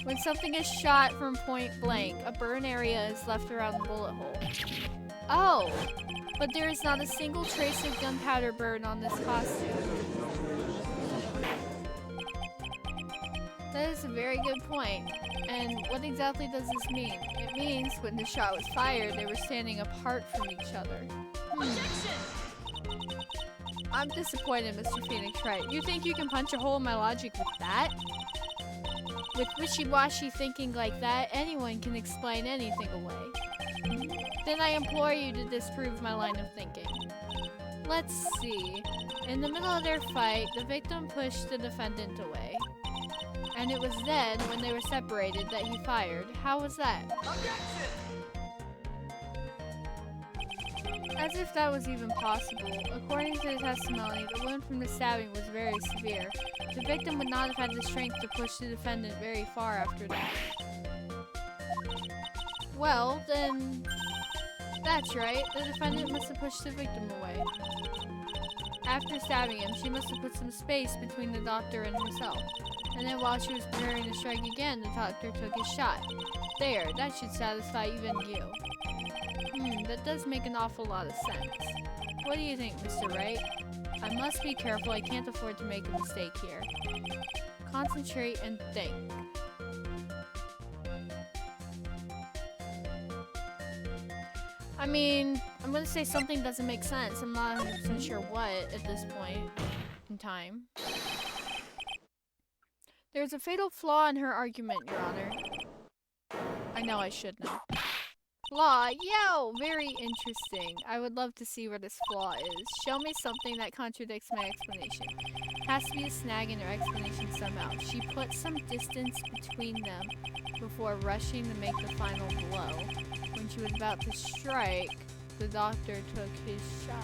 When something is shot from point blank, a burn area is left around the bullet hole. Oh, but there is not a single trace of gunpowder burn on this costume. That is a very good point. And what exactly does this mean? It means when the shot was fired, they were standing apart from each other. I'm disappointed, Mr. Phoenix Wright. You think you can punch a hole in my logic with that? With wishy-washy thinking like that, anyone can explain anything away. Then I implore you to disprove my line of thinking. Let's see. In the middle of their fight, the victim pushed the defendant away. And it was then, when they were separated, that he fired. How was that? Objection! As if that was even possible. According to the testimony, the wound from the stabbing was very severe. The victim would not have had the strength to push the defendant very far after that. Well, then... That's right. The defendant must have pushed the victim away. After stabbing him, she must have put some space between the doctor and herself. And then while she was preparing to strike again, the doctor took his shot. There, that should satisfy even you. That does make an awful lot of sense. What do you think, Mr. Wright? I must be careful. I can't afford to make a mistake here. Concentrate and think. I mean, I'm gonna say something doesn't make sense. I'm not 100% sure what at this point in time. There's a fatal flaw in her argument, Your Honor. I know I should know. Flaw? Yo! Very interesting. I would love to see where this flaw is. Show me something that contradicts my explanation. Has to be a snag in her explanation somehow. She put some distance between them before rushing to make the final blow. When she was about to strike, the doctor took his shot.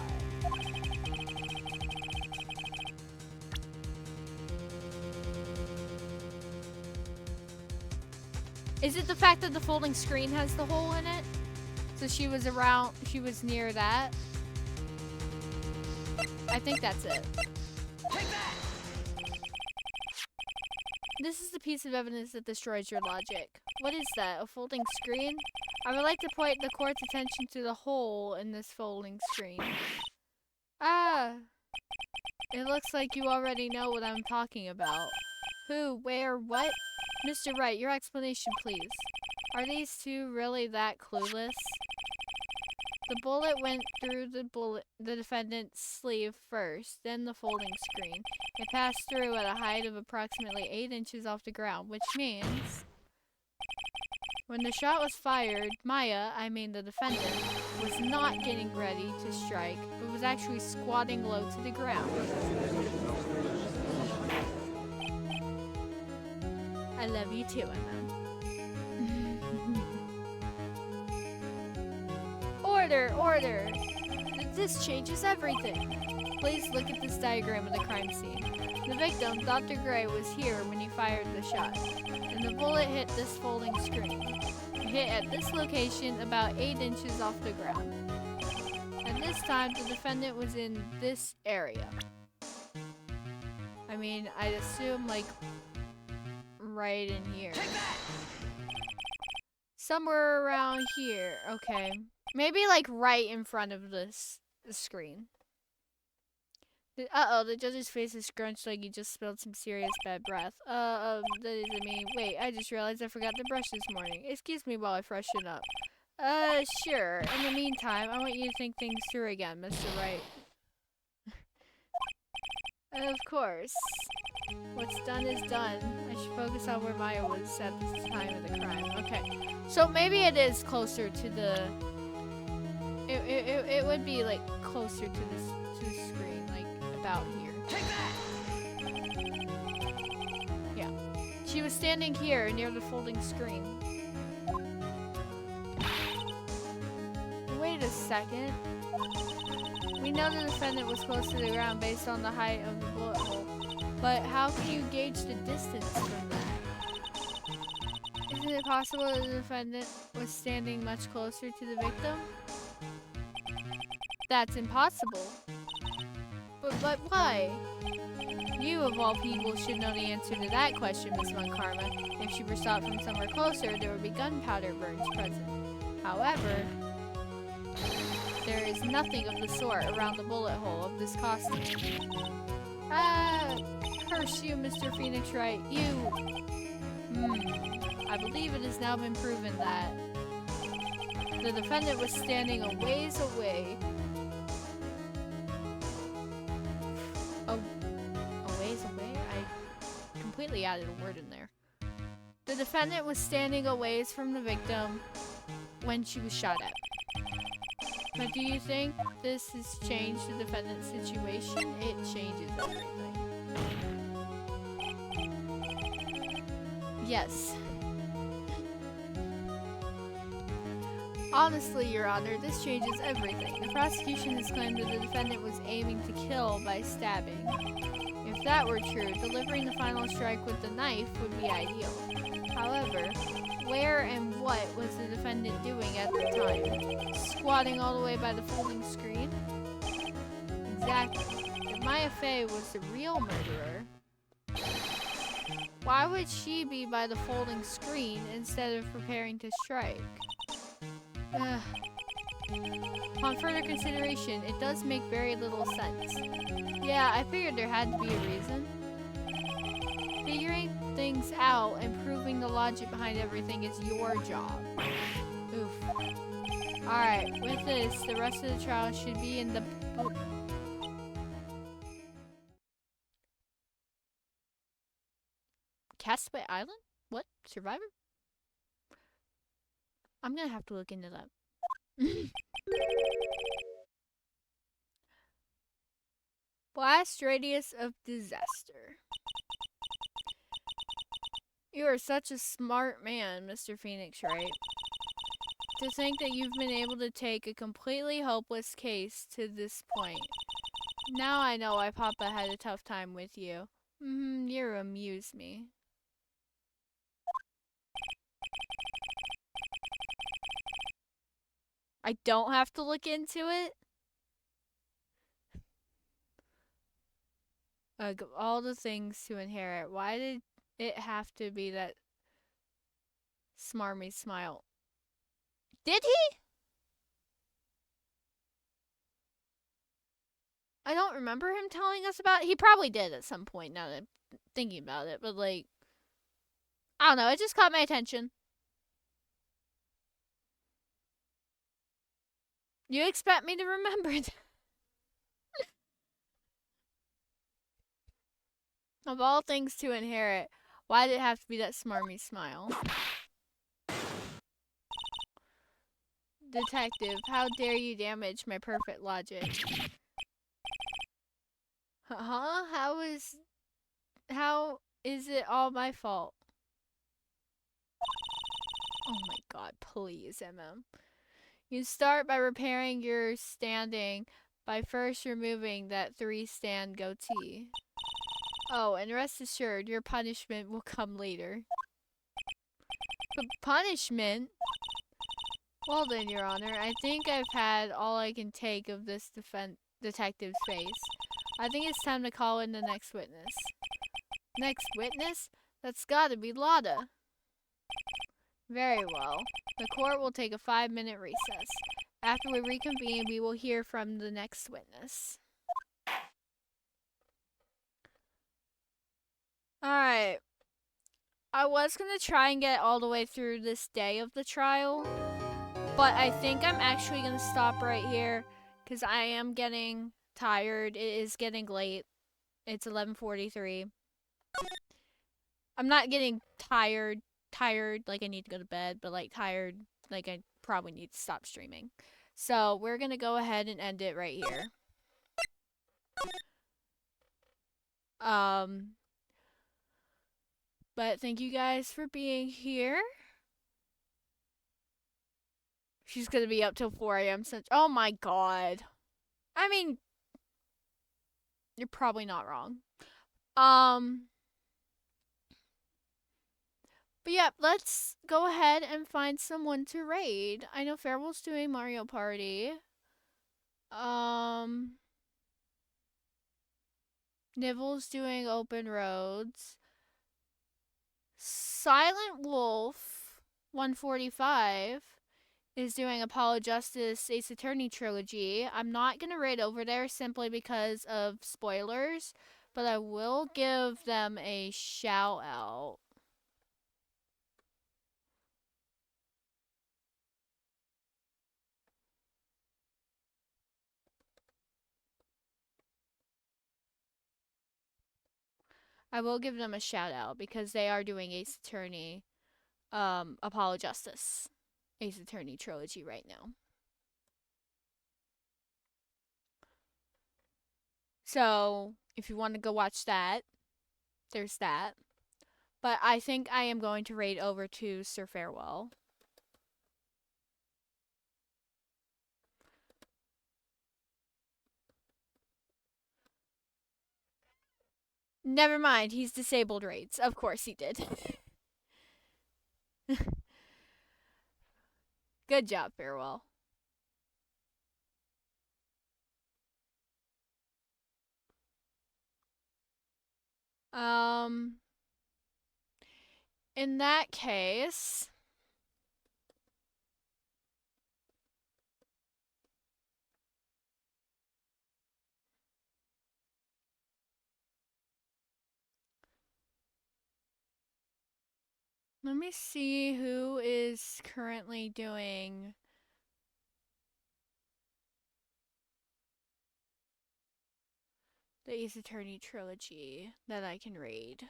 Is it the fact that the folding screen has the hole in it? So she was near that? I think that's it. Take that! This is the piece of evidence that destroys your logic. What is that, a folding screen? I would like to point the court's attention to the hole in this folding screen. Ah! It looks like you already know what I'm talking about. Who, where, what? Mr. Wright, your explanation, please. Are these two really that clueless? The bullet went through the defendant's sleeve first, then the folding screen. It passed through at a height of approximately 8 inches off the ground, which means when the shot was fired, Maya, I mean the defendant, was not getting ready to strike, but was actually squatting low to the ground. I love you too, Emma. Order! Order! This changes everything. Please look at this diagram of the crime scene. The victim, Dr. Gray, was here when he fired the shot, and the bullet hit this folding screen. It hit at this location about 8 inches off the ground. At this time, the defendant was in this area. I mean, I'd assume, like, right in here. Somewhere around here. Okay. Maybe, like, right in front of the screen. Uh-oh, the judge's face is scrunched like he just spilled some serious bad breath. That isn't me. Wait, I just realized I forgot to brush this morning. Excuse me while I freshen up. Sure. In the meantime, I want you to think things through again, Mr. Wright. Of course. What's done is done. I should focus on where Maya was at the time of the crime. Okay. So maybe it is closer to the... It would be, like, closer to the screen, like, about here. Yeah. She was standing here near the folding screen. Wait a second. We know the defendant was close to the ground based on the height of the bullet hole, but how can you gauge the distance from that? Isn't it possible that the defendant was standing much closer to the victim? That's impossible. But why? You, of all people, should know the answer to that question, Miss Monkarma. If she were shot from somewhere closer, there would be gunpowder burns present. However, there is nothing of the sort around the bullet hole of this costume. Ah, curse you, Mr. Phoenix Wright. You... I believe it has now been proven that the defendant was standing a ways away. A ways away? I completely added a word in there. The defendant was standing a ways from the victim when she was shot at. But do you think this has changed the defendant's situation? It changes everything. Yes. Honestly, Your Honor, this changes everything. The prosecution has claimed that the defendant was aiming to kill by stabbing. If that were true, delivering the final strike with the knife would be ideal. However, where and what was the defendant doing at the time? Squatting all the way by the folding screen? Exactly. If Maya Fey was the real murderer, why would she be by the folding screen instead of preparing to strike? Upon further consideration, it does make very little sense. Yeah, I figured there had to be a reason. Figuring things out and proving the logic behind everything is your job. Oof. Alright, with this, the rest of the trial should be in the... Castaway Island? What? Survivor? I'm gonna have to look into that. Blast radius of disaster. You are such a smart man, Mr. Phoenix Wright. To think that you've been able to take a completely hopeless case to this point. Now I know why Papa had a tough time with you. You amuse me. I don't have to look into it? Of all the things to inherit, why did it have to be that smarmy smile? Did he? I don't remember him telling us about it. He probably did at some point, now that I'm thinking about it. But, like, I don't know. It just caught my attention. You expect me to remember that? Of all things to inherit, why did it have to be that smarmy smile? Detective, how dare you damage my perfect logic? Huh? How is it all my fault? Oh my god, please, MM. You start by repairing your standing by first removing that 3-stand goatee. Oh, and rest assured, your punishment will come later. Punishment? Well then, Your Honor, I think I've had all I can take of this detective's face. I think it's time to call in the next witness. Next witness? That's gotta be Lotta. Very well. The court will take a 5-minute recess. After we reconvene, we will hear from the next witness. Alright. I was gonna try and get all the way through this day of the trial, but I think I'm actually gonna stop right here because I am getting tired. It is getting late. It's 11:43. I'm not getting tired like I need to go to bed, but like tired like I probably need to stop streaming. So we're gonna go ahead and end it right here. But thank you guys for being here. She's gonna be up till 4 a.m. since. Oh my god. I mean, you're probably not wrong. But yeah, let's go ahead and find someone to raid. I know Farewell's doing Mario Party. Nivel's doing Open Roads. Silent Wolf 145 is doing Apollo Justice Ace Attorney trilogy. I'm not gonna raid over there simply because of spoilers, but I will give them a shout out. I will give them a shout out because they are doing Ace Attorney, Apollo Justice Ace Attorney trilogy right now. So if you want to go watch that, there's that. But I think I am going to raid over to Sir Farewell. Never mind, he's disabled raids. Of course he did. Good job, Farewell. In that case, let me see who is currently doing the Ace Attorney trilogy that I can raid.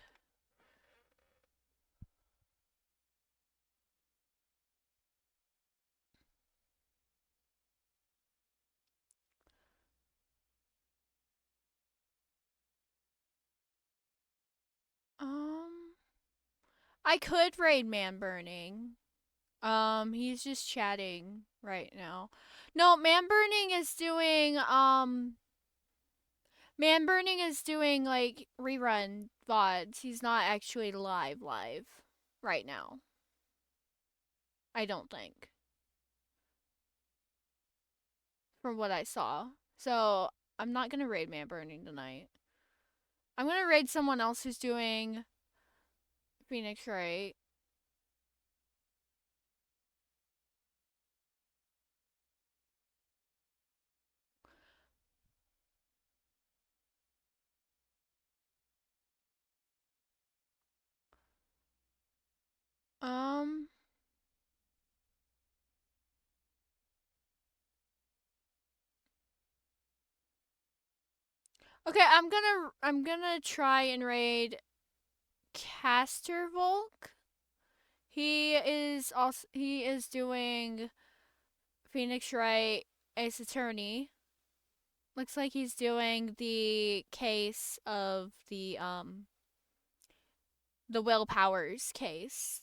I could raid Man Burning. He's just chatting right now. No, Man Burning is doing like rerun VODs. He's not actually live right now. I don't think. From what I saw. So I'm not gonna raid Man Burning tonight. I'm gonna raid someone else who's doing Phoenix Wright. Um Okay, I'm gonna try and raid Castervolk. He is doing Phoenix Wright Ace Attorney. Looks like he's doing the case of the Will Powers case.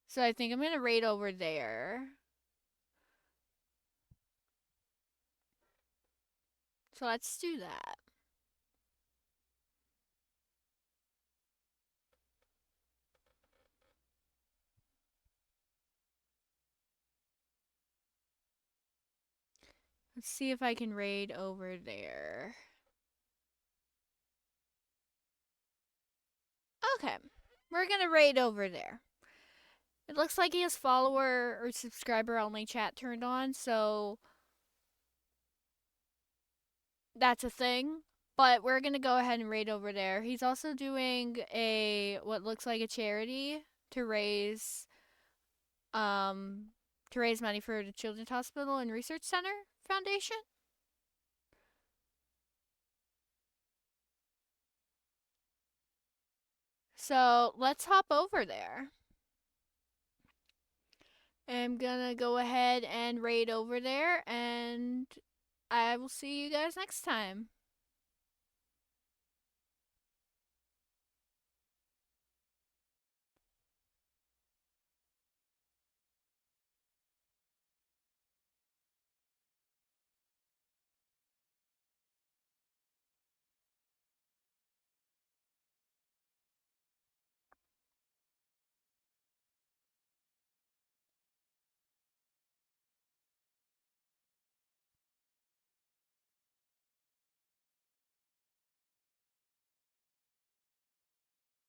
So I think I'm gonna raid over there. So let's do that. Let's see if I can raid over there. Okay, we're gonna raid over there. It looks like he has follower or subscriber only chat turned on, so that's a thing. But we're gonna go ahead and raid over there. He's also doing a what looks like a charity to raise money for the Children's Hospital and Research Center Foundation. So let's hop over there. I'm gonna go ahead and raid over there, and I will see you guys next time.